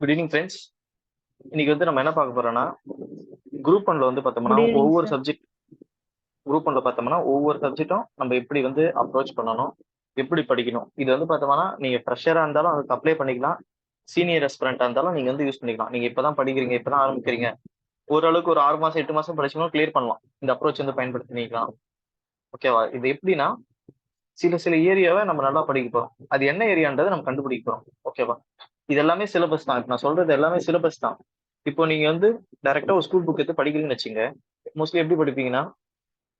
Good evening friends. இன்னைக்கு வந்து நம்ம என்ன பார்க்க போறோம்னா, குரூப் ஒன்ல வந்து பார்த்தோம்னா குட் ஈவினிங் ஒவ்வொரு சார். சப்ஜெக்ட் குரூப் ஒன்ல பார்த்தோம்னா ஒவ்வொரு சப்ஜெக்ட்டும் நம்ம எப்படி வந்து அப்ரோச் பண்ணணும், எப்படி படிக்கணும். இது வந்து பார்த்தோம்னா நீங்க ஃப்ரெஷரா இருந்தாலும் அதுக்கு அப்ளை பண்ணிக்கலாம். சீனியர் ரெஸ்பிரண்டா இருந்தாலும் நீங்க வந்து யூஸ் பண்ணிக்கலாம். நீங்க இப்பதான் படிக்கிறீங்க, இப்பதான் ஆரம்பிக்கிறீங்க, ஓரளவுக்கு ஒரு 6 மாசம் 8 மாசம் படிச்சீங்கன்னா கிளியர் பண்ணலாம். இந்த அப்ரோச் வந்து பயன்படுத்திக்கலாம். ஓகேவா? இது எப்படின்னா, சில சில ஏரியாவை நம்ம நல்லா படிக்க போறோம். அது என்ன ஏரியான்றதை நம்ம கண்டுபிடிக்க போறோம். ஓகேவா? இது எல்லாமே சிலபஸ் தான். இப்ப நான் சொல்றது எல்லாமே சிலபஸ் தான். இப்போ நீங்க வந்து டைரக்டா ஒரு ஸ்கூல் புக் எடுத்து படிக்கிறீங்கன்னு வச்சுங்க. மோஸ்ட்லி எப்படி படிப்பீங்கன்னா,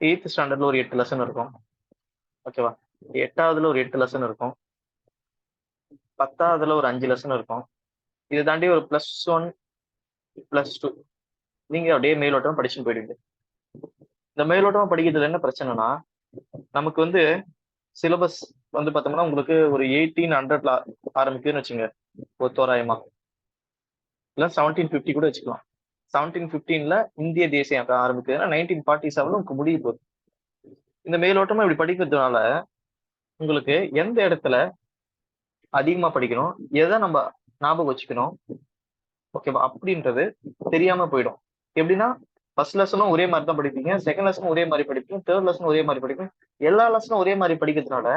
8th ஸ்டாண்டர்ட்ல ஒரு 8 லெசன் இருக்கும். ஓகேவா? 8வதுல ஒரு 8 லெசன் இருக்கும். 10வதுல ஒரு 5 லெசன் இருக்கும். இதை தாண்டி ஒரு +1 +2 நீங்க அப்படியே மேலோட்டமா படிச்சுட்டு போயிடுவீங்க. இந்த மேலோட்டமா படிக்கிறதுல என்ன பிரச்சனைனா, நமக்கு வந்து சிலபஸ் வந்து பார்த்தோம்னா உங்களுக்கு ஒரு 1800ல ஆரம்பிக்குதுன்னு வச்சுங்க. ஒரு தோராயமா இல்ல 1750 கூட வச்சுக்கலாம். 1715ல இந்திய தேசியம் ஆரம்பிக்குதுன்னா 1947 உங்களுக்கு முடிய போகுது. இந்த மேலோட்டமா இப்படி படிக்கிறதுனால உங்களுக்கு எந்த இடத்துல அதிகமா படிக்கணும், எதை நம்ம ஞாபகம் வச்சுக்கணும், ஓகேவா அப்படின்றது தெரியாம போயிடும். எப்படின்னா, ஃபர்ஸ்ட் லெசனும் ஒரே மாதிரி தான் படிப்பீங்க, செகண்ட் லெசனும் ஒரே மாதிரி படிப்பீங்க, தேர்ட் லெசனும் ஒரே மாதிரி படிப்பீங்க. எல்லா லெசனும் ஒரே மாதிரி படிக்கிறதுனால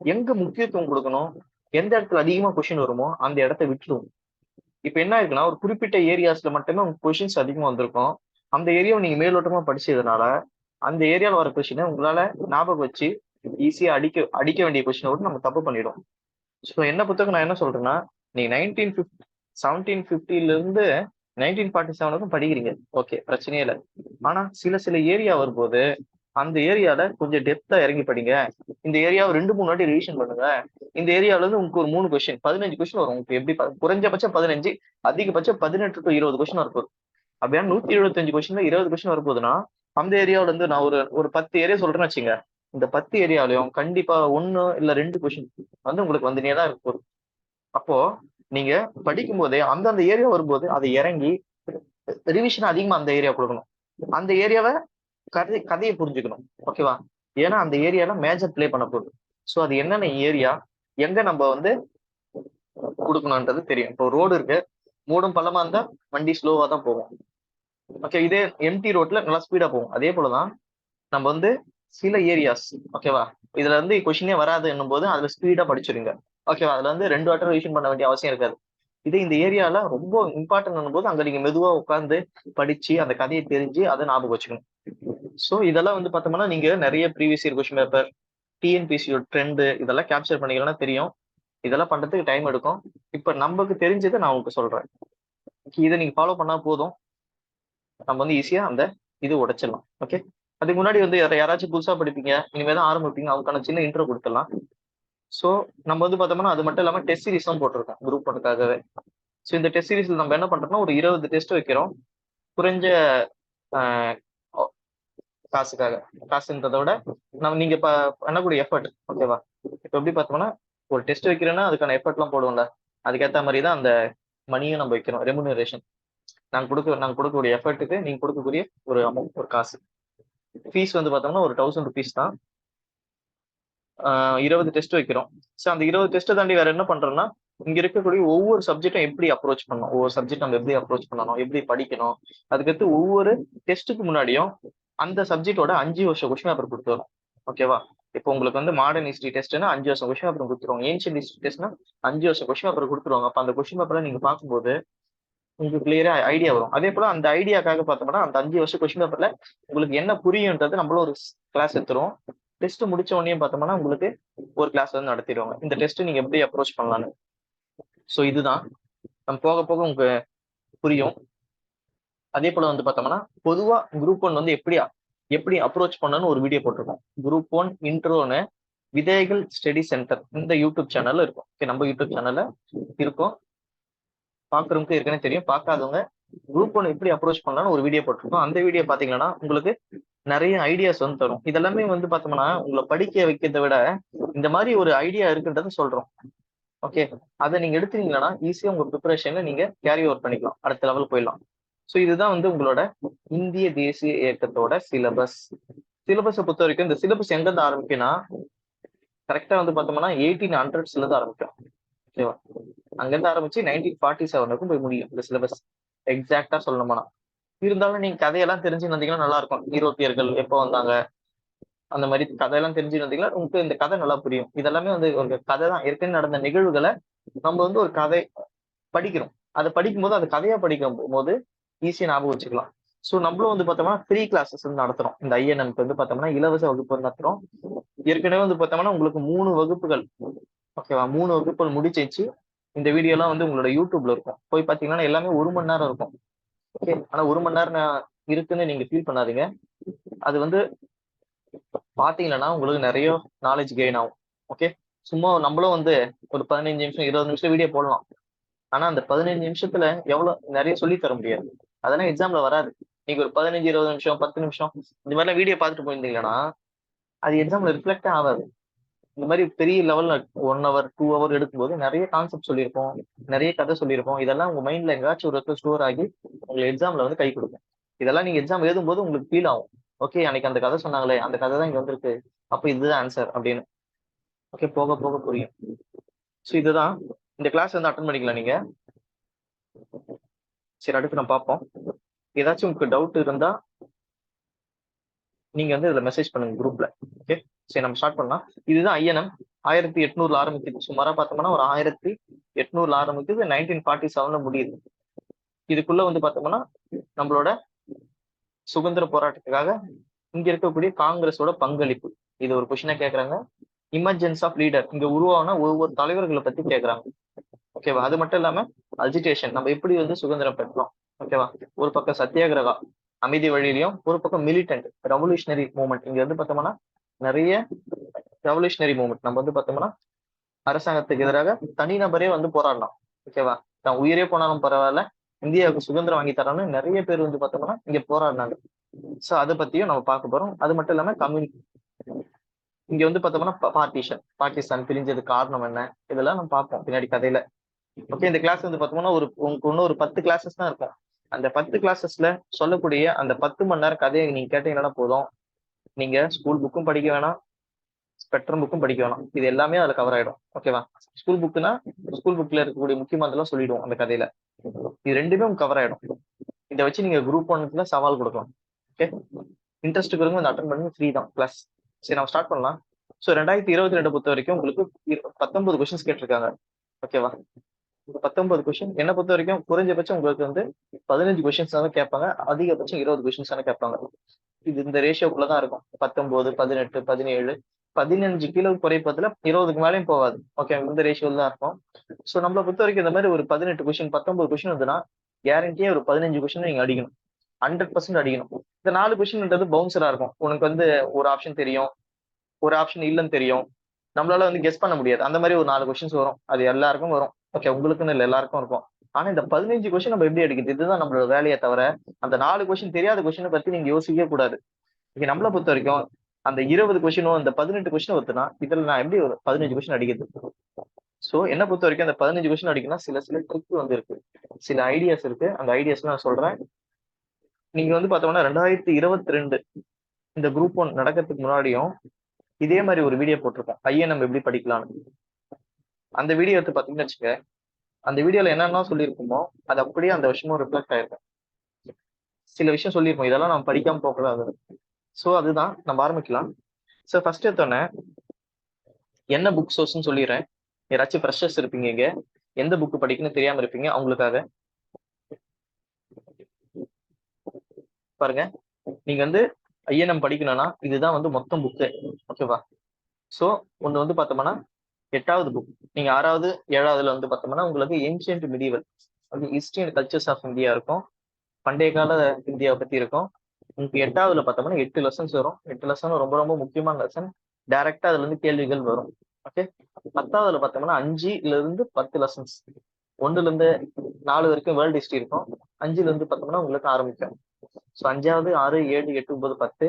எங்க முக்கியத்துவம் கொடுக்கணும், எந்த இடத்துல அதிகமா கொஸ்டின் வருமோ அந்த இடத்த விட்டுடும். இப்ப என்ன இருக்குன்னா, ஒரு குறிப்பிட்ட ஏரியாஸ்ல மட்டுமே உங்க கொஸ்டின்ஸ் அதிகமா வந்திருக்கும். அந்த ஏரியாவை நீங்க மேலோட்டமா படிச்சதுனால அந்த ஏரியால வர கொஸ்டினை உங்களால ஞாபகம் வச்சு ஈஸியா அடிக்க அடிக்க வேண்டிய கொஸ்டினை விட்டு நம்ம தப்பு பண்ணிடும். ஸோ என்ன புத்தகம் நான் என்ன சொல்றேன்னா, நீங்க 1750ல இருந்து 1947 படிக்கிறீங்க, ஓகே, பிரச்சனையே இல்லை. ஆனா சில சில ஏரியா வரும்போது அந்த ஏரியால கொஞ்சம் டெப்தா இறங்கி படிங்க. இந்த ஏரியாவை 2 3 வாட்டி ரிவிஷன் பண்ணுங்க. இந்த ஏரியால இருந்து உங்களுக்கு ஒரு 3 கொஸ்டின் 15 கொஸ்டின் வரும். உங்களுக்கு எப்படி குறைஞ்சபட்சம் 15, அதிகபட்சம் 18 to 20 கொஸ்டின் வரப்போகுது. அப்படின்னா 175 கொஸ்டின்ல 20 கொஸ்டின் வரப்போகுதுன்னா, அந்த ஏரியாவில இருந்து நான் ஒரு ஒரு 10 ஏரியா சொல்றேன்னு வச்சுங்க. இந்த 10 ஏரியாலையும் கண்டிப்பா 1 இல்ல 2 கொஸ்டின் வந்து உங்களுக்கு வந்துனே தான் இருக்க போகுது. அப்போ நீங்க படிக்கும் போதே அந்தந்த ஏரியா வரும்போது அதை இறங்கி ரிவிஷன் அதிகமா அந்த ஏரியா கொடுக்கணும். அந்த ஏரியாவை கதையை புரிஞ்சுக்கணும். ஓகேவா? ஏன்னா அந்த ஏரியால மேஜர் பிளே பண்ண போகுது. ஸோ அது என்னென்ன ஏரியா, எங்க நம்ம வந்து கொடுக்கணும்ன்றது தெரியும். இப்போ ரோடு இருக்கு, மூடும் பள்ளமா இருந்தா வண்டி ஸ்லோவா தான் போகும். ஓகே, இதே எம்டி ரோட்ல நல்லா ஸ்பீடா போகும். அதே போலதான் நம்ம வந்து சில ஏரியாஸ், ஓகேவா, இதுல வந்து கொஸ்டினே வராது என்னும் போது அதுல ஸ்பீடா படிச்சிருங்க. ஓகேவா? அதுல வந்து 2 வாட்டர் ரிவிஷன் பண்ண வேண்டிய அவசியம் இருக்காது. இதே இந்த ஏரியால ரொம்ப இம்பார்ட்டன்ட் போது அங்க நீங்க மெதுவா உட்காந்து படிச்சு அந்த கதையை தெரிஞ்சு அதை ஞாபகம் வச்சுக்கணும். சோ இதெல்லாம் வந்து பார்த்தோம்னா நீங்க நிறைய ப்ரீவியஸ் இயர் கொஸ்டின் பேப்பர், டிஎன்பிசியோட ட்ரெண்ட் இதெல்லாம் கேப்சர் பண்ணிக்கலாம் தெரியும். இதெல்லாம் பண்றதுக்கு டைம் எடுக்கும். இப்ப நமக்கு தெரிஞ்சதை நான் உங்களுக்கு சொல்றேன். இதை நீங்க ஃபாலோ பண்ணா போதும், நம்ம வந்து ஈஸியா அந்த இது உடைச்சிடலாம். ஓகே, அதுக்கு முன்னாடி வந்து யாராச்சும் புதுசா படிப்பீங்க, இனிமேதான் ஆரம்பிப்பீங்க, அவங்களுக்கான சின்ன இன்ட்ரோ கொடுத்துடலாம். சோ நம்ம வந்து பார்த்தோம்னா அது மட்டும் இல்லாம டெஸ்ட் சீரிஸும் போட்டிருக்கோம் குரூப் ஒன்றுக்காகவே. ஸோ இந்த டெஸ்ட் சீரிஸ்ல நம்ம என்ன பண்றோம்னா ஒரு 20 டெஸ்ட் வைக்கிறோம். குறைஞ்ச ஆஹ், காசுக்காக. காசுன்றதை விட நம்ம நீங்க பண்ணக்கூடிய எஃபர்ட். ஓகேவா? இப்ப எப்படி பார்த்தோம்னா ஒரு டெஸ்ட் வைக்கிறேன்னா அதுக்கான எஃபர்ட் எல்லாம் போடுவோம்ல, அதுக்கேற்ற மாதிரி தான் அந்த மணியும் நம்ம வைக்கிறோம். ரெமுனரேஷன் நாங்க கொடுக்கக்கூடிய எஃபர்ட்டுக்கு நீங்க கொடுக்கக்கூடிய ஒரு அமௌண்ட், ஒரு காசு. ஃபீஸ் வந்து பார்த்தோம்னா ஒரு 1000 rupees தான். 20 டெஸ்ட் வைக்கிறோம். ஸோ அந்த 20 டெஸ்ட்டை தாண்டி வேற என்ன பண்றோம்னா, இங்க இருக்கக்கூடிய ஒவ்வொரு சப்ஜெக்டும் எப்படி அப்ரோச் பண்ணணும், ஒவ்வொரு சப்ஜெக்ட் நம்ம எப்படி அப்ரோச் பண்ணணும், எப்படி படிக்கணும், அதுக்கடுத்து ஒவ்வொரு டெஸ்ட்டுக்கு முன்னாடியும் அந்த சப்ஜெக்டோட 5 வருஷம் கொஸ்டின் பேப்பர் கொடுத்து வரும். ஓகேவா? இப்போ உங்களுக்கு வந்து மாடர்ன் ஹிஸ்டரி டெஸ்ட்னா 5 வருஷம் கொஸ்டின் பேப்பர் கொடுத்துருவாங்க. ஏன்ஷியன்ட் ஹிஸ்டரி டெஸ்ட்னா 5 வருஷம் கொஸ்டின் பேப்பர் கொடுத்துருவாங்க. அப்ப அந்த கொஸ்டின் பேப்பரை நீங்க பார்க்கும்போது உங்களுக்கு கிளியரா ஐடியா வரும். அதே போல அந்த ஐடியாக்காக பார்த்தோம்னா அந்த 5 வருஷம் கொஸ்டின் பேப்பர்ல உங்களுக்கு என்ன புரியுன்றது நம்மளும் ஒரு கிளாஸ் எடுத்துருவோம். டெஸ்ட் முடிச்ச உடனே பார்த்தோம்னா உங்களுக்கு ஒரு கிளாஸ் வந்து நடத்திடுவாங்க, இந்த டெஸ்ட் நீங்க எப்படி அப்ரோச் பண்ணலான்னு. ஸோ இதுதான் நம்ம போக போக உங்களுக்கு புரியும். அதே போல வந்து பார்த்தோம்னா பொதுவா குரூப் 1 வந்து எப்படி எப்படி அப்ரோச் பண்ணணும்னு ஒரு வீடியோ போட்டிருக்கோம். குரூப் 1 இன்ட்ரோன்னு விதைகள் ஸ்டடி சென்டர் இந்த யூடியூப் சேனல்ல இருக்கும். ஓகே, நம்ம யூடியூப் சேனல்ல இருக்கும். பாக்குறவங்களுக்கு ஏற்கனவே தெரியும், பார்க்காதவங்க குரூப் 1 எப்படி அப்ரோச் பண்ணலாம்னு ஒரு வீடியோ போட்டிருக்கோம். அந்த வீடியோ பாத்தீங்கன்னா உங்களுக்கு நிறைய ஐடியாஸ் வந்து தரும். இதெல்லாமே வந்து பார்த்தோம்னா உங்களை படிக்க வைக்கிறதை விட இந்த மாதிரி ஒரு ஐடியா இருக்குன்றத சொல்றோம். ஓகே, அதை நீங்க எடுத்துட்டீங்கன்னா ஈஸியா உங்க ப்ரிப்பரேஷன்ல நீங்க கேரி ஓவர் பண்ணிக்கலாம், அடுத்த லெவல் போயிடலாம். ஸோ இதுதான் வந்து உங்களோட இந்திய தேசிய இயக்கத்தோட சிலபஸ். சிலபஸை பொறுத்த வரைக்கும் இந்த சிலபஸ் எங்க இருந்து ஆரம்பிக்கும்னா கரெக்டா வந்து பார்த்தோம்னா 1800s இருந்து ஆரம்பிக்கும். ஓகேவா? அங்கிருந்து ஆரம்பிச்சு 1947 போய் முடியும் இந்த சிலபஸ் எக்ஸாக்டா சொல்லணும்னா. இருந்தாலும் நீங்க கதையெல்லாம் தெரிஞ்சு வந்தீங்கன்னா நல்லா இருக்கும். யூரோப்பியர்கள் எப்போ வந்தாங்க, அந்த மாதிரி கதையெல்லாம் தெரிஞ்சு வந்தீங்கன்னா உங்களுக்கு இந்த கதை நல்லா புரியும். இதெல்லாமே வந்து ஒரு கதை தான், ஏற்கனவே நடந்த நிகழ்வுகளை நம்ம வந்து ஒரு கதை படிக்கிறோம். அதை படிக்கும்போது அது கதையா படிக்கும் போது ஈஸியா ஞாபகம் வச்சுக்கலாம். சோ நம்மளும் வந்து பார்த்தோம்னா ஃப்ரீ கிளாஸஸ் வந்து நடத்துறோம். இந்த ஐஎன்எம்க்கு வந்து பார்த்தோம்னா இலவச வகுப்பு வந்து நடத்துறோம். ஏற்கனவே வந்து பார்த்தோம்னா உங்களுக்கு 3 வகுப்புகள், ஓகேவா, 3 வகுப்புகள் முடிச்சிச்சு. இந்த வீடியோ எல்லாம் வந்து உங்களோட யூடியூப்ல இருக்கும். போய் பாத்தீங்கன்னா எல்லாமே 1 மணி நேரம் இருக்கும். ஓகே, ஆனா 1 மணி நேரம் இருக்குன்னு நீங்க ஃபீல் பண்ணாதீங்க. அது வந்து பாத்தீங்கன்னா உங்களுக்கு நிறைய நாலேஜ் கெயின் ஆகும். ஓகே, சும்மா நம்மளும் வந்து ஒரு 15 நிமிஷம் 20 நிமிஷம் வீடியோ போடலாம். ஆனா அந்த 15 நிமிஷத்துல எவ்வளவு நிறைய சொல்லி தர முடியாது. அதெல்லாம் எக்ஸாம்ல வராது. நீங்க ஒரு 15 20 நிமிஷம் 10 நிமிஷம் இந்த மாதிரிலாம் வீடியோ பார்த்துட்டு போயிருந்தீங்கன்னா அது எக்ஸாம்ல ரிஃப்ளெக்டே ஆகாது. இந்த மாதிரி பெரிய லெவல்ல 1 ஹவர் 2 ஹவர் எடுக்கும்போது நிறைய கான்செப்ட் சொல்லியிருப்போம், நிறைய கதை சொல்லியிருப்போம். இதெல்லாம் உங்க மைண்ட்ல எங்காச்சும் ஒரு இடத்துல ஸ்டோர் ஆகி உங்களுக்கு எக்ஸாம்ல வந்து கை கொடுக்கும். இதெல்லாம் நீங்க எக்ஸாம் எழுதும்போது உங்களுக்கு ஃபீல் ஆகும். ஓகே, அன்னைக்கு அந்த கதை சொன்னாங்களே, அந்த கதை தான் இங்க வந்திருக்கு, அப்ப இதுதான் ஆன்சர் அப்படின்னு. ஓகே, போக போக புரியும். ஸோ இதுதான் இந்த கிளாஸ் வந்து அட்டன் பண்ணிக்கலாம் நீங்க. சரி, அடுத்து நம்ம பார்ப்போம். ஏதாச்சும் உங்களுக்கு டவுட் இருந்தா நீங்க வந்து இதுல மெசேஜ் பண்ணுங்க குரூப்ல. ஓகே, சரி நம்ம ஸ்டார்ட் பண்ணலாம். இதுதான் ஐஎன்எம். 1800 ஆரம்பிக்குது. சுமாரா பார்த்தோம்னா ஒரு 1800 ஆரம்பிக்குது, 1947 முடியுது. இதுக்குள்ள வந்து பார்த்தோம்னா நம்மளோட சுதந்திர போராட்டத்துக்காக இங்க இருக்கக்கூடிய காங்கிரஸோட பங்களிப்பு, இது ஒரு கொஸ்டினா கேட்கறாங்க. இமர்ஜென்ஸ் ஆஃப் லீடர், இங்க உருவான ஒவ்வொரு தலைவர்களை பத்தி கேட்கறாங்க. ஓகேவா, அது மட்டும் இல்லாம அஜிடேஷன், நம்ம எப்படி வந்து சுதந்திரம் பெற்றோம். ஓகேவா, ஒரு பக்கம் சத்தியாகிரகா அமைதி வழியிலையும், ஒரு பக்கம் மிலிட்டன்ட் ரெவல்யூஷனரி மூவ்மெண்ட். இங்க வந்து பார்த்தோம்னா நிறைய ரெவல்யூஷனரி மூவ்மெண்ட். நம்ம வந்து பார்த்தோம்னா அரசாங்கத்துக்கு எதிராக தனிநபரே வந்து போராடலாம். ஓகேவா, தான் உயிரே போனாலும் பரவாயில்ல, இந்தியாவுக்கு சுதந்திரம் வாங்கி தரணும்னு நிறைய பேர் வந்து பார்த்தோம்னா இங்க போராடினாங்க. சோ அதை பத்தியும் நம்ம பார்க்க போறோம். அது மட்டும் இல்லாம கம்யூனிட்டி, இங்க வந்து பார்த்தோம்னா பார்ட்டிஷன், பாகிஸ்தான் பிரிஞ்சது காரணம் என்ன, இதெல்லாம் நம்ம பார்ப்போம் பின்னாடி கதையில. ஓகே, இந்த கிளாஸ் வந்து பார்த்தோம்னா உங்களுக்கு இன்னும் ஒரு 10 கிளாஸஸ் தான் இருக்கும். அந்த 10 கிளாஸஸ்ல சொல்லக்கூடிய அந்த 10 மணி நேரம் கதையை நீங்க கேட்டீங்கன்னா போதும். நீங்க ஸ்கூல் புக்கும் படிக்க வேணாம், ஸ்பெக்ட்ரம் புக்கும் படிக்க வேணாம், இது எல்லாமே அதுல கவர் ஆயிடும். ஓகேவா, ஸ்கூல் புக்னா ஸ்கூல் புக்ல இருக்கக்கூடிய முக்கியமானதெல்லாம் சொல்லிடுவோம் அந்த கதையில. இது ரெண்டுமே கவர் ஆயிடும். இதை வச்சு நீங்க குரூப் 1ல சவால் கொடுக்கலாம். ஓகே, இன்ட்ரெஸ்ட் இருக்கிறவங்க வந்து அட்டன் பண்ணி ஃப்ரீ தான் கிளாஸ். சரி, நம்ம ஸ்டார்ட் பண்ணலாம். ஸோ 2022 பொறுத்த வரைக்கும் உங்களுக்கு 19 கொஸ்டின்ஸ் கேட்டிருக்காங்க. ஓகேவா, 19 கொஸ்டின் என்ன பொறுத்த வரைக்கும் குறைஞ்சபட்சம் உங்களுக்கு வந்து 15 கொஸ்டின்ஸ் தான் கேட்பாங்க, அதிகபட்சம் 20 கொஸ்டின்ஸ் தானே கேட்பாங்க. இது இந்த ரேஷியோக்குள்ளதான் இருக்கும். 19 18 17 15 கிலோ குறைப்பதுல 20க்கு மேலேயும் போகாது. ஓகே, இந்த ரேஷியோல தான் இருக்கும். ஸோ நம்மளை பொறுத்த வரைக்கும் இந்த மாதிரி ஒரு 18 கொஸ்டின் 19 கொஸ்டின் வந்துன்னா கேரண்டியா ஒரு 15 கொஸ்டின் நீங்க அடிக்கணும், 100% அடிக்கணும். இந்த 4 கொஸ்டின்ன்றது பவுன்சரா இருக்கும். உனக்கு வந்து ஒரு ஆப்ஷன் தெரியும், ஒரு ஆப்ஷன் இல்லைன்னு தெரியும், நம்மளால வந்து கெஸ் பண்ண முடியாது. அந்த மாதிரி ஒரு 4 கொஸ்டின்ஸ் வரும். அது எல்லாருக்கும் வரும். ஓகே, உங்களுக்குன்னு இல்லை, எல்லாருக்கும் இருக்கும். ஆனா இந்த 15 கொஸ்டின் நம்ம எப்படி அடிக்கிறது, இதுதான் நம்மளோட வேலையை தவிர அந்த 4 கொஸ்டின் தெரியாத கொஸ்டினை பத்தி நீங்க யோசிக்கவே கூடாது. இங்க நம்மளை பொறுத்த வரைக்கும் அந்த 20 கொஸ்டினோ அந்த 18 கொஸ்டின் வருதுன்னா இதுல நான் எப்படி ஒரு 15 கொஸ்டின் அடிக்கிறது. சோ என்ன பொறுத்த வரைக்கும் அந்த 15 கொஸ்டின் அடிக்கணும்னா சில ட்ரிக் வந்து இருக்கு, சில ஐடியாஸ் இருக்கு. அந்த ஐடியாஸ் நான் சொல்றேன். நீங்க வந்து பார்த்தோம்னா 2022 இந்த குரூப் 1 நடக்கிறதுக்கு முன்னாடியும் இதே மாதிரி ஒரு வீடியோ போட்டிருக்கோம், ஐஎன்எம் எப்படி படிக்கலாம்னு. அந்த வீடியோ எடுத்து பாத்தீங்கன்னு வச்சுக்க, அந்த வீடியோல என்னென்ன சொல்லியிருக்கோமோ அது அப்படியே அந்த விஷயமும் ரிஃப்ளெக்ட் ஆயிருக்கும். சில விஷயம் சொல்லியிருக்கோம், இதெல்லாம் நம்ம படிக்காம போகக்கூடாது. சோ அதுதான் நம்ம ஆரம்பிக்கலாம். சோ ஃபர்ஸ்ட் எடுத்தோன்னே என்ன புக் சோர்ஸ்ன்னு சொல்லிடுறேன். யாராச்சும் ஃப்ரெஷர்ஸ் இருப்பீங்க இங்க, எந்த புக் படிக்கணும்னு தெரியாம இருப்பீங்க, அவங்களுக்காக பாருங்க. நீங்க வந்து ஐஎன்எம் படிக்கணும்னா இதுதான் வந்து மொத்தம் புக்கு. ஓகேவா, சோ ஒண்ணு வந்து பார்த்தோம்னா 8வது புக். நீங்க 6வது 7வதுல வந்து பார்த்தோம்னா உங்களுக்கு ancient medieval, history and cultures of India இருக்கும், பண்டைய கால இந்தியாவை பத்தி இருக்கும். உங்களுக்கு 8வதுல பார்த்தோம்னா 8 லெசன்ஸ் வரும். 8 லெசன் ரொம்ப ரொம்ப முக்கியமான லெசன். டைரக்டா அதுல இருந்து கேள்விகள் வரும். ஓகே, 10வதுல பார்த்தோம்னா 5ல இருந்து 10 லெசன்ஸ், 1ல இருந்து 4 வரைக்கும் வேர்ல்டு ஹிஸ்டரி இருக்கும். 5ல இருந்து பார்த்தோம்னா உங்களுக்கு ஆரம்பிக்கும். ஸோ 5வது 6 7 8 9 10.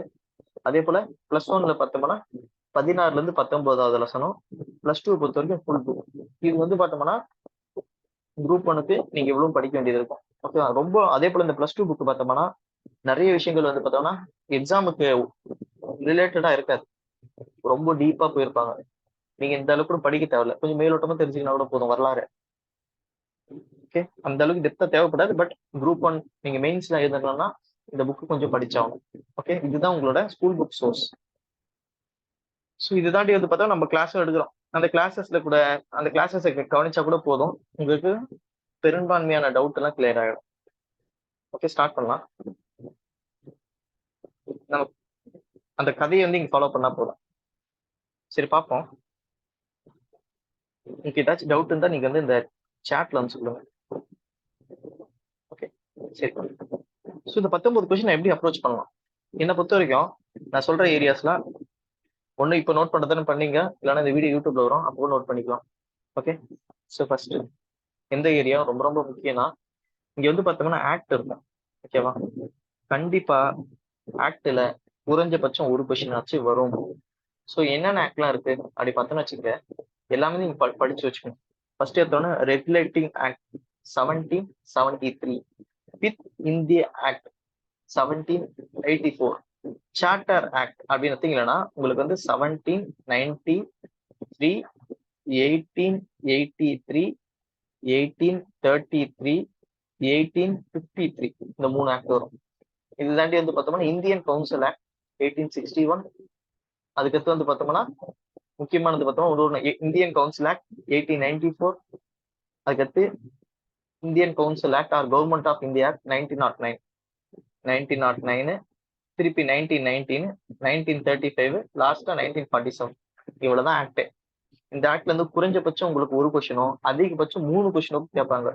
அதே போல +1ல பார்த்தோம்னா 16ல இருந்து 19வது லெசனும். +2 பொறுத்த வரைக்கும் ஃபுல் புக். இது வந்து பார்த்தோம்னா குரூப் 1க்கு நீங்க எவ்வளவு படிக்க வேண்டியது இருக்கும். ஓகே, ரொம்ப அதே போல இந்த +2 புக் பார்த்தோம்னா நிறைய விஷயங்கள் வந்து பார்த்தோம்னா எக்ஸாமுக்கு ரிலேட்டடா இருக்காது, ரொம்ப டீப்பா போயிருப்பாங்க. நீங்க இந்த அளவுக்கு கூட படிக்க தேவையில்ல, கொஞ்சம் மேலோட்டமா தெரிஞ்சுக்கினா கூட போதும் வரலாறு. ஓகே, அந்த அளவுக்கு டெப்தா தேவைப்படாது. பட் குரூப் 1 நீங்க மெயின்ஸ்ல எழுதணும்னா இந்த புக் கொஞ்சம் படிச்சாகணும். ஓகே, இதுதான் உங்களோட ஸ்கூல் புக் சோர்ஸ். ஸோ இது தாண்டி வந்து பார்த்தா நம்ம கிளாஸும் எடுக்கிறோம். அந்த கிளாஸஸ்ல கூட அந்த கிளாஸஸை கவனிச்சா கூட போதும், உங்களுக்கு பெரும்பான்மையான டவுட் எல்லாம் கிளியர் ஆகிடும். ஓகே, ஸ்டார்ட் பண்ணலாம். நம்ம அந்த கதையை வந்து இங்க ஃபாலோ பண்ணா போதும். சரி, பார்ப்போம். உங்களுக்கு ஏதாச்சும் டவுட் இருந்தா நீங்க வந்து இந்த சாட்ல வந்து சொல்லுங்க. ஓகே, சரி. ஸோ இந்த 19 கொஸ்டின் எப்படி அப்ரோச் பண்ணலாம்? என்னை பொறுத்த வரைக்கும் நான் சொல்ற ஏரியாஸ்லாம் ஒண்ணு இப்போ நோட் பண்றதுன்னு பண்ணீங்க, இல்லைன்னா இந்த வீடியோ யூடியூப்ல வரும், அப்போ நோட் பண்ணிக்கலாம். ஓகே, ஸோ ஃபர்ஸ்ட் எந்த ஏரியா ரொம்ப ரொம்ப முக்கியம்னா, இங்க வந்து பார்த்தோம்னா ஆக்ட் இருக்கும். ஓகேவா? கண்டிப்பா ஆக்ட்ல குறைஞ்சபட்சம் ஒரு கொஸ்டின் ஆச்சு வரும். ஸோ என்னென்ன ஆக்ட்லாம் இருக்கு அப்படி பார்த்தோன்னு வச்சுக்க, எல்லாமே நீங்க படிச்சு வச்சுக்கணும். ஃபர்ஸ்ட் எடுத்தோன்னா ரெகுலேட்டிங் ஆக்ட் 1773 வித் இந்திய ஆக்ட் 1784, சார்ட்டர் ஆக்ட் அப்படின்னு எடுத்தீங்கன்னா உங்களுக்கு வந்து 1793, 1883, 1833, 1853, இந்த 3 ஆக்ட் வரும். இது தாண்டி வந்து பார்த்தோம்னா இந்தியன் கவுன்சில் ஆக்ட் 1861. அதுக்கடுத்து வந்து பார்த்தோம்னா முக்கியமானது பார்த்தோம்னா இந்தியன் கவுன்சில் ஆக்ட் 1894. அதுக்கடுத்து Indian council act or government of India act 1909, திருப்பி 1919, 1935, லாஸ்டா 1947. இவ்வளவுதான் ஆக்ட். இந்த ஆக்ட்ல இருந்து குறைஞ்சபட்சம் உங்களுக்கு ஒரு கொஸ்டினோ அதிகபட்சம் 3 கொஸ்டினோ கேட்பாங்க.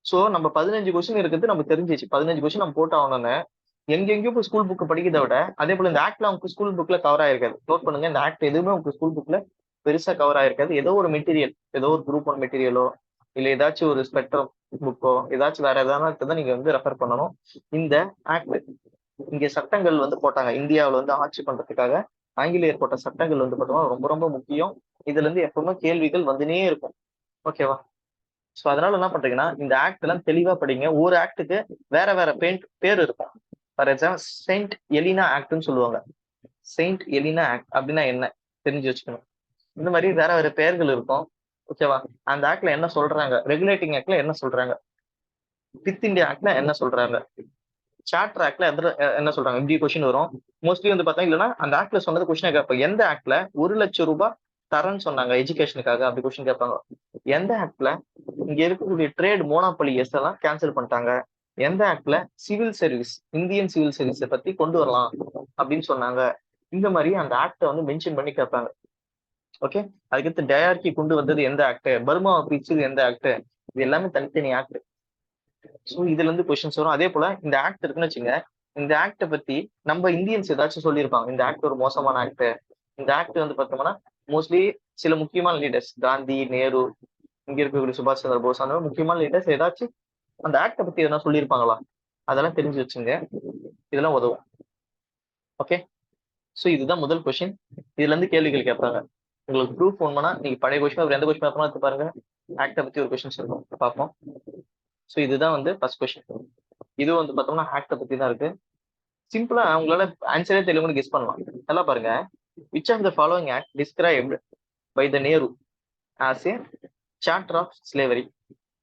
சோ நம்ம 15 கொஸ்டின் இருக்கிறது நம்ம தெரிஞ்சிச்சு. 15 கொஸ்டின் நம்ம போட்டு ஆகணும்னு எங்கெங்கயோ போய் ஸ்கூல் புக் படிக்கிறத விட, அதே போல இந்த ஆக்ட்ல உங்களுக்கு ஸ்கூல் புக்ல கவர் ஆயிருக்காது. நோட் பண்ணுங்க, இந்த ஆக்ட் எதுவுமே உங்களுக்கு ஸ்கூல் புக்ல பெருசா கவர் ஆயிருக்காது. ஏதோ ஒரு மெட்டீரியல், ஏதோ ஒரு குரூப் 1 மெட்டீரியலோ இல்ல ஏதாச்சும் ஒரு ஸ்பெக்ட்ரம் புக்கோ ஏதாச்சும் வேற ஏதாவது நீங்க வந்து ரெஃபர் பண்ணணும். இந்த ஆக்ட் இங்க சட்டங்கள் வந்து போட்டாங்க. இந்தியாவில் வந்து ஆட்சி பண்றதுக்காக ஆங்கிலேயர் போட்ட சட்டங்கள் வந்து பார்த்தோம்னா ரொம்ப ரொம்ப முக்கியம். இதுல இருந்து எப்பவுமே கேள்விகள் வந்துனே இருக்கும். ஓகேவா? சோ அதனால என்ன பண்றீங்கன்னா இந்த ஆக்ட் எல்லாம் தெளிவா படிங்க. ஒரு ஆக்டுக்கு வேற வேற பேர் இருக்கும். ஃபார் எக்ஸாம்பிள் செயின்ட் எலினா ஆக்ட்னு சொல்லுவாங்க. செயின்ட் எலினா ஆக்ட் அப்படின்னா என்ன தெரிஞ்சு வச்சுக்கணும். இந்த மாதிரி வேற வேற பெயர்கள் இருக்கும். ஓகேவா? அந்த ஆக்ட்ல என்ன சொல்றாங்க, ரெகுலேட்டிங் ஆக்ட்ல என்ன சொல்றாங்க, வித் இந்தியா ஆக்ட்ல என்ன சொல்றாங்க, சார்ட்டர் ஆக்ட்ல என்ன சொல்றாங்க, இப்படி கொஸ்டின் வரும். மோஸ்ட்லி வந்து பார்த்தா இல்லைன்னா அந்த ஆக்ட்ல சொன்னது கொஸ்டின் கேட்பாங்க. எந்த ஆக்ட்ல 1,00,000 ரூபாய் தரேன்னு சொன்னாங்க எஜுகேஷனுக்காக, அப்படி கொஸ்டின் கேட்பாங்க. எந்த ஆக்ட்ல இங்க இருக்கக்கூடிய ட்ரேட் மோனோபொலி எல்லாம் கேன்சல் பண்ணிட்டாங்க, எந்த ஆக்ட்ல சிவில் சர்வீஸ் இந்தியன் சிவில் சர்வீஸை பத்தி கொண்டு வரலாம் அப்படின்னு சொன்னாங்க. இந்த மாதிரி அந்த ஆக்டை வந்து மென்ஷன் பண்ணி கேட்பாங்க. ஓகே, அதுக்கடுத்து டயார்கி கொண்டு வந்தது எந்த ஆக்ட், பர்மாவை பிரிச்சது எந்த ஆக்ட், இது எல்லாமே தனித்தனி ஆக்ட். ஸோ இதுல இருந்து கொஸ்டின்ஸ் வரும். அதே போல இந்த ஆக்ட் இருக்குன்னு வச்சுங்க, இந்த ஆக்டை பத்தி நம்ம இந்தியன்ஸ் ஏதாச்சும் சொல்லியிருப்பாங்க, இந்த ஆக்ட் ஒரு மோசமான ஆக்ட். இந்த ஆக்ட் வந்து பார்த்தோம்னா மோஸ்ட்லி சில முக்கியமான லீடர்ஸ், காந்தி, நேரு, இங்க இருக்கக்கூடிய சுபாஷ் சந்திர போஸ், அந்த முக்கியமான லீடர்ஸ் ஏதாச்சும் அந்த ஆக்டை பத்தி எதனா சொல்லியிருப்பாங்களா, அதெல்லாம் தெரிஞ்சு வச்சுங்க. இதெல்லாம் உதவும். ஓகே, ஸோ இதுதான் முதல் கொஸ்டின். இதுல இருந்து கேள்விகள் கேட்பாங்க. உங்களுக்கு ப்ரூஃப் ஒன்றுனா நீங்க பழைய கொஸ்டின் எந்த கொஸ்டின் பேப்பரும் எடுத்து பாருங்க, ஆக்டை பத்தி ஒரு கொஸ்டின்ஸ் இருக்கும், பார்ப்போம். ஸோ இதுதான் வந்து ஃபர்ஸ்ட் கொஸ்டின். இது வந்து பார்த்தோம்னா ஆக்டை பத்தி தான் இருக்கு. சிம்பிளா உங்களால ஆன்சரே தெரியலன்னு கெஸ் பண்ணலாம். நல்லா பாருங்க. Which of the following act described by the Nehru as a charter of slavery?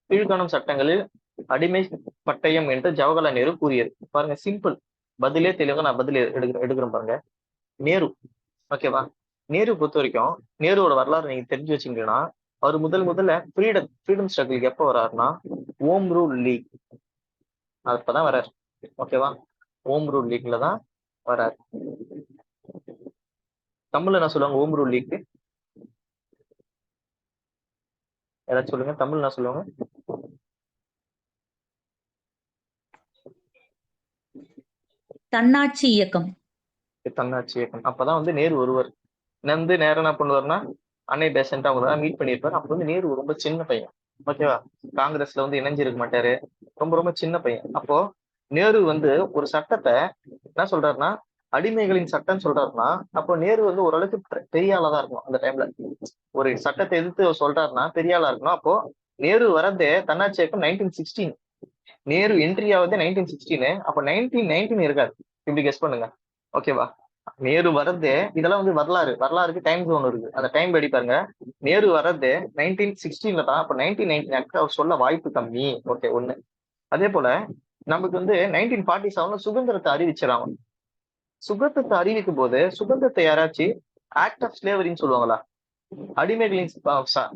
கீழ்காணும் சட்டங்களில் அடிமை பட்டயம் என்று ஜவஹர்லால் நேரு கூறியது. பாருங்க, சிம்பிள். பதிலே தெளிவாக நான் பதில் எடுக்கிறேன் பாருங்க. நேரு. ஓகேவா? நேரு பொறுத்த வரைக்கும் நேருவோட வரலாறு நீங்க தெரிஞ்சு வச்சீங்கன்னா, அவர் முதல்ல ஃப்ரீடம் ஸ்ட்ரகிளுக்கு எப்போ வர்றாருன்னா ஹோம் ரூல் லீக், அப்பதான் வர்றாரு. ஓகேவா? ஹோம் ரூல் லீக்ல தான் வர்றாரு. தமிழ்ல என்ன சொல்லுவாங்க ஹோம் ரூல் லீக்? ஏதாச்சும் சொல்லுங்க, தமிழ் என்ன சொல்லுவாங்க? தன்னாட்சி இயக்கம். தன்னாட்சி இயக்கம். அப்பதான் வந்து நேரு ஒருவர் வந்து நேரம் என்ன பண்ணுவாருன்னா அன்னை பேசன்ட் அவங்க தான் மீட் பண்ணியிருப்பாரு. அப்ப வந்து நேரு ரொம்ப சின்ன பையன். ஓகேவா? காங்கிரஸ்ல வந்து இணைஞ்சிருக்க மாட்டாரு, ரொம்ப ரொம்ப சின்ன பையன். அப்போ நேரு வந்து ஒரு சட்டத்தை என்ன சொல்றாருன்னா அடிமைகளின் சட்டம் சொல்றாருன்னா, அப்போ நேரு வந்து ஓரளவுக்கு பெரிய ஆளா தான் இருக்கும் அந்த டைம்ல. ஒரு சட்டத்தை எதிர்த்து சொல்றாருன்னா பெரிய ஆளா இருக்கணும். அப்போ நேரு வரதே தன்னாட்சி இயக்கம் 1916, நேரு என்ட்ரி ஆகுது 1916. அப்போ 1919 இருக்காது. இப்படி கெஸ் பண்ணுங்க. ஓகேவா? நேரு வர்றது இதெல்லாம் வந்து வரலாறுக்கு டைம் ஜோன் இருக்கு. அந்த டைம் படி பாருங்க. நேரு வர்றது 1916 தான். அப்ப 1919 ஆக்ட் அவர் சொல்ல வாய்ப்பு கம்மி. ஓகே, ஒண்ணு. அதே போல நமக்கு வந்து 1947 சுதந்திரத்தை அறிவிச்சிடறாங்க. சுதந்திரத்தை அறிவிக்கும் போது சுதந்திரத்தை யாராச்சும் ஆக்ட் ஆஃப் ஸ்லேவரின்னு சொல்லுவாங்களா? அடிமைகளின்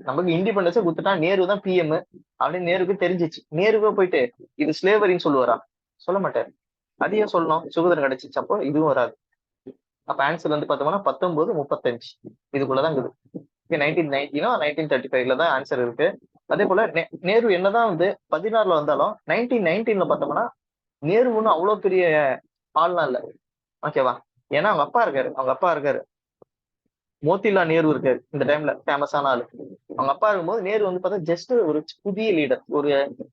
நமக்கு இண்டிபெண்டன்ஸை கொடுத்துட்டா நேரு தான் பிஎம் அப்படின்னு நேருக்கு தெரிஞ்சிச்சு. நேருவே போயிட்டு இது ஸ்லேவரின்னு சொல்லுவாரா? சொல்ல மாட்டாரு. அதையும் சொல்லணும் சுதந்திரம் கிடைச்சிச்சு. அப்போ இதுவும் வராது. அப்ப ஆன்சர் வந்து பார்த்தோம்னா 1935 இதுக்குள்ளதான் இருக்குது. 1990 1935 தான் ஆன்சர் இருக்கு. அதே போல நேரு என்னதான் வந்து 16 வந்தாலும் 1919 பார்த்தோம்னா நேரு ஒன்றும் அவ்வளவு பெரிய ஆள்லாம் இல்ல. ஓகேவா? ஏன்னா அவங்க அப்பா இருக்காரு மோத்திலால் நேரு இருக்காரு இந்த டைம்ல ஃபேமஸான ஆளு. அவங்க அப்பா இருக்கும்போது நேரு வந்து பார்த்தா ஜஸ்ட் ஒரு புதிய லீடர். ஒரு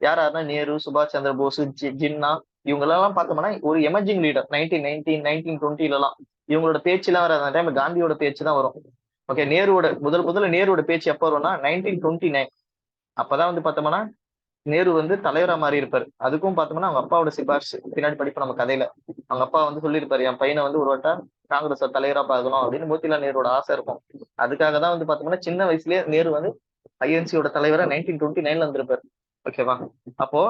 யாராருன்னா நேரு, சுபாஷ் சந்திர போஸ், ஜின்னா இவங்க எல்லாம் பார்த்தோம்னா ஒரு எமர்ஜிங் லீடர். 1920 இவங்களோட பேச்சு எல்லாம் வராது. அந்த டைம்ல காந்தியோட பேச்சு தான் வரும். ஓகே, முதல்ல நேருவோட பேச்சு எப்ப வரும்னா 1929. அப்பதான் வந்து பார்த்தோம்னா நேரு வந்து தலைவரா மாறி இருப்பாரு. அதுக்கும் பார்த்தோம்னா அவங்க அப்பாவோட சிபாரிசு பின்னாடி படிப்போம் நம்ம கதையில. அவங்க அப்பா வந்து சொல்லியிருப்பாரு, என் பையனை வந்து ஒரு வட்டம் காங்கிரஸ் தலைவரா பார்க்கணும் அப்படின்னு மோத்திலால் நேருவோட ஆசை இருக்கும். அதுக்காக தான் வந்து பார்த்தோம்னா சின்ன வயசுலயே நேரு வந்து ஐஎன்சியோட தலைவரா 1929 வந்திருப்பாரு. ஓகேவா? அப்போ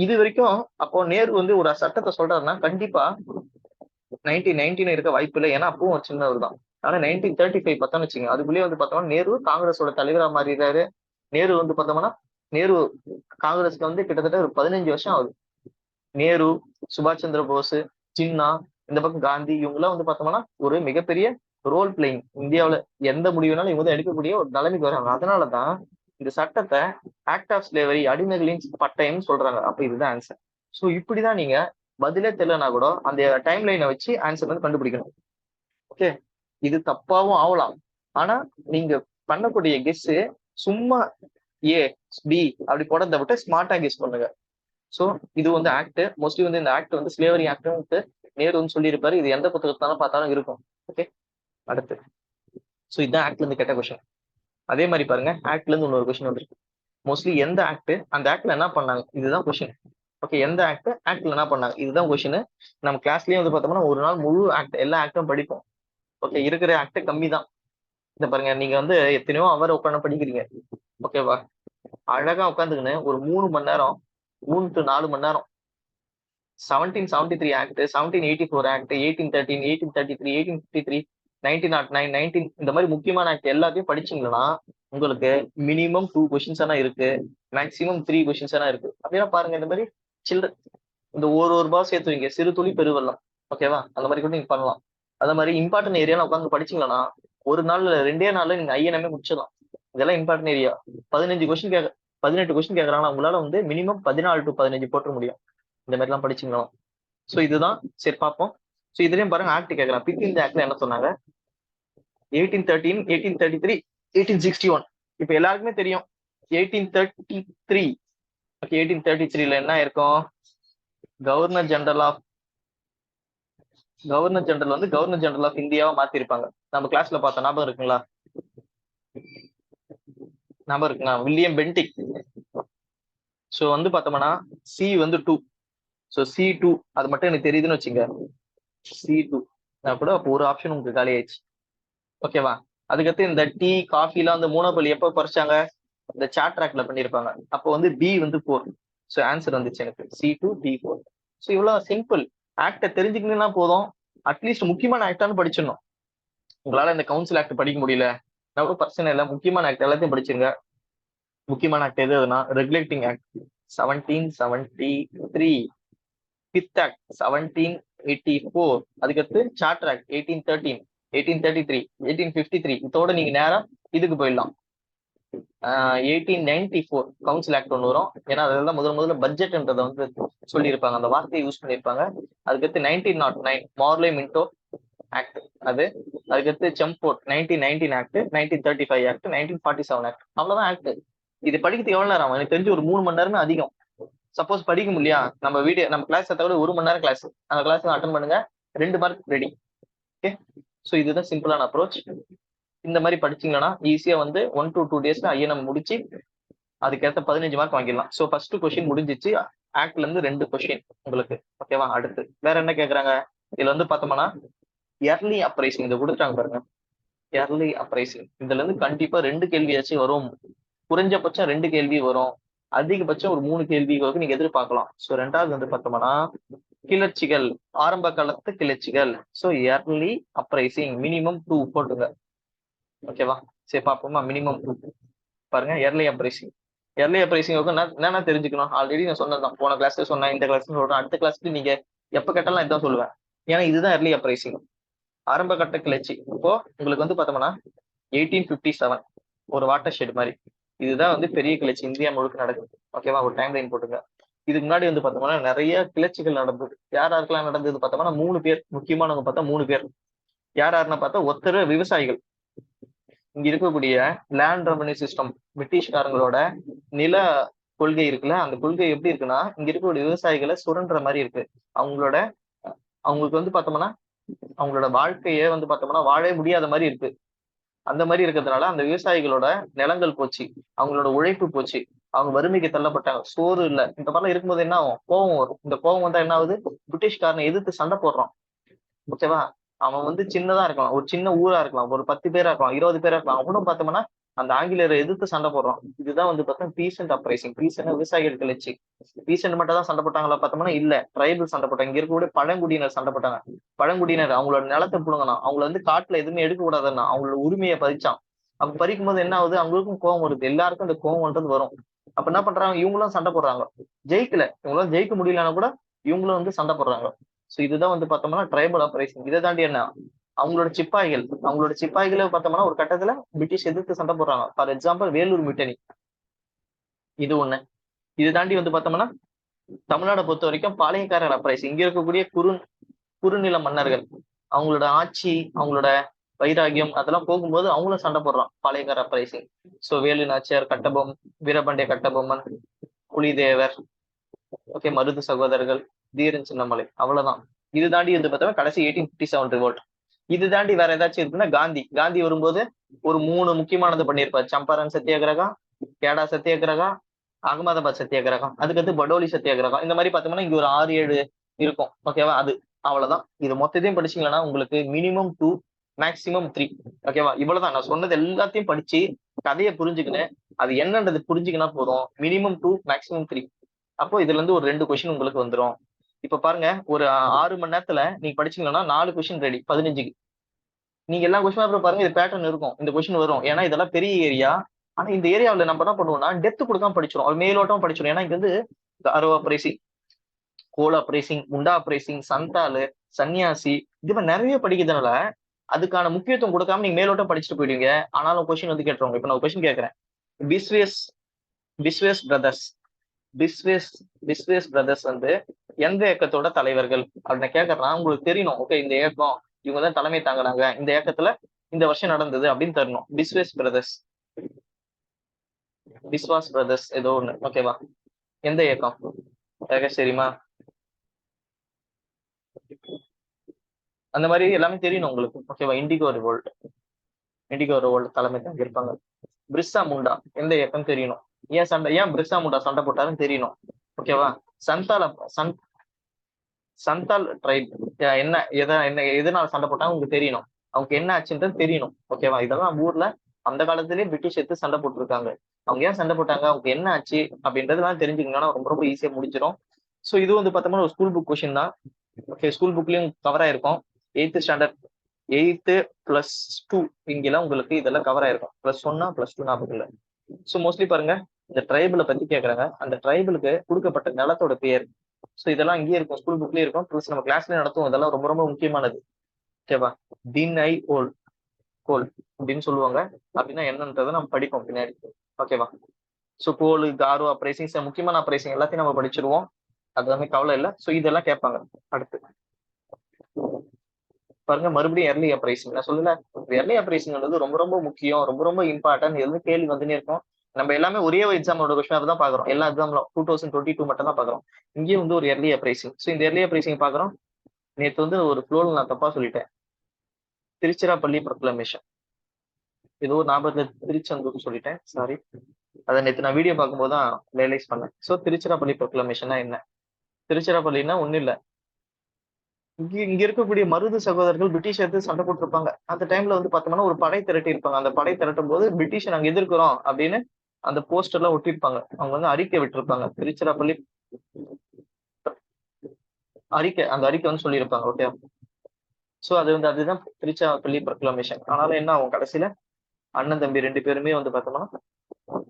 இது வரைக்கும் அப்போ நேரு வந்து ஒரு சட்டத்தை சொல்றாருன்னா கண்டிப்பா 1919 இருக்க வாய்ப்பு இல்லை. ஏன்னா அப்பவும் ஒரு சின்னவர் தான். ஆனா 1935 பார்த்தோம்னு வச்சுங்க, அதுக்குள்ளேயே வந்து பார்த்தோம்னா நேரு காங்கிரஸோட தலைவரா மாறிடுறாரு. நேரு வந்து பார்த்தோம்னா நேரு காங்கிரஸ்க்கு வந்து கிட்டத்தட்ட ஒரு 15 வருஷம் ஆகுது. நேரு, சுபாஷ் சந்திர போஸ், ஜின்னா, இந்த பக்கம் காந்தி இவங்க எல்லாம் வந்து பார்த்தோம்னா ஒரு மிகப்பெரிய ரோல் பிளேயிங். இந்தியாவில எந்த முடிவுனாலும் இவங்க தான் எடுக்கக்கூடிய ஒரு நிலைமைக்கு வராங்க. அதனாலதான் இந்த சட்டத்தை ஆக்ட் ஆஃப் ஸ்லேவரி அடிமைகளின் பட்டயம்னு சொல்றாங்க. அப்ப இதுதான் ஆன்சர். சோ இப்படிதான் நீங்க பதிலே தெரியலனா கூட அந்த டைம் லைனை வச்சு ஆன்சர் வந்து கண்டுபிடிக்கணும். ஓகே, இது தப்பாவும் ஆகலாம். ஆனா நீங்க பண்ணக்கூடிய கெஸ் சும்மா ஏ பி அப்படி போடதை விட்டு ஸ்மார்ட்டா கெஸ் பண்ணுங்க. சோ இது வந்து ஆக்ட் மோஸ்ட்லி வந்து இந்த ஆக்ட் வந்து ஸ்லேவரி ஆக்ட் நேரு வந்து சொல்லியிருப்பாரு. இது எந்த புத்தகத்தாலும் பார்த்தாலும் இருக்கும். ஓகே, அடுத்து. சோ இதுதான் ஆக்ட்ல இருந்து கேட்ட கொஸ்டின். அதே மாதிரி பாருங்க, ஆக்ட்ல இருந்து இன்னொரு கொஸ்டின் வந்துருக்கு. மோஸ்ட்லி எந்த ஆக்ட் அந்த ஆக்ட்ல என்ன பண்ணாங்க இதுதான் கொஸ்டின். ஓகே, எந்த ஆக்ட்ல என்ன பண்ணாங்க இதுதான் கொஸ்டின். நம்ம கிளாஸ்லயே வந்து பார்த்தோம்னா ஒரு நாள் முழு ஆக்ட் எல்லா ஆக்டும் படிப்போம். ஓகே, இருக்கிற ஆக்ட் கம்மி தான். இந்த பாருங்க, நீங்க வந்து எத்தனையோ அவர் உட்காந்து படிக்கிறீங்க. ஓகேவா? அழகா உட்காந்துக்கின்னு ஒரு 3 மணி நேரம் 3 to 4 மணி நேரம் 1773 ஆக்ட், 1784 ஆக்ட், 1813, 1833, 1853, 1909, 19 இந்த மாதிரி முக்கியமான ஆக்ட் எல்லாத்தையும் படிச்சீங்கன்னா உங்களுக்கு மினிமம் 2 கொஸ்டின்ஸ் ஆனா இருக்கு, மேக்சிமம் 3 கொஸ்டின்ஸ் ஆனா இருக்கு. அப்படின்னா பாருங்க, இந்த மாதிரி இந்த ஒரு ரூபாய் சேர்த்து வைங்க, சிறு துளி பெருவெள்ளம். ஓகேவா? அந்த மாதிரி கூட நீங்க பண்ணலாம். அதே மாதிரி இம்பார்ட்டன்ட் ஏரியால உட்காந்து படிச்சீங்கன்னா ஒரு நாள்ல 2 நாள்ல நீங்க ஐஎன்எம்ஏ முடிச்சிடலாம். இதெல்லாம் இம்பார்ட்டன்ட் ஏரியா. 18 கொஸ்டின் கேட்கறாங்கன்னா உங்களால வந்து மினிமம் 14 to 15 போட்டுற முடியும். இந்த மாதிரி எல்லாம் படிச்சீங்களா? சோ இதுதான். சரி பார்ப்போம். சோ இதுலயும் பாருங்க ஆக்ட் கேட்கலாம். பிக் இந்த ஆக்ட்ல என்ன சொன்னாங்க? 1813, 1833, 1861. இப்ப எல்லாருக்குமே தெரியும் 1833. ஓகே, 1833ல என்ன இருக்கும்? கவர்னர் ஜெனரல் வந்து கவர்னர் ஜெனரல் ஆஃப் இந்தியாவை மாத்திருப்பாங்க. நம்ம கிளாஸ்ல பார்த்தோம், ஞாபகம் இருக்குங்களா? William Bentinck. சோ வந்து பார்த்தோம்னா சி வந்து 2. சோ C2 அது மட்டும் எனக்கு தெரியுதுன்னு வச்சுங்க. C2 நான் கூட அப்போ ஒரு ஆப்ஷன் உங்களுக்கு காலி ஆயிடுச்சு. ஓகேவா? அதுக்கடுத்து இந்த டீ காஃபி எல்லாம் வந்து மோனோபோலி எப்ப பறிச்சாங்க? இந்த சார்ட் ட்ராக்ல பண்ணிருப்பாங்க. அப்போ வந்து B வந்து 4. சோ ஆன்சர் வந்துச்சு எனக்கு C2 B4. சோ இவ்வளவு சிம்பிள். ஆக்ட தெரிஞ்சுக்கணும்னா போதும். அட்லீஸ்ட் முக்கியமான ஆக்டான்னு படிச்சிடணும். உங்களால இந்த கவுன்சில் ஆக்ட் படிக்க முடியல நான் கூட பிரச்சனை இல்லை, முக்கியமான ஆக்ட் எல்லாத்தையும் படிச்சிருங்க. முக்கியமான ஆக்ட் எதுனா ரெகுலேட்டிங் ஆக்ட் 1773, ஃபிஃப்த் ஆக்ட் 1784, அதுக்கடுத்து சார்ட்டர் ஆக்ட் 1813, 1833, 1853. இதோட நீங்க நேரம் இதுக்கு போயிடலாம். 1894 கவுன்சில் ஆக்ட் ஒன்று வரும். ஏன்னா அதெல்லாம் முதல்ல பட்ஜெட்ன்றதை வந்து சொல்லியிருப்பாங்க, அந்த வார்த்தையை யூஸ் பண்ணியிருப்பாங்க. அதுக்கடுத்து 1909 மார்லே மின்டோ ஆக்ட் அது. அதுக்கடுத்து செம்போர்ட் 1919 ஆக்ட், 1935 ஆக்ட், 1947 ஆக்ட். அவ்வளவுதான் ஆக்ட். இது படிக்கிறது எவ்வளவு நேரம்? எனக்கு தெரிஞ்சு ஒரு 3 மணி நேரமே அதிகம். சப்போஸ் படிக்க முடியா, நம்ம கிளாஸ் தவிர 1 மணி நேரம் கிளாஸ், அந்த கிளாஸ் அட்டன் பண்ணுங்க, 2 மார்க் ரெடி. ஓகே, ஸோ இதுதான் சிம்பிளான அப்ரோச். இந்த மாதிரி படிச்சீங்கன்னா ஈஸியா வந்து 1 to 2 டேஸ்ல ஐஎன்எம் முடிச்சு அதுக்கேற்ற 15 மார்க் வாங்கிடலாம். ஸோ ஃபர்ஸ்ட் கொஸ்டின் முடிஞ்சிச்சு. ஆக்ட்ல இருந்து 2 கொஸ்டின் உங்களுக்கு. ஓகேவா? அடுத்து வேற என்ன கேட்கறாங்க? இதுல வந்து பார்த்தோம்னா இயர்லி அப்ரைசிங் இதை கொடுத்துட்டாங்க பாருங்க. இயர்லி அப்ரைசிங் இதுல இருந்து கண்டிப்பா 2 கேள்வியாச்சும் வரும். குறைஞ்சபட்சம் 2 கேள்வி வரும். அதிகபட்சம் ஒரு 3 கேள்வி வரைக்கும் நீங்க எதிர்பார்க்கலாம். ஸோ 2வது வந்து பார்த்தோம்னா கிளர்ச்சிகள், ஆரம்ப காலத்து கிளர்ச்சிகள். ஸோ இயர்லி அப்ரைசிங் மினிமம் 2 போட்டுங்க. ஓகேவா? சரி பார்ப்போமா? மினிமம் 2 பாருங்க. இயர்லி அப்ரைசிங் என்னென்ன தெரிஞ்சுக்கணும்? ஆல்ரெடி நான் சொன்னதுதான். போன கிளாஸ்ல சொன்னேன், இந்த கிளாஸ்ல சொல்றேன். அடுத்த கிளாஸ்க்கு நீங்க எப்ப கேட்டாலும் இதான் சொல்லுவேன். ஏன்னா இதுதான் இயர்லி அப்ரைசிங், ஆரம்ப கட்ட கிளர்ச்சி. இப்போ உங்களுக்கு வந்து பார்த்தோம்னா 1857 ஒரு வாட்டர் ஷெட் மாதிரி. இதுதான் வந்து பெரிய கிளர்ச்சி இந்தியா முழுக்க நடக்குது. ஓகேவா? ஒரு டைம் லைன் போட்டுங்க. இதுக்கு முன்னாடி வந்து பார்த்தோம்னா நிறைய கிளர்ச்சிகள் நடந்தது. யார் யாருக்கெல்லாம் நடந்தது பார்த்தோம்னா 3 பேர் முக்கியமானவங்க பார்த்தா 3 பேர். யார் யாருன்னா பார்த்தா ஒருத்தர் விவசாயிகள். இங்க இருக்கக்கூடிய லேண்ட் ரெவன்யூ சிஸ்டம், பிரிட்டிஷ்காரங்களோட நில கொள்கை இருக்குல்ல, அந்த கொள்கை எப்படி இருக்குன்னா இங்க இருக்கக்கூடிய விவசாயிகளை சுரண்டுற மாதிரி இருக்கு. அவங்களோட அவங்களுக்கு வந்து பார்த்தோம்னா அவங்களோட வாழ்க்கையே வந்து பார்த்தோம்னா வாழவே முடியாத மாதிரி இருக்கு. அந்த மாதிரி இருக்கிறதுனால அந்த விவசாயிகளோட நிலங்கள் போச்சு, அவங்களோட உழைப்பு போச்சு, அவங்க வறுமைக்கு தள்ளப்பட்டாங்க, சோறு இல்ல. இந்த மாதிரிலாம் இருக்கும்போது என்ன ஆகும்? கோவம் வரும். இந்த கோவம் வந்தா என்ன ஆகுது? பிரிட்டிஷ்காரனை எதிர்த்து சண்டை போடுறான். ஓகேவா? அவன் வந்து சின்னதா இருக்கலாம், ஒரு சின்ன ஊரா இருக்கலாம், ஒரு 10 பேரா இருக்கலாம், 20 பேரா இருக்கலாம். அவனும் பார்த்தோம்னா அந்த ஆங்கிலேயரை எதிர்த்து சண்டை போடுறான். இதுதான் வந்து பார்த்தோம்னா பீசன்ட் அப்ரைசிங். பீசன்ட் விவசாயிகள் கிளர்ச்சி. பீசன்ட் மட்டும் தான் சண்டை போட்டாங்களா பார்த்தோம்னா இல்ல, ட்ரைபல் சண்டை போட்டாங்க. இங்க இருக்கக்கூடிய பழங்குடியினர் சண்டை போட்டாங்க. பழங்குடியினர் அவங்களோட நிலத்தை புடுங்கனா, அவங்கள வந்து காட்டுல எதுவுமே எடுக்க கூடாதுன்னா அவங்களோட உரிமையை பறிச்சான். அப்ப பறிக்கும் போது என்ன ஆகுது? அவங்களுக்கும் கோவம் வருது. எல்லாருக்கும் அந்த கோவம்ன்றது வரும். அப்ப என்ன பண்றாங்க? இவங்களும் சண்டை போடுறாங்க. ஜெயிக்கல, இவங்களாம் ஜெயிக்க முடியலன்னா கூட இவங்களும் வந்து சண்டை போடுறாங்க. சோ இதுதான் வந்து பார்த்தோம்னா ட்ரைபல் அப்ரைசிங். இதை தாண்டி என்ன? அவங்களோட சிப்பாய்களை பார்த்தோம்னா ஒரு கட்டத்துல பிரிட்டிஷ் எதிர்த்து சண்டை போடுறாங்க. ஃபார் எக்ஸாம்பிள் வேலூர் மிட்டனி, இது ஒண்ணு. இது தாண்டி வந்து பார்த்தோம்னா தமிழ்நாடை பொறுத்த வரைக்கும் பாளையக்காரர் அப்ரைசிங். இங்க இருக்கக்கூடிய குறுநில மன்னர்கள், அவங்களோட ஆட்சி, அவங்களோட வைராகியம் அதெல்லாம் போகும்போது அவங்களும் சண்டை போடுறான். Palayakkara uprising. So Velu Nachiyar, Kattabomman, Veerapandiya Kattabomman, Pulithevar, okay, Marudhu சகோதரர்கள், தீரன் சின்னமலை, அவ்வளவுதான். இது தாண்டி வந்து பார்த்தா கடைசி 1857 ரிவோல்ட். இது தாண்டி வேற ஏதாச்சும் இருக்குன்னா காந்தி வரும்போது ஒரு 3 முக்கியமானது பண்ணியிருப்பார். சம்பரான் சத்தியாகிரகம், கேடா சத்தியாகிரகம், அகமதாபாத் சத்தியாகிரகம், அதுக்கடுத்து படோலி சத்தியாகிரகம். இந்த மாதிரி பார்த்தோம்னா இங்க ஒரு 6-7 இருக்கும். ஓகேவா? அது அவ்வளவுதான். இது மொத்தத்தையும் படிச்சீங்கன்னா உங்களுக்கு மினிமம் 2 மேக்சிமம் 3. ஓகேவா? இவ்வளவுதான். நான் சொன்னது எல்லாத்தையும் படிச்சு கதையை புரிஞ்சுக்கினேன், அது என்னன்றது புரிஞ்சுக்கினா போதும். Minimum 2 maximum 3. அப்போ இதுல இருந்து ஒரு 2 கொஸ்டின் உங்களுக்கு வந்துடும். இப்ப பாருங்க, ஒரு 6 மணி நேரத்துல நீங்க படிச்சீங்கன்னா 4 கொஸ்டின் ரெடி 15க்கு. நீங்க எல்லா கொஸ்டின் பேப்பர் பாருங்க, இது பேட்டர்ன் இருக்கும், இந்த கொஸ்டின் வரும். ஏன்னா இதெல்லாம் பெரிய ஏரியா. ஆனா இந்த ஏரியாவில் நம்ம என்ன பண்ணுவோம்னா டெப்த் கொடுக்காம படிச்சிடும், ஒரு மேலோட்டம் படிச்சிடும். ஏன்னா இங்க வந்து அரோ அப்ரைசிங், கோல் அப்ரைசிங், முண்டா அப்ரைசிங், சந்தாலு, சன்னியாசி, இது மாதிரி நிறைய படிக்கிறதுனால அதுக்கான முக்கியத்துவம் கொடுக்காம நீங்க மேலோட்டம் படிச்சுட்டு போயிடுவீங்க. ஆனாலும் கொஸ்டின் வந்து கேட்டுருவாங்க. இப்ப நான் கொஸ்டின் கேட்கறேன். பிஸ்வேஸ் பிஸ்வேஸ் பிரதர்ஸ் பிஸ்வேஸ் பிரதர்ஸ் வந்து எந்த இயக்கத்தோட தலைவர்கள் அப்படின்னு கேட்கறேன்னா உங்களுக்கு தெரியணும். ஓகே, இந்த இயக்கம் இவங்க தான் தலைமை தாங்கினாங்க, இந்த இயக்கத்துல இந்த வருஷம் நடந்தது அப்படின்னு தெரியணும். பிஸ்வாஸ் பிரதர்ஸ் ஏதோ ஒண்ணு. ஓகேவா? எந்த இயக்கம் தெரியுமா? அந்த மாதிரி எல்லாமே தெரியணும் உங்களுக்கு. ஓகேவா? இண்டிகோ ரிவோல்ட் தலைமை தாங்கி இருப்பாங்க. பிரிஸ்ஸா முண்டா எந்த இயக்கம் தெரியணும். ஏன் பிரிஸ்ஸா முண்டா சண்டை போட்டாருன்னு தெரியணும். ஓகேவா? சந்தால் ட்ரைப் எதனால சண்டை போட்டாங்க உங்களுக்கு தெரியணும். அவங்க என்ன ஆச்சுன்றது தெரியணும். ஓகேவா? இதெல்லாம் ஊர்ல அந்த காலத்திலேயே பிரிட்டிஷ் எடுத்து சண்டை போட்டுருக்காங்க. அவங்க ஏன் சண்டை போட்டாங்க, அவங்க என்ன ஆச்சு அப்படின்றதுலாம் தெரிஞ்சுக்கணும்னா ரொம்ப ரொம்ப ஈஸியா முடிஞ்சிடும். ஸோ இது வந்து பார்த்தோம்னா ஒரு ஸ்கூல் புக் கொஸ்டின் தான். ஓகே, ஸ்கூல் புக்லயும் கவர் ஆயிருக்கும். 8th ஸ்டாண்டர்ட் 8 + 2 இங்கெல்லாம் உங்களுக்கு இதெல்லாம் கவர் ஆயிருக்கும். +1 +2 ஞாபகம் இல்லை. ஸோ மோஸ்ட்லி பாருங்க, இந்த ட்ரைபிளை பத்தி கேட்கறாங்க. அந்த ட்ரைபிளுக்கு கொடுக்கப்பட்ட நிலத்தோட பேர். ஸோ இதெல்லாம் இங்கேயே இருக்கும், ஸ்கூல் புக்லயே இருக்கும். ப்ளஸ் நம்ம கிளாஸ்ல நடத்தும். இதெல்லாம் ரொம்ப ரொம்ப முக்கியமானது. ஓகேவா? தின் கோல் அப்படின்னு சொல்லுவாங்க. அப்படின்னா என்னன்றதை நம்ம படிப்போம் பின்னாடி. ஓகேவா? ஸோ கோல், காரோ அப்ரைசிங், முக்கியமான அப்ரைசிங் எல்லாத்தையும் நம்ம படிச்சிருவோம். அது எல்லாமே கவலை இல்லை. ஸோ இதெல்லாம் கேட்பாங்க. அடுத்து பாருங்க, மறுபடியும் எர்லி அப்ரைசிங். நான் சொல்லல, எர்லி அப்ரைசிங் ரொம்ப ரொம்ப முக்கியம், ரொம்ப ரொம்ப இம்பார்ட்டன்ட். எதுவும் கேள்வி வந்துனே இருக்கும். நம்ம எல்லாமே ஒரே எக்ஸாமோட கொஸ்டின் தான் பாக்குறோம். எல்லா எக்ஸாம்ல 2022 மட்டும் தான் பாக்குறோம். இங்கேயும் வந்து ஒரு எர்லி அப்ரைசிங். ஸோ இந்த எர்லி அப்ரைசிங் பாக்குறோம். நேற்று வந்து ஒரு ஃப்ளோல நான் தப்பா சொல்லிட்டேன். திருச்சிராப்பள்ளி ப்ரொக்ளமேஷன், ஏதோ ஒரு ஞாபகத்துல திருச்செந்தூர் சொல்லிட்டேன், சாரி. அதை நேற்று நான் வீடியோ பார்க்கும்போது தான் ரியலைஸ் பண்ணேன். ஸோ திருச்சிராப்பள்ளி ப்ரொக்ளமேஷனா என்ன? திருச்சிராப்பள்ளினா ஒன்றும் இல்லை, இங்க இருக்கக்கூடிய மருது சகோதரர்கள் பிரிட்டிஷ் எடுத்து சண்டை போட்டிருப்பாங்க. அந்த டைம்ல வந்து பார்த்தோம்னா ஒரு படை திரட்டி இருப்பாங்க. அந்த படை திரட்டும் போது பிரிட்டிஷ் நாங்க எதிர்க்கிறோம் அப்படின்னு அந்த போஸ்டர் எல்லாம் ஒட்டிருப்பாங்க. அவங்க வந்து அறிக்கை விட்டுருப்பாங்க. திருச்சிராப்பள்ளி அறிக்கை, அந்த அறிக்கை வந்து சொல்லியிருப்பாங்க. ஓகே, சோ அது வந்து அதுதான் திருச்சிராப்பள்ளி ப்ரொக்ளமேஷன். ஆனாலும் என்ன ஆகும், கடைசியில அண்ணன் தம்பி 2 பேருமே வந்து பார்த்தோம்னா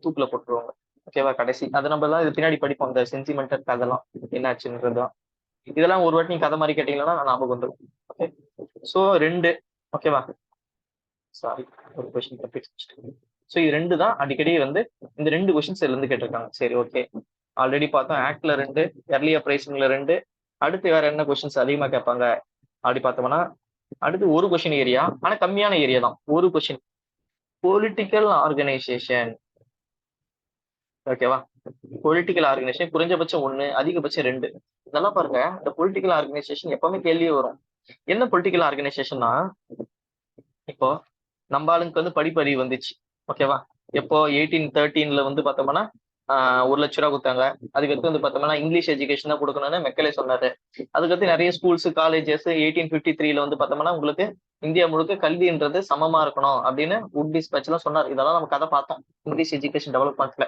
தூக்குல போட்டுருவாங்க. ஓகேவா, கடைசி அது நம்ம எல்லாம் இது பின்னாடி படிப்போம், இந்த சென்டிமெண்டல் கதெல்லாம் என்னாச்சுன்றதுதான். இதெல்லாம் ஒரு வாட்டி நீங்க கதை மாதிரி கேட்டீங்கன்னா ஞாபகம் வந்துடும். ஓகே, சோ 2 ஓகேவா, சாரி ஒரு கொஸ்டின் தப்பிச்சு. சோ இது 2 தான் அடிக்கடி வந்து இந்த 2 கொஸ்டின்ஸ் இதுல இருந்து கேட்டிருக்காங்க. சரி, ஓகே, ஆல்ரெடி பார்த்தோம் ஆக்ட்ல 2, எர்லி அப்ரைசிங்ல 2. அடுத்து வேற என்ன கொஸ்டின்ஸ் அதிகமா கேட்பாங்க அப்படி பார்த்தோம்னா, அடுத்து ஒரு கொஸ்டின் ஏரியா, ஆனா கம்மியான ஏரியா தான். ஒரு கொஸ்டின் பொலிட்டிக்கல் ஆர்கனைசேஷன். ஓகேவா, பொலிட்டிக்கல் ஆர்கனைசேஷன் குறைஞ்சபட்சம் 1, அதிகபட்சம் 2. இதெல்லாம் பாருங்க, இந்த பொலிட்டிக்கல் ஆர்கனைசேஷன் எப்பவுமே கேள்வியே வரும். என்ன பொலிட்டிக்கல் ஆர்கனைசேஷன்னா, இப்போ நம்ம ஆளுங்களுக்கு வந்து படிப்பறிவு வந்துச்சு. ஓகேவா, எப்போ 1813 வந்து பார்த்தோம்னா 1,00,000 ரூபா கொடுத்தாங்க. அதுக்கடுத்து வந்து பார்த்தோம்னா இங்கிலீஷ் எஜுகேஷன் தான் கொடுக்கணும்னு மெக்கலே சொன்னாரு. அதுக்கடுத்து நிறைய ஸ்கூல்ஸ் காலேஜஸ் 1853 வந்து பார்த்தோம்னா உங்களுக்கு இந்தியா முழுக்க கல்வின்றது சமமா இருக்கணும் அப்படின்னு வுட் டிஸ்பேட்ச் எல்லாம் சொன்னார். இதெல்லாம் நம்ம கதை பார்த்தோம் இங்கிலீஷ் எஜுகேஷன் டெவலப்மெண்ட்ல.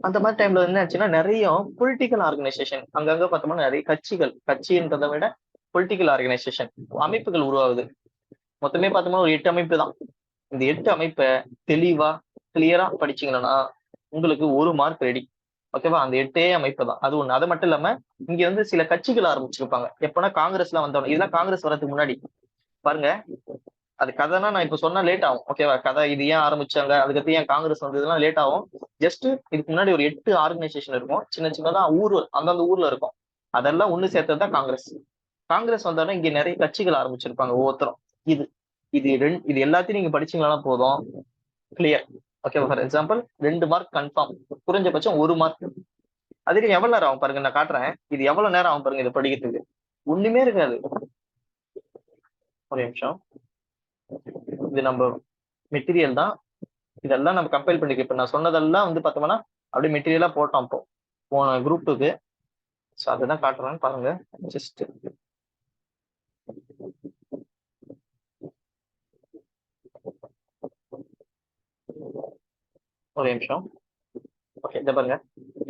அந்த மாதிரி டைம்ல என்ன ஆச்சுன்னா நிறைய பொலிட்டிக்கல் ஆர்கனைசேஷன் அங்கங்க பார்த்தோம்னா நிறைய கட்சின்றதை விட பொலிட்டிக்கல் ஆர்கனைசேஷன் அமைப்புகள் உருவாகுது. மொத்தமே பார்த்தோம்னா ஒரு 8 அமைப்பு தான். இந்த 8 அமைப்பை தெளிவா கிளியரா படிச்சீங்கன்னா உங்களுக்கு 1 மார்க் ரெடி. ஓகேவா, அந்த 8 அமைப்பு தான். அது ஒண்ணு. அது மட்டும் இல்லாம இங்க வந்து சில கட்சிகள் ஆரம்பிச்சிருப்பாங்க. எப்பன்னா காங்கிரஸ்லாம் வந்தவங்க, இதெல்லாம் காங்கிரஸ் வரதுக்கு முன்னாடி பாருங்க. அது கதைனா நான் இப்ப சொன்னா லேட் ஆகும். ஓகேவா, கதை இது ஏன் ஆரம்பிச்சாங்க, அதுக்கடுத்து ஏன் காங்கிரஸ் வந்ததுலாம் லேட் ஆகும். ஜஸ்ட் இதுக்கு முன்னாடி ஒரு 8 ஆர்கனைசேஷன் இருக்கும், சின்ன சின்னதா ஊர், அந்தந்த ஊர்ல இருக்கும். அதெல்லாம் ஒண்ணு சேர்த்ததுதான் காங்கிரஸ். காங்கிரஸ் வந்தோடனே இங்க நிறைய கட்சிகள் ஆரம்பிச்சிருப்பாங்க ஒவ்வொருத்தரும். இது இது எல்லாத்தையும் நீங்க படிச்சீங்கன்னா போதும், clear. Okay, for example 2 mark confirm, குறைஞ்சபட்சம் 1 மார்க். அதுக்கு எவ்வளவு நேரம் ஆகும் பாருங்க, நான் காட்டுறேன். இது எவ்வளவு நேரம் ஆகும் பாருங்க இதை படிக்கிறதுக்கு. ஒண்ணுமே இருக்காது. ஒரு நிமிஷம், இது நம்ம மெட்டீரியல் தான். இதெல்லாம் நம்ம கம்பைல் பண்ணிக்க. இப்ப நான் சொன்னதெல்லாம் வந்து பார்த்தோம்னா அப்படியே மெட்டீரியலா போட்டோம் இப்போ போன குரூப் 2க்கு. ஸோ அதுதான் காட்டுறேன்னு பாருங்க. ஜஸ்ட் ஒரு நிமிஷம். ஓகே, இதை பாருங்க.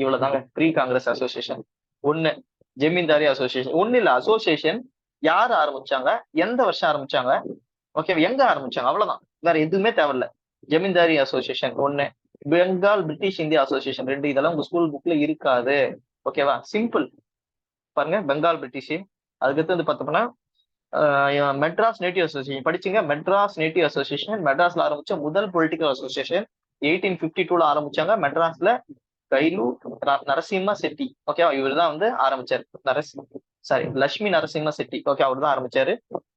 இவ்வளவுதாங்க pre congress association. 1 Zamindari association. ஒண்ணு இல்ல, அசோசியேஷன் யார் ஆரம்பிச்சாங்க, எந்த வருஷம் ஆரம்பிச்சாங்க, ஓகே, எங்க ஆரம்பிச்சாங்க, அவ்வளவுதான். வேற எதுவுமே தேவையில்ல. Zamindari association 1, Bengal British India association 2. இதெல்லாம் உங்க ஸ்கூல் புக்ல இருக்காது. ஓகேவா, சிம்பிள். பாருங்க, பெங்கால் பிரிட்டிஷ். அதுக்கடுத்து வந்து பார்த்தோம்னா மெட்ராஸ் நேட்டிவ் அசோசியேஷன் படிச்சுங்க. மெட்ராஸ் நேட்டிவ் அசோசியேஷன் மெட்ராஸ்ல ஆரம்பிச்ச முதல் பொலிட்டிக்கல் அசோசியேஷன். 1852 ஆரம்பிச்சாங்க மெட்ராஸ்ல. கைலு நரசிம்ம செட்டி. ஓகேவா, இவர் தான் வந்து ஆரம்பிச்சாரு. லட்சுமி நரசிம்ம செட்டி. ஓகே, அவர் தான் ஆரம்பிச்சாரு.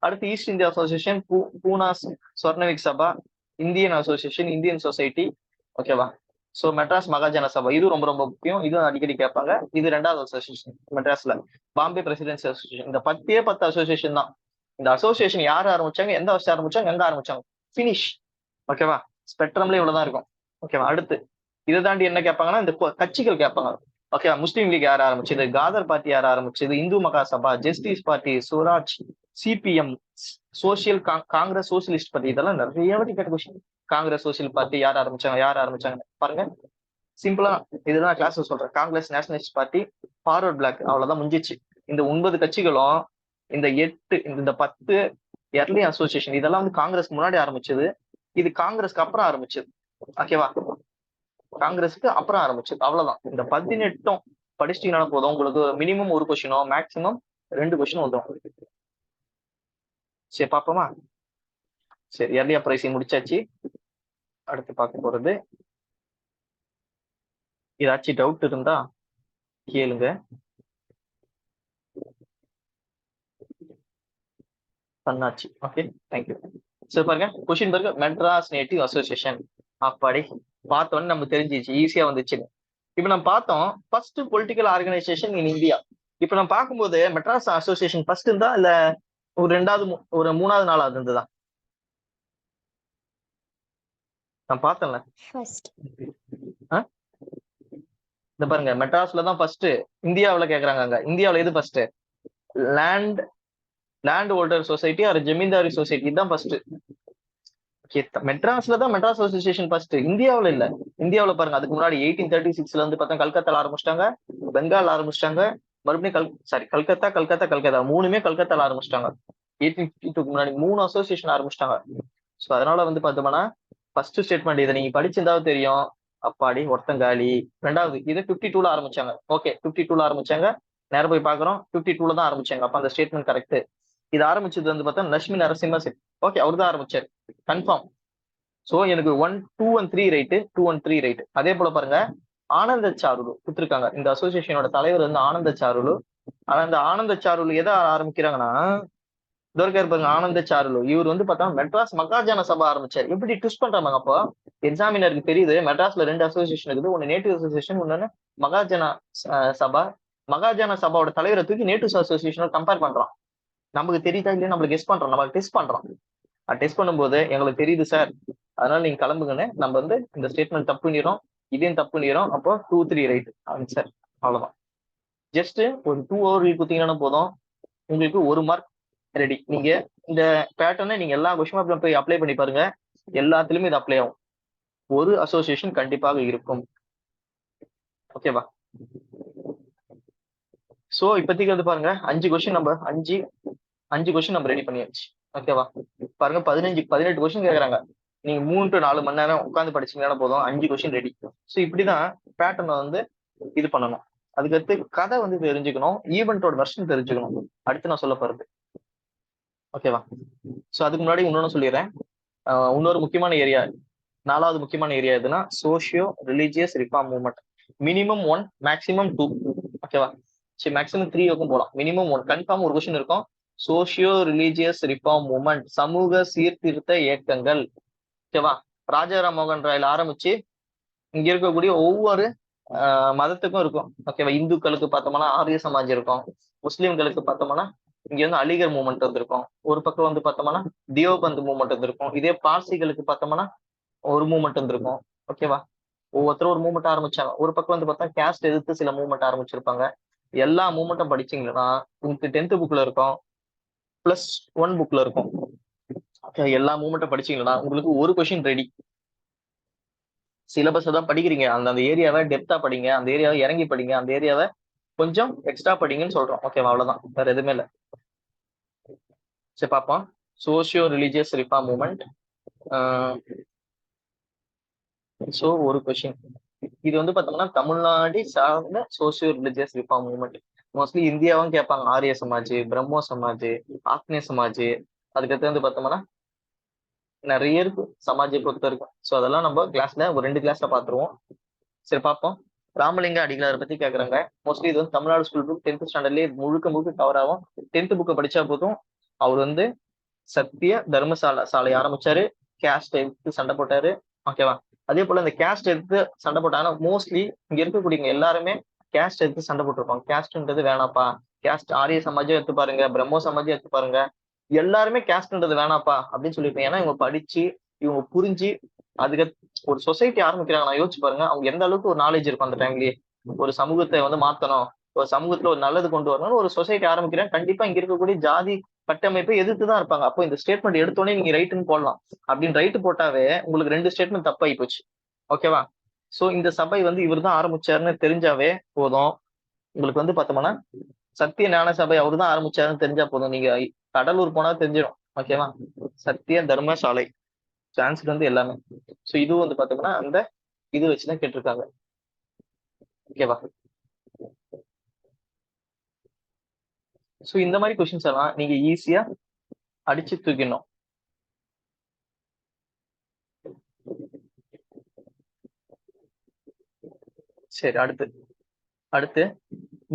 அடுத்து ஈஸ்ட் இந்தியா அசோசியேஷன், பூனா ஸ்வர்ணவிக் சபா, இந்தியன் அசோசியேஷன், இந்தியன் சொசைட்டி. ஓகேவா, சோ மெட்ராஸ் மகாஜன சபா, இது ரொம்ப ரொம்ப முக்கியம். இதுவும் அடிக்கடி கேட்பாங்க. இது 2வது அசோசியேஷன் மெட்ராஸ்ல. Bombay presidency association. இந்த 10 அசோசியேஷன் தான். இந்த அசோசியேஷன் யார் ஆரம்பிச்சாங்க, எந்த வருஷம் ஆரம்பிச்சாங்க, எங்க ஆரம்பிச்சாங்க, பினிஷ். ஓகேவா, ஸ்பெக்ட்ரம்ல இவ்வளவுதான் இருக்கும். ஓகேவா, அடுத்து இதை தாண்டி என்ன கேட்பாங்கன்னா இந்த கட்சிகள் கேட்பாங்க. ஓகே, முஸ்லீம் லீக் யார் ஆரம்பிச்சது, காதர் பார்ட்டி யார் ஆரம்பிச்சது, Hindu Mahasabha, justice party, Swaraj, CPM, social Congress, socialist party. இதெல்லாம் நிறைய வாட்டி கேட்ட கொஸ்டின். காங்கிரஸ் சோசியல் பார்ட்டி யார் ஆரம்பிச்சாங்க பாருங்க. சிம்பிளா இதுதான் கிளாஸ் சொல்றேன். Congress, nationalist party, forward bloc. அவ்வளவுதான் முடிஞ்சிச்சு. இந்த 9 கட்சிகளும், இந்த 8, இந்த 10 எர்லி அசோசியேஷன், இதெல்லாம் வந்து காங்கிரஸ் முன்னாடி ஆரம்பிச்சது. இது காங்கிரஸ்க்கு அப்புறம் ஆரம்பிச்சது. ஓகேவா, காங்கிரஸுக்கு அப்புறம் ஆரம்பிச்சது. அவ்வளவுதான். இந்த 18 படிச்சிட்டீங்கன்னா போதும், உங்களுக்கு மினிமம் 1 கொஸ்டினோ மேக்சிமம் 2 கொஸ்டின் வந்துடும். சரி, பாப்போமா. சரி, எர்லி அப்ரைசிங் முடிச்சாச்சு. அடுத்து பார்க்க போறது, ஏதாச்சும் டவுட் இருந்தா கேளுங்க. பண்ணாச்சு. Okay, thank you. சரி பாருங்க, கொஸ்டின் பாருங்க. Madras native association. அப்படி பார்த்தோன்னு நம்ம தெரிஞ்சிச்சு, ஈஸியா வந்துச்சு. இப்ப நம்ம பார்த்தோம் first political organisation in India. இப்ப நம்ம பார்க்கும்போது மெட்ராஸ் அசோசியேஷன் ஃபர்ஸ்ட் இருந்தா இல்ல ஒரு 2வது, ஒரு 3வது, 4வது இருந்ததா? நான் பார்த்தேன்ல ஃபர்ஸ்ட். இந்த பாருங்க, மெட்ராஸ்ல தான் ஃபர்ஸ்ட். இந்தியாவுல கேக்குறாங்க. அங்க இந்தியாவுல எது first? Land land holder society or Zamindari society தான் ஃபர்ஸ்ட். மெட்ராஸ்ல தான் மெட்ராஸ் அசோசியேஷன் ஃபர்ஸ்ட், இந்தியாவுல இல்ல. இந்தியாவுல பாருங்க, அதுக்கு முன்னாடி 1836 வந்து பார்த்தா கல்கத்தால ஆரம்பிச்சிட்டாங்க, பெங்கால் ஆரம்பிச்சிட்டாங்க, மறுபடியும் கல்கத்தா கல்கத்தா கல்கத்தா மூணுமே கல்கத்தால ஆரம்பிச்சிட்டாங்க. 1852 முன்னாடி 3 அசோசியேஷன் ஆரம்பிச்சிட்டாங்க. ஸோ அதனால வந்து பார்த்தோம்னா ஃபர்ஸ்ட் ஸ்டேட்மெண்ட் இதை நீங்க படிச்சிருந்தாலும் தெரியும், அப்பாடி ஒருத்தங்காலி. ரெண்டாவது இது 52ல ஆரம்பிச்சாங்க. ஓகே 52ல ஆரம்பிச்சாங்க, நேரம் போய் பாக்குறோம் 52ல தான் ஆரம்பிச்சாங்க. அப்ப அந்த ஸ்டேட்மெண்ட் கரெக்ட். இது ஆரம்பிச்சது வந்து பார்த்தா லட்சுமி நரசிம்ம செட். ஓகே அவர் தான் ஆரம்பிச்சார், கன்ஃபார்ம். சோ எனக்கு 1 2 and 3 ரைட்டு, 2 and 3 ரைட்டு. அதே போல பாருங்க, ஆனந்த சாருலு கொடுத்துருக்காங்க. இந்த அசோசியேஷனோட தலைவர் வந்து ஆனந்த சாருலு. ஆனா இந்த ஆனந்த சாருலு எதை ஆரம்பிக்கிறாங்கன்னா, இதோருக்கார் பாருங்க ஆனந்த சாருலு. இவர் வந்து பார்த்தா மெட்ராஸ் மகாஜன சபா ஆரம்பிச்சார். எப்படி ட்விஸ்ட் பண்றாங்க அப்போ எக்ஸாமினருக்கு தெரியுது, மெட்ராஸ்ல 2 அசோசியேஷன் இருக்குது, ஒன்னு நேட்டிவ் அசோசியேஷன், ஒன்னு மகாஜன சபா. மகாஜன சபாவோட தலைவரை தூக்கி நேட்டிவ் அசோசியேஷனோட கம்பேர் பண்றான். நமக்கு தெரியுதா இல்லையா, நம்மளுக்கு கெஸ் பண்றோம், நம்ம டெஸ்ட் பண்றோம். டெஸ்ட் பண்ணும்போது எங்களுக்கு தெரியுது சார், அதனால நீங்க கிளம்புங்கன்னு நம்ம வந்து இந்த ஸ்டேட்மெண்ட் தப்பு பண்ணிடுறோம், இதையும் தப்பு பண்ணிடுறோம். அப்போ 2 3 ரைட் ஆன்சர். அவ்வளவுதான். ஜஸ்ட் ஒரு 2 ஓவர் குத்தீங்கன்னா போதும், உங்களுக்கு 1 மார்க் ரெடி. நீங்க இந்த பேட்டர்னை நீங்க எல்லா கொஸ்டின் பேப்பர்ல போய் அப்ளை பண்ணி பாருங்க, எல்லாத்துலயுமே இது அப்ளை ஆகும். ஒரு அசோசியேஷன் கண்டிப்பாக இருக்கும். ஓகேவா? சோ இப்போதைக்கு வந்து பாருங்க 5 கொஸ்டின் நம்ம 5 கொஸ்டின் நம்ம ரெடி பண்ணியாச்சு. ஓகேவா? பாருங்க 18 கொஸ்டின் கேக்குறாங்க. நீங்க 3 to 4 மணி நேரம் உட்காந்து படிச்சீங்கன்னா போதும், 5 கொஸ்டின் ரெடி. ஸோ இப்படிதான் பேட்டர்னை வந்து இது பண்ணணும். அதுக்கடுத்து கதை வந்து தெரிஞ்சுக்கணும், ஈவெண்டோட வெர்ஷன் தெரிஞ்சுக்கணும், அடுத்து நான் சொல்ல போறது. ஓகேவா? ஸோ அதுக்கு முன்னாடி இன்னொன்னு சொல்லிடுறேன். இன்னொரு முக்கியமான ஏரியா, 4வது முக்கியமான ஏரியா எதுனா socio religious reform movement. Minimum 1 maximum 2. ஓகேவா? சரி மேக்ஸிமம் 3 வரைக்கும் போகலாம், மினிமம் 1 கன்ஃபார்ம் ஒரு கொஸ்டின் இருக்கும். சோஷியோ ரிலீஜியஸ் ரிஃபார்ம் மூவ்மெண்ட், சமூக சீர்திருத்த இயக்கங்கள். ஓகேவா? ராஜாராம் மோகன் ராயில ஆரம்பிச்சு இங்க இருக்கக்கூடிய ஒவ்வொரு மதத்துக்கும் இருக்கும். ஓகேவா? இந்துக்களுக்கு பார்த்தோம்னா ஆரிய சமாஜ் இருக்கும், முஸ்லிம்களுக்கு பார்த்தோம்னா இங்க வந்து அலிகர் மூவ்மெண்ட் வந்திருக்கும், ஒரு பக்கம் வந்து பார்த்தோம்னா தியோபந்த் மூவ்மெண்ட் வந்திருக்கும், இதே பார்சிகளுக்கு பார்த்தோம்னா ஒரு மூவ்மெண்ட் வந்திருக்கும். ஓகேவா? ஒவ்வொருத்தரும் ஒரு மூவ்மெண்ட் ஆரம்பிச்சாங்க. ஒரு பக்கம் வந்து பார்த்தா கேஸ்ட் எதிர்த்து சில மூவ்மெண்ட் ஆரம்பிச்சிருப்பாங்க. எல்லா மூவ்மெண்ட்டும் படிச்சீங்கன்னா உங்களுக்கு 10th புக்ல இருக்கும், +1 புக்ல இருக்கும். எல்லா மூவ்மெண்ட்டும் படிச்சீங்கன்னா உங்களுக்கு ஒரு கொஸ்டின் ரெடி. சிலபஸ் தான் படிக்கிறீங்க, அந்த ஏரியாவை டெப்தா படிங்க, அந்த ஏரியாவை இறங்கி படிங்க, அந்த ஏரியாவை கொஞ்சம் எக்ஸ்ட்ரா படிங்கன்னு சொல்றோம். ஓகேவா? அவ்வளவுதான், வேற எதுவுமே இல்லை. சரி பார்ப்போம். Socio religious reform movement. So ஒரு கொஸ்டின், இது வந்து பார்த்தோம்னா தமிழ்நாடு சார்ந்த socio religious reform movement. Mostly இந்தியாவும் கேட்பாங்க, ஆரிய சமாஜ், பிரம்மோ சமாஜ், ஆக்னே சமாஜ். அதுக்கடுத்து வந்து பார்த்தோம்னா நிறைய இருக்கு சமாஜை பொறுத்த இருக்கும். ஸோ அதெல்லாம் நம்ம கிளாஸ்ல ஒரு 2 கிளாஸ்ல பார்த்துருவோம். சரி பார்ப்போம். ராமலிங்க அடிகளாரை பத்தி கேட்கறாங்க. மோஸ்ட்லி இது வந்து தமிழ்நாடு ஸ்கூல் புக் 10th ஸ்டாண்டர்ட்லயே முழுக்க கவர் ஆகும். 10th புக்கை படிச்சா போதும். அவர் வந்து சத்திய தர்மசாலை ஆரம்பிச்சாரு, கேஸ்ட் எடுத்து சண்டை போட்டாரு. ஓகேவா? அதே போல இந்த கேஸ்ட் எடுத்து சண்டை போட்டாங்கன்னா மோஸ்ட்லி இங்க இருக்கக்கூடிய எல்லாருமே கேஸ்ட் எடுத்து சண்டை போட்டிருப்பாங்க. கேஸ்ட்ன்றது வேணாப்பா, கேஸ்ட் ஆரிய சமாஜம் எடுத்து பாருங்க, பிரம்மோ சமாஜம் எடுத்து பாருங்க, எல்லாருமே கேஸ்ட்ன்றது வேணாப்பா அப்படின்னு சொல்லியிருப்பேன். ஏன்னா இவங்க படிச்சு இவங்க புரிஞ்சு அதுக்கு ஒரு சொசைட்டி ஆரம்பிக்கிறாங்க. நான் யோசிச்சு பாருங்க, அவங்க எந்த அளவுக்கு ஒரு நாலேஜ் இருக்கும் அந்த டைம்லயே. ஒரு சமூகத்தை வந்து மாத்தணும், ஒரு சமூகத்துல ஒரு நல்லது கொண்டு வரணும்னு ஒரு சொசைட்டி ஆரம்பிக்கிறேன். கண்டிப்பா இங்க இருக்கக்கூடிய ஜாதி கட்டமைப்பை எதிர்த்துதான் இருப்பாங்க. அப்போ இந்த ஸ்டேட்மெண்ட் எடுத்தோடனே நீங்க ரைட்டுன்னு போடலாம். அப்படின்னு ரைட்டு போட்டாவே உங்களுக்கு 2 ஸ்டேட்மெண்ட் தப்பாகி போச்சு. ஓகேவா? சோ இந்த சபை வந்து இவர் தான் ஆரம்பிச்சாருன்னு தெரிஞ்சாவே போதும். உங்களுக்கு வந்து பார்த்தோம்னா சத்திய ஞான சபை அவரு தான் ஆரம்பிச்சாருன்னு தெரிஞ்சா போதும், நீங்க கடலூர் போனா தெரிஞ்சிடும். ஓகேவா? சத்திய தர்மசாலை சான்ஸ் வந்து எல்லாமே. சோ இதுவும் வந்து பார்த்தோம்னா அந்த இது வச்சுதான் கேட்டிருக்காங்க. ஓகேவா? சோ இந்த மாதிரி கொஸ்டின்ஸ் எல்லாம் நீங்க ஈஸியா அடிச்சு தூக்கிடணும். சரி அடுத்து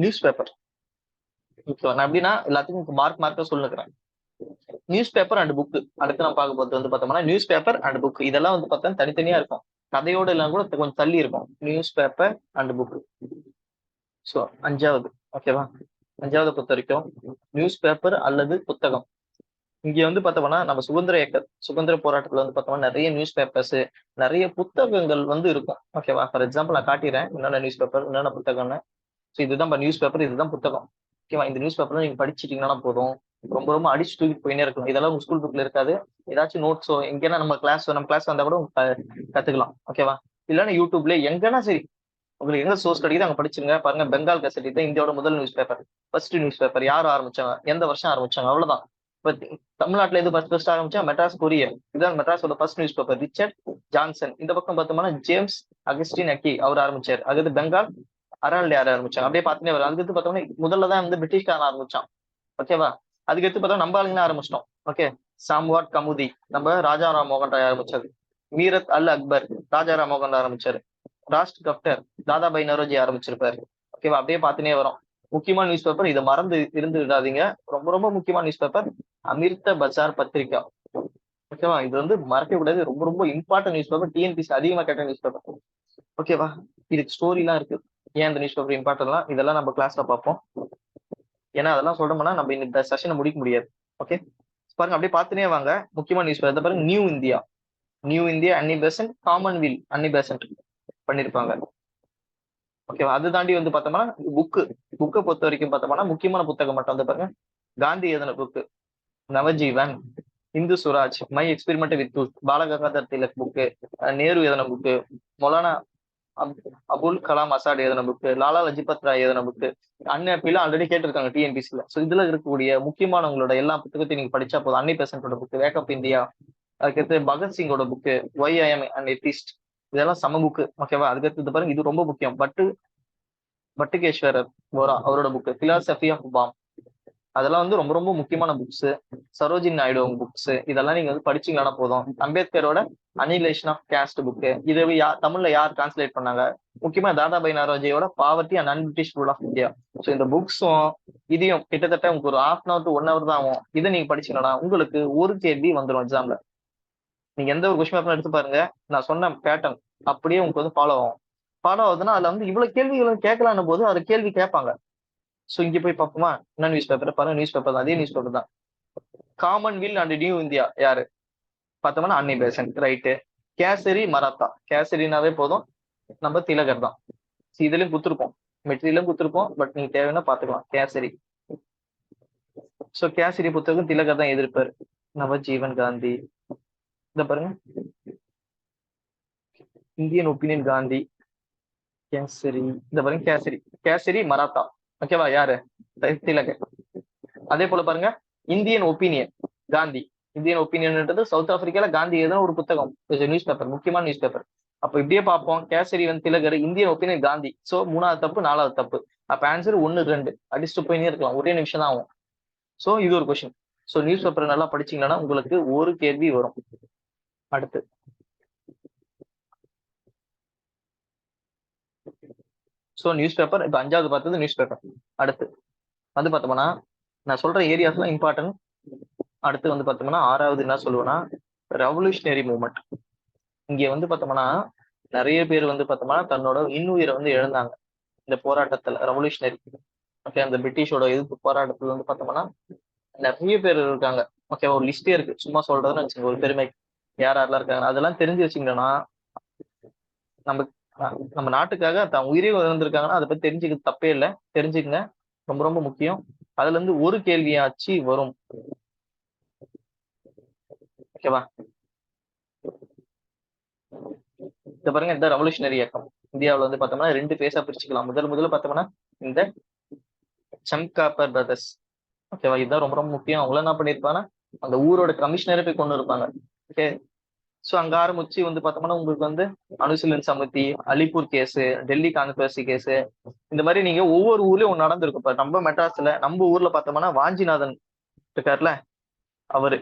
நியூஸ் பேப்பர். நான் எப்படின்னா எல்லாத்துக்கும் மார்க்கா சொல்லுக்கிறேன். நியூஸ் பேப்பர் அண்ட் புக் அடுத்து நான் பார்க்க போது வந்து பார்த்தோம்னா நியூஸ் பேப்பர் அண்ட் புக் இதெல்லாம் வந்து பார்த்தா தனித்தனியா இருக்கும், கதையோட எல்லாம் கூட கொஞ்சம் தள்ளி இருக்கும். News paper and book. So 5வது. ஓகேவா? 5வது பொறுத்த வரைக்கும் நியூஸ் பேப்பர் அல்லது புத்தகம். இங்க வந்து பார்த்தோம்னா நம்ம சுதந்திர போராட்டத்துல வந்து பார்த்தோம்னா நிறைய நியூஸ் பேப்பர்ஸ், நிறைய புத்தகங்கள் வந்து இருக்கும். ஓகேவா? ஃபார் எக்ஸாம்பிள் நான் காட்டிடுறேன் என்னென்ன நியூஸ் பேப்பர் என்னென்ன புத்தகம்னு. ஸோ இதுதான் நியூஸ் பேப்பர், இதுதான் புத்தகம். ஓகேவா? இந்த நியூஸ் பேப்பர்ல நீங்க படிச்சிட்டீங்கன்னா போதும், ரொம்ப ரொம்ப அடிச்சு தூக்கிட்டு போயினே இருக்கும். இதெல்லாம் உங்க ஸ்கூல் புக்ல இருக்காது. ஏதாச்சும் நோட்ஸோ எங்கன்னா நம்ம கிளாஸ் வந்தா கூட கத்துக்கலாம். ஓகேவா? இல்லைன்னா யூடியூப்ல எங்கன்னா சரி உங்களுக்கு எங்க சோர்ஸ் கிடைக்குது அங்க படிச்சுங்க. பாருங்க, பெங்கால் கசெட்டி தான் இந்தியாவோட முதல் news paper. First news paper யார் ஆரம்பிச்சாங்க, எந்த வருஷம் ஆரம்பிச்சாங்க, அவ்வளவுதான். இப்ப தமிழ்நாட்டுல எது ஃபர்ஸ்ட் ஆரம்பிச்சா மெட்ராஸ் கொரியர். இதான் மெட்ராஸோட first news paper. Richard Johnson. இந்த பக்கம் பார்த்தோம்னா ஜேம்ஸ் அகஸ்டின் அக்கி அவர் ஆரம்பிச்சார். அது பெங்கால் அரால்டு யார் ஆரம்பிச்சாங்க. அப்படியே பார்த்துட்டே வரும். அதுக்கு பார்த்தோம்னா முதல்ல தான் வந்து பிரிட்டிஷ்காரன் ஆரம்பிச்சான். ஓகேவா? அதுக்கு எடுத்து பார்த்தா நம்ம ஆளுங்க ஆரம்பிச்சிட்டோம். ஓகே, சாம்வாட் கமுதி நம்ம ராஜாராம் மோகன் ராய் ஆரம்பிச்சாரு. மீரத் அல் அக்பர் ராஜாராம் மோகன் ராய் ஆரம்பிச்சாரு. ராஷ்ட் கப்டர் தாதாபாய் நரோஜி ஆரம்பிச்சிருப்பாரு. ஓகேவா? அப்படியே பார்த்துனே வரும். முக்கியமான நியூஸ் பேப்பர் இதை மறந்து இருந்து விடாதீங்க. ரொம்ப ரொம்ப முக்கியமான நியூஸ் பேப்பர் அமிர்த பஜார் பத்திரிகா. ஓகேவா? இது வந்து மறக்க கூடாது. ரொம்ப ரொம்ப இம்பார்ட்டன்ட் நியூஸ் பேப்பர். டிஎன்பிசி அதிகமா கேட்ட நியூஸ் பேப்பர். ஓகேவா? இதுக்கு ஸ்டோரி எல்லாம் இருக்கு. ஏன் இந்த நியூஸ் பேப்பர் இம்பார்ட்டன்ட்லாம் இதெல்லாம் நம்ம கிளாஸ்ல பார்ப்போம். ஏன்னா அதெல்லாம் சொல்றோம்னா நம்ம இந்த செஷனை முடிக்க முடியாது. ஓகே, பாருங்க அப்படியே பார்த்துனே வாங்க. முக்கியமான நியூஸ் பேப்பர் பாருங்க. New India Annie Besant, commonwealth Annie Besant பண்ணிருப்பாங்க. ஓகேவா? அது தாண்டி வந்து பார்த்தோம்னா புக்கை பொறுத்த வரைக்கும் பார்த்தோம்னா முக்கியமான புத்தகம் மட்டும் வந்து பாருங்க. காந்தி எழுதின book Navjivan, Hindu Suraj, my experiment with Balagangadhar Tilak book, Nehru எழுதின புக்கு, மொலானா அபுல் கலாம் ஆசாத் எழுதின புக்கு, லாலா லஜபத் ராய் எழுதின புக்கு, அன்னில ஆல்ரெடி கேட்டிருக்காங்க டிஎன்பிசில. ஸோ இதுல இருக்கக்கூடிய முக்கியமானவங்களோட எல்லா புத்தகத்தையும் நீங்க படிச்சா போதும். அன்னி பெசன்டோட புக்கு வேக்கப் இந்தியா, அதுக்கடுத்து பகத்சிங்கோட book why I am an atheist, இதெல்லாம் சம புக்கு. ஓகேவா? அதுக்கடுத்து பாருங்க இது ரொம்ப முக்கியம். பட்டுகேஸ்வரர் போரா அவரோட புக்கு பிலாசபி ஆஃப் பாம். அதெல்லாம் வந்து ரொம்ப ரொம்ப முக்கியமான புக்ஸ். சரோஜினி நாயுடு புக்ஸ் இதெல்லாம் நீங்க வந்து படிச்சீங்கன்னா போதும். அம்பேத்கரோட அனிலேஷன் ஆஃப் கேஸ்ட் புக்கு இது தமிழ்ல யார் டிரான்ஸ்லேட் பண்ணாங்க, முக்கியமா தாதாபாய் நரோஜியோட poverty and unBritish rule of India. So இந்த புக்ஸும் இதையும் கிட்டத்தட்ட உங்களுக்கு ஒரு 1/2 to 1 hour தான் ஆகும். இதை நீங்க படிச்சீங்கன்னா உங்களுக்கு ஒரு கேள்வி வந்துடும் எக்ஸாம்ல. நீங்க எந்த ஒரு கொஸ்டின் பேப்பர் எடுத்து பாருங்க, நான் சொன்ன பேட்டர்ன் அப்படியே உங்களுக்கு வந்து ஃபாலோ ஆகுதுன்னா அதுல வந்து இவ்வளவு கேள்விகளும் கேட்கலான்னு போது அது கேள்வி கேட்பாங்க. சோ இங்க போய் பார்ப்போமா? என்ன நியூஸ் பேப்பர் பாருங்க. நியூஸ் பேப்பர் தான், அதே நியூஸ் பேப்பர் தான். காமன்வெல்த் அண்ட் நியூ இந்தியா யாரு பார்த்தோம்னா அன்னி பெசன்ட். ரைட்டு. கேசரி மராத்தா, கேசரினாவே போதும் நம்ம திலகர் தான். இதுலயும் குத்துருப்போம், மெட்டீரியலும் குத்துருப்போம். பட் நீங்க தேவைன்னா பாத்துக்கலாம். கேசரி. சோ கேசரி புத்தகம் திலகர் தான் எதிர்ப்பாரு. நவஜீவன் காந்தி இந்த பாருங்க. இந்தியன் ஒப்பீனியன் காந்தி, கேசரி இந்த பாருங்க. கேசரி மராத்தா. ஓகேவா? யாரு? திலகர். அதே போல பாருங்க, இந்தியன் ஒப்பீனியன் காந்தி. இந்தியன் ஒப்பீனியன்ன்றது சவுத் ஆப்பிரிக்கால காந்தி எழுதின ஒரு புத்தகம், நியூஸ் பேப்பர், முக்கியமான நியூஸ் பேப்பர். அப்ப இப்படியே பார்ப்போம். கேசரி வந்து Tilak, Indian opinion Gandhi. So 3வது தப்பு 4வது தப்பு. அப்ப ஆன்சர் 1 2 அடிச்சுட்டு போயினே இருக்கலாம். ஒரே நிமிஷம் தான் ஆகும். சோ இது ஒரு கொஸ்டின். சோ நியூஸ் பேப்பர் நல்லா படிச்சீங்கன்னா உங்களுக்கு ஒரு கேள்வி வரும். அடுத்து சோ நியூஸ் பேப்பர். இப்ப 5வது பார்த்தது நியூஸ் பேப்பர். அடுத்து வந்து பார்த்தோம்னா நான் சொல்ற ஏரியாஸ்லாம் இம்பார்ட்டன்ட். அடுத்து வந்து பார்த்தோம்னா 6வது என்ன சொல்லுவேன்னா ரெவல்யூஷனரி மூவ்மெண்ட். இங்க வந்து பார்த்தோம்னா நிறைய பேர் வந்து பார்த்தோம்னா தன்னோட இன்னுயிரை வந்து இழந்தாங்க இந்த போராட்டத்துல. ரெவல்யூஷனரி ஓகே, அந்த பிரிட்டிஷோட எதிர்ப்பு போராட்டத்துல வந்து பார்த்தோம்னா நிறைய பேர் இருக்காங்க. ஓகே, ஒரு லிஸ்டே இருக்கு. சும்மா சொல்றதுன்னு வச்சுங்க ஒரு பெருமை. யார் யாரெல்லாம் இருக்காங்க அதெல்லாம் தெரிஞ்சு வச்சுங்கன்னா நம்ம நம்ம நாட்டுக்காக தான் உயிரே இழந்திருக்காங்கன்னா அதை பத்தி தெரிஞ்சுக்கிறது தப்பே இல்லை. தெரிஞ்சுக்கங்க, ரொம்ப ரொம்ப முக்கியம். அதுல இருந்து ஒரு கேள்வியாச்சு வரும். ஓகேவா? இந்த பாருங்க, இந்த ரெவல்யூஷனரி இயக்கம் இந்தியாவில் வந்து பார்த்தோம்னா 2 பேஸா பிரிச்சுக்கலாம். முதல்ல பார்த்தோம்னா இந்த சம்காப்பர் பிரதர்ஸ். ஓகேவா? இதுதான் ரொம்ப ரொம்ப முக்கியம். அவங்கள என்ன பண்ணிருப்பாங்கன்னா அந்த ஊரோட கமிஷனரே போய் கொண்டு இருப்பாங்க. ஓகே, சோ அங்க ஆரம்பிச்சு வந்து பார்த்தோம்னா உங்களுக்கு வந்து Anushilan Samiti, Alipore case, Delhi conspiracy case, இந்த மாதிரி நீங்க ஒவ்வொரு ஊர்லயும் ஒன்று நடந்திருக்கும். இப்ப நம்ம மெட்ராஸ்ல நம்ம ஊர்ல பார்த்தோம்னா வாஞ்சிநாதன் இருக்காருல, அவரு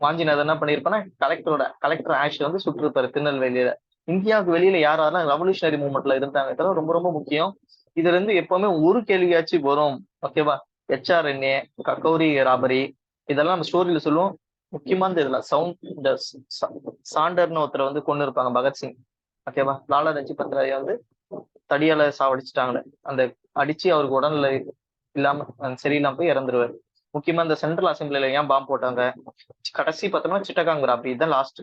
வாஞ்சிநாதன் என்ன பண்ணிருப்பானா கலெக்டர் ஆஷ் வந்து சுட்டிருப்பாரு திருநெல்வேலியில. இந்தியாவுக்கு வெளியில யாரெல்லாம் ரெவல்யூஷனரி மூவ்மெண்ட்ல இருந்தாங்க இதெல்லாம் ரொம்ப ரொம்ப முக்கியம். இதுல இருந்து எப்பவுமே ஒரு கேள்வியாச்சு வரும். ஓகேவா? HRNA, கக்கோரி ராபரி, இதெல்லாம் நம்ம ஸ்டோரியில சொல்லுவோம். முக்கியமானது இதெல்லாம் இந்த சாண்டர்னு ஒருத்தரை வந்து கொண்டு இருப்பாங்க, பகத்சிங். ஓகேவா? லாலா லஜபத் ராய் வந்து தடியால சாவடிச்சுட்டாங்களே, அந்த அடிச்சு அவருக்கு உடல்நிலை இல்லாம சரியில்லாம போய் இறந்துருவாரு. முக்கியமா இந்த சென்ட்ரல் அசம்பிளில ஏன் பாம்பு போட்டாங்க, கடைசி பார்த்தோம்னா சிட்டகாங் ராபரி தான் லாஸ்ட்.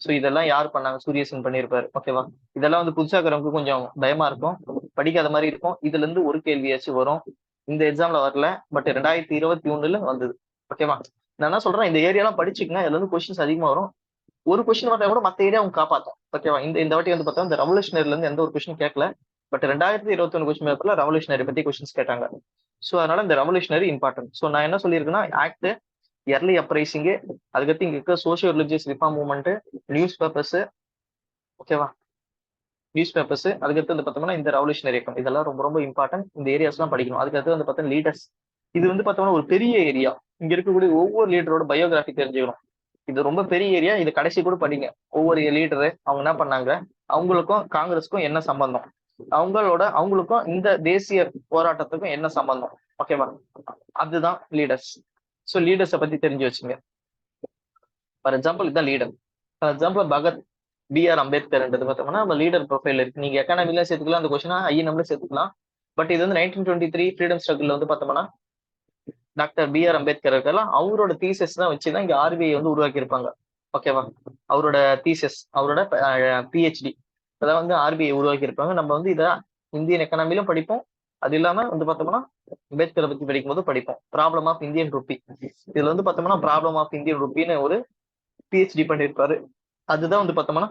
சோ இதெல்லாம் யார் பண்ணாங்க? சூரியசன் பண்ணியிருப்பாரு. ஓகேவா? இதெல்லாம் வந்து புதுசா இருக்கிறவங்களுக்கு கொஞ்சம் பயமா இருக்கும், படிக்காத மாதிரி இருக்கும். இதுல இருந்து ஒரு கேள்வியாச்சும் வரும். இந்த எக்ஸாம்ல வரல, பட் 2021 வந்தது. ஓகேவா? நான் என்ன சொல்றேன், இந்த ஏரியாலாம் படிச்சுக்கங்க, இதுல இருந்து கொஸ்டின்ஸ் அதிகமா வரும். ஒரு கொஸ்டின் வந்தா கூட மத்த ஏரியா அவங்க காப்பாத்தும். ஓகேவா? இந்த வாட்டி வந்து பார்த்தா இந்த ரெவல்யூஷனரில இருந்து எந்த ஒரு கொஸ்டின் கேட்கல. பட் 2021 கொஸ்டின் பேப்பர்ல ரெவல்யூஷனரி பத்தி கொஸ்டின்ஸ் கேட்டாங்க. ஸோ அதனால இந்த ரெவல்யூஷனரி இம்பார்ட்டன்ட். ஸோ நான் என்ன சொல்லியிருக்கேன்னா, ஆக்ட், இயர்லி அப்ரைசிங், அதுக்கடுத்து இங்க இருக்க socio religious reform movement, news papers, ஓகேவா? நியூஸ் பேப்பர்ஸ், அதுக்கடுத்து வந்து பார்த்தோம்னா இந்த ரெவல்யூஷனரி இயக்கம், இதெல்லாம் ரொம்ப ரொம்ப இம்பார்ட்டன்ட். இந்த ஏரியாஸ் எல்லாம் படிக்கணும். அதுக்கடுத்து வந்து பார்த்தா லீடர்ஸ், இது வந்து பார்த்தோம்னா ஒரு பெரிய ஏரியா. இங்க இருக்கக்கூடிய ஒவ்வொரு லீடரோட பயோகிராஃபி தெரிஞ்சுக்கணும். இது ரொம்ப பெரிய ஏரியா. இது கடைசி கூட படிங்க. ஒவ்வொரு லீடரு அவங்க என்ன பண்ணாங்க, அவங்களுக்கும் காங்கிரஸுக்கும் என்ன சம்பந்தம், அவங்களுக்கும் இந்த தேசிய போராட்டத்துக்கும் என்ன சம்பந்தம், ஓகேவா? அதுதான் லீடர்ஸ். ஸோ லீடர்ஸை பத்தி தெரிஞ்சு வச்சுங்க. ஃபார் எக்ஸாம்பிள் இதுதான் leader. For example Bhagat B.R. அம்பேத்கர்ன்றது பார்த்தோம்னா நம்ம லீடர் ப்ரொஃபைல் இருக்கு. நீங்க எக்கானமில சேர்த்துக்கலாம், அந்த கொஸ்டினா ஐஎன்எம்ல சேர்த்துக்கலாம். பட் இது வந்து 1923 ஃப்ரீடம் ஸ்ட்ரகிள் வந்து பார்த்தோம்னா டாக்டர் B.R. அம்பேத்கர் இருக்கலாம், அவரோட தீசஸ் தான் வச்சுதான் இங்க RBI வந்து உருவாக்கி இருப்பாங்க. ஓகேவா? அவரோட தீசஸ், அவரோட PhD அதான் வந்து RBI உருவாக்கி இருப்பாங்க. நம்ம வந்து இதை இந்தியன் எக்கனாமிலும் படிப்போம். அது இல்லாம வந்து பார்த்தோம்னா அம்பேத்கரை பத்தி படிக்கும் போது படிப்போம். ப்ராப்ளம் ஆஃப் இந்தியன் ருப்பி, இதுல வந்து பார்த்தோம்னா ப்ராப்ளம் ஆஃப் இந்தியன் ருப்பின்னு ஒரு PhD பண்ணியிருப்பாரு. அதுதான் வந்து பார்த்தோம்னா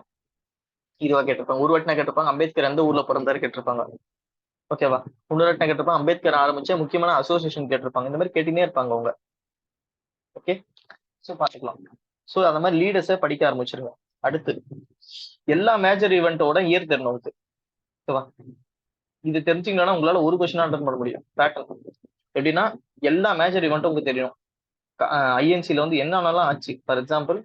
இதுவா கேட்டிருப்பாங்க. ஒரு வாட்டினா கேட்டிருப்பாங்க அம்பேத்கர் எந்த ஊர்ல பிறந்தாரு கேட்டிருப்பாங்க. ஓகேவா? இன்னொரு வாட்டினா கேட்டிருப்பாங்க அம்பேத்கர் ஆரம்பிச்ச முக்கியமான அசோசியேஷன் கேட்டிருப்பாங்க. இந்த மாதிரி கேட்டுனே இருப்பாங்க அவங்க. ஓகே, ஸோ பாத்துக்கலாம். ஸோ அந்த மாதிரி லீடர்ஸை படிக்க ஆரம்பிச்சிருங்க. அடுத்து எல்லா மேஜர் ஈவெண்ட்டோட இயர் தெரியணும். ஓகேவா? இது தெரிஞ்சுங்கன்னா உங்களால ஒரு கொஸ்டின் அட்டன் பண்ண முடியும். பேட்டர்ன் எப்படின்னா எல்லா மேஜர் ஈவெண்ட்டும் உங்களுக்கு தெரியும். ஐஎன்சில வந்து என்னென்னலாம் ஆச்சு. ஃபார் எக்ஸாம்பிள்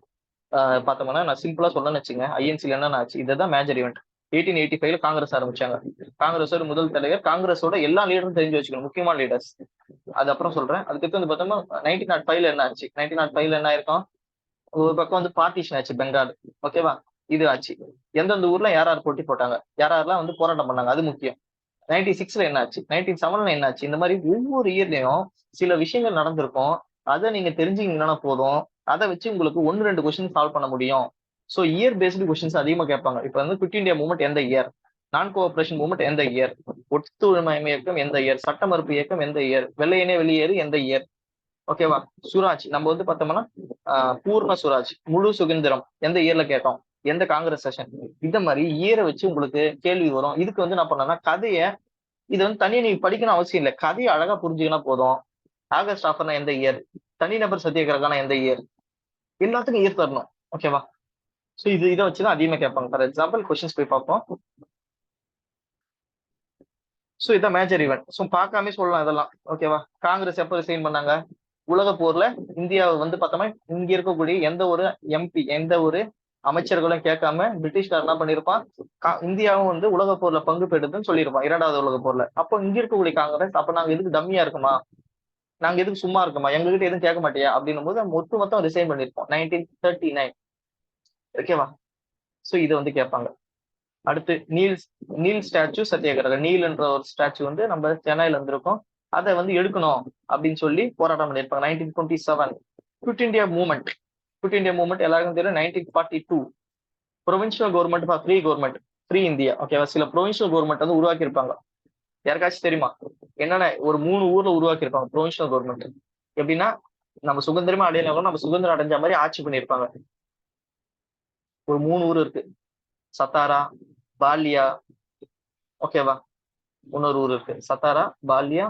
பார்த்தோம்னா நான் சிம்பிளா சொல்லணும்னு வச்சுங்க, ஐஎன்சில என்னென்ன ஆச்சு, இதுதான் மேஜர் ஈவெண்ட். 1885 காங்கிரஸ் ஆரம்பிச்சாங்க. காங்கிரஸோட முதல் தலைவர், காங்கிரஸோட எல்லா லீடரும் தெரிஞ்சு வச்சுக்கணும், முக்கியமான லீடர்ஸ். அது அப்புறம் சொல்றேன். அதுக்கு வந்து பார்த்தோம்னா 1905 என்ன ஆச்சு, 1905 என்ன ஆயிருக்கும், ஒரு பக்கம் வந்து பார்ட்டிஷன் ஆச்சு பெங்கால். ஓகேவா? இது ஆச்சு. எந்தெந்த ஊர்ல யார் யார் போட்டி போட்டாங்க, யாரெல்லாம் வந்து போராட்டம் பண்ணாங்க, அது முக்கியம். 96 என்ன ஆச்சு, 1907 என்ன ஆச்சு. இந்த மாதிரி ஒவ்வொரு இயர்லயும் சில விஷயங்கள் நடந்திருக்கும். அதை நீங்க தெரிஞ்சுக்கிங்கன்னா போதும், அதை வச்சு உங்களுக்கு 1-2 கொஸ்டின் சால்வ் பண்ண முடியும். ஸோ இயர் பேஸ்டு கொஸ்டின்ஸ் அதிகமா கேட்பாங்க. இப்ப வந்து குவிட் இந்தியா மூவ்மெண்ட் எந்த இயர், நான் கோஆபரேஷன் மூவ்மெண்ட் எந்த இயர், ஒத்துழைமை இயக்கம் எந்த இயர், சட்ட மறுப்பு இயக்கம் எந்த இயர், வெள்ளையனே வெளியேறு எந்த இயர், ஓகேவா? சுராஜ் நம்ம வந்து பார்த்தோம்னா பூர்ண சுராஜ், முழு சுதந்திரம் எந்த இயர்ல கேட்டோம், எந்த காங்கிரஸ் செஷன். இந்த மாதிரி இயரை வச்சு உங்களுக்கு கேள்வி வரும். இதுக்கு வந்து நான் பண்ணேன்னா கதையை, இது வந்து தனியா நீங்க படிக்கணும் அவசியம் இல்லை, கதையை அழகா புரிஞ்சுக்கினா போதும். ஆகஸ்ட் ஆஃபர்னா எந்த இயர், தனிநபர் சத்தியாகிரகம்னா எந்த இயர், எல்லாத்துக்கும் இயர் தரணும். ஓகேவா? ஸோ இதை வச்சுதான் அதிகமா கேட்பாங்க. ஃபார் எக்ஸாம்பிள் கொஸ்டின்ஸ் போய் பார்ப்போம். ஸோ இதான் மேஜர் ஈவெண்ட். ஸோ பார்க்காம சொல்லலாம் இதெல்லாம். ஓகேவா? காங்கிரஸ் எப்போ ரிசைன் பண்ணாங்க, உலக போர்ல இந்தியாவை வந்து பார்த்தோம்னா இங்க இருக்கக்கூடிய எந்த ஒரு MP, எந்த ஒரு அமைச்சர்களும் கேட்காம பிரிட்டிஷ்கார் என்ன பண்ணிருப்பான், இந்தியாவும் வந்து உலக போர்ல பங்கு பெறுதுன்னு சொல்லியிருப்பான், 2வது உலக போர்ல. அப்போ இங்க இருக்கக்கூடிய காங்கிரஸ், அப்ப நாங்க எதுக்கு டம்மியா இருக்குமா, நாங்க எதுக்கு சும்மா இருக்குமா, எங்ககிட்ட எதுவும் கேட்க மாட்டியா அப்படின்னும் போது மொத்தம் ரிசைன் பண்ணிருப்போம் 1939. ஓகேவா? ஸோ இதை வந்து கேட்பாங்க. அடுத்து நீல் ஸ்டாச்சு சத்தியாகிரகம். நீல் என்ற ஒரு ஸ்டாச்சு வந்து நம்ம சென்னையில இருந்திருக்கோம், அதை வந்து எடுக்கணும் அப்படின்னு சொல்லி போராட்டம் பண்ணியிருப்பாங்க 1927. குவிட் இந்தியா மூவ்மெண்ட் எல்லாருக்கும் தெரியும் 1942. Provincial government for free government, free India. ஓகேவா? சில ப்ரொவின்சியல் கவர்மெண்ட் வந்து உருவாக்கி இருப்பாங்க. யாருக்காச்சும் தெரியுமா என்னென்ன? ஒரு 3 ஊர்ல உருவாக்கி இருப்பாங்க ப்ரொவின்சியல் கவர்மெண்ட். எப்படின்னா நம்ம சுதந்திரமா அடையலாம், நம்ம சுதந்திரம் அடைஞ்ச மாதிரி ஆட்சி பண்ணியிருப்பாங்க. ஒரு 3 ஊர் இருக்கு, சத்தாரா, பாலியா, ஓகேவா? இன்னொரு ஊர் இருக்கு, சத்தாரா, பாலியா,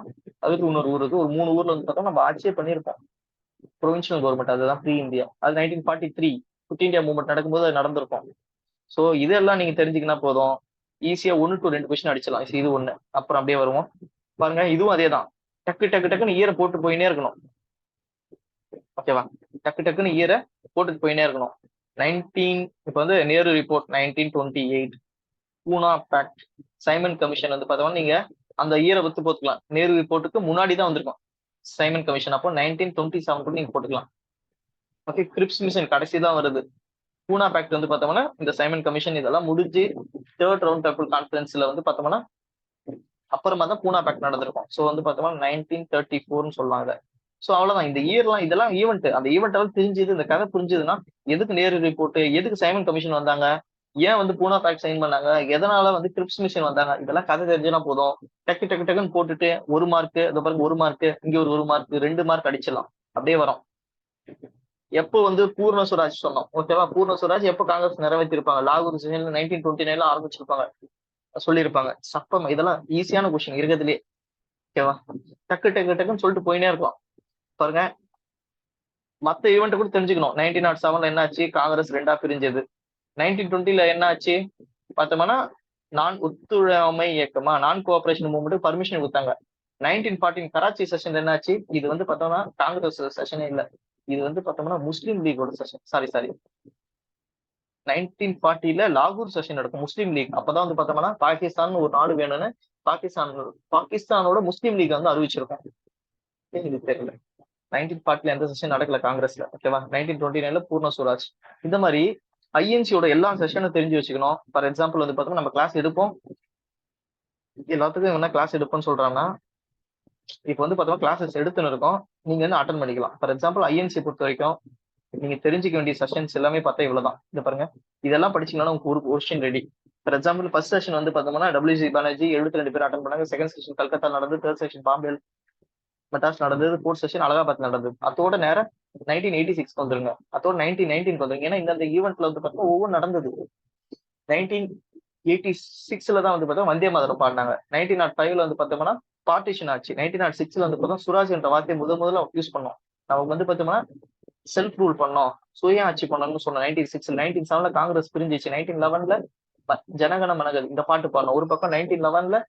அதுக்கு இன்னொரு ஊர் இருக்கு. ஒரு 3 ஊர்ல வந்து பார்த்தா நம்ம ஆட்சியே பண்ணியிருப்போம் ப்ரொவின்சியல் கவர்மெண்ட். அதுதான் ஃப்ரீ இந்தியா. அது 1943 குவிட் இந்தியா மூவ்மெண்ட் நடக்கும்போது அது நடந்திருக்கும். ஸோ இதெல்லாம் நீங்க தெரிஞ்சுக்கினா போதும், ஈஸியா 1 to 2 கொஸ்டின் அடிச்சலாம். இது ஒண்ணு. அப்புறம் அப்படியே வருவோம் பாருங்க. இதுவும் அதே தான். டக்குன்னு இயரை போட்டு போயினே இருக்கணும். ஓகேவா? டக்குன்னு இயரை போட்டுட்டு போயினே இருக்கணும். இப்ப வந்து நேரு ரிப்போர்ட் 1928, பூனா பேக்ட், சைமன் கமிஷன் வந்து பார்த்தோம்னா நீங்க அந்த இயரை வச்சு போட்டுக்கலாம். நேரு ரிப்போர்ட்டுக்கு முன்னாடி தான் வந்திருக்கும் சைமன் கமிஷன். அப்போ 1927 கூட நீங்க போட்டுக்கலாம். ஓகே, கிரிப்ஸ் மிஷன் கடைசி தான் வருது. பூனா பேக்ட் வந்து பார்த்தோம்னா இந்த சைமன் கமிஷன் இதெல்லாம் முடிஞ்சு 3rd ரவுண்ட் டேபிள் கான்ஃபரன்ஸ்ல வந்து பார்த்தோம்னா அப்புறமா தான் பூனா பேக்ட் நடந்திருக்கும். ஸோ வந்து பார்த்தோம்னா 1934 சொல்லுவாங்க. ஸோ அவ்வளவுதான். இந்த இயர்லாம் இதெல்லாம் ஈவெண்ட். அந்த ஈவெண்ட் எல்லாம் தெரிஞ்சது, இந்த கதை புரிஞ்சதுன்னா எதுக்கு நேரு ரிப்போர்ட், எதுக்கு சைமன் கமிஷன் வந்தாங்க, ஏன் வந்து பூனா பேக்ட் சைன் பண்ணாங்க, எதனால வந்து கிரிப்ஸ் மிஷின் வந்தாங்க, இதெல்லாம் கதை தெரிஞ்சுனா போதும். டக்கு டக்கு டக்குன்னு போட்டுட்டு 1 மார்க், இதோ பாருங்க 1 மார்க், இங்க ஒரு 1 மார்க், 2 மார்க் அடிச்சிடலாம், அப்படியே வரும். எப்போ வந்து பூர்ண சுவராஜ் சொன்னோம், ஓகேவா? பூர்ண சுவராஜ் எப்போ காங்கிரஸ் நிறைவேற்றிருப்பாங்க, லாகூர் செஷன்ல 1929 ஆரம்பிச்சிருப்பாங்க, சொல்லியிருப்பாங்க. சப்பம், இதெல்லாம் ஈஸியான கொஸ்டின் இருக்கிறதுலே, ஓகேவா? டக்கு டக்கு டக்குன்னு சொல்லிட்டு போயினே இருக்கலாம். பாருங்க, மத்த ஈவெண்ட் கூட தெரிஞ்சுக்கணும். 1907 என்னாச்சு, காங்கிரஸ் 2ஆ பிரிஞ்சது. 1920 என்ன ஆச்சு பார்த்தோம்னா, நான் ஒத்துழையாமை இயக்கமா, நான் கோஆபரேஷன் மூவ்மெண்ட் பர்மிஷன் கொடுத்தாங்க. 1914 கராச்சி செஷன் என்னாச்சு, இது வந்து பார்த்தோம்னா காங்கிரஸ் செஷனே இல்ல, இது வந்து பார்த்தோம்னா முஸ்லீம் லீகோட செஷன். சாரி 1940 லாகூர் செஷன் நடக்கும், முஸ்லீம் லீக். அப்பதான் வந்து பார்த்தோம்னா பாகிஸ்தான் ஒரு நாடு வேணும்னு பாகிஸ்தானோட முஸ்லீம் லீக் வந்து அறிவிச்சிருக்கோம். இது தெரியல. 1940 எந்த செஷன் நடக்கல காங்கிரஸ்ல, ஓகேவா? 1929 பூர்ண சுவராஜ். இந்த மாதிரி ஐஎன்சியோட எல்லா செஷனும் தெரிஞ்சு வச்சுக்கணும். ஃபார் எக்ஸாம்பிள் வந்து பார்த்தோம்னா நம்ம கிளாஸ் எடுப்போம், எல்லாத்துக்கும் என்ன கிளாஸ் எடுப்போம்னு சொல்றாங்கன்னா, இப்போ வந்து பார்த்தோம்னா கிளாஸஸ் எடுத்துன்னு இருக்கோம், நீங்க வந்து அட்டன் பண்ணிக்கலாம். ஃபார் எக்ஸாம்பிள் ஐஎன்சி பொறுத்த வரைக்கும் நீங்க தெரிஞ்சுக்க வேண்டிய செஷன்ஸ் எல்லாமே பார்த்தா இவ்வளவுதான். இது பாருங்க, இதெல்லாம் படிச்சீங்கன்னா உங்களுக்கு ஒரு question ready. For example first session வந்து பார்த்தோம்னா WC பானர்ஜி 72 பேர் அட்டன் பண்ணாங்க. செகண்ட் செஷன் கல்கத்தா நடந்தது, தேர்ட் செஷன் பாம்பே மெட்ராஸ் நடந்தது, ஃபோர்த் செஷன் அலகாபாத் நடந்தது. அதோட நேரம் 1986 வந்துருங்க, அதோட 1919 வந்துருங்க. ஏன்னா இந்த ஈவெண்ட்ல வந்து பார்த்தோம்னா ஒவ்வொரு நடந்தது. 1986 தான் வந்து பார்த்தோம் வந்தே மாதரம் பாடினாங்க. 1905 வந்து பார்த்தோம்னா பார்ட்டிஷன் ஆச்சு. 1906 வந்து பார்த்தோம் சுராஜ் என்ற வார்த்தையை முதல்ல யூஸ் பண்ணோம். நம்ம வந்து பார்த்தோம்னா செல்ஃப் ரூல் பண்ணோம், சுய ஆட்சி பண்ணணும்னு சொன்னோம். 1906 1907 காங்கிரஸ் பிரிஞ்சிச்சு. 1911 ஜனகண மனகல் இந்த பாட்டு பாடணும். ஒரு பக்கம் 1911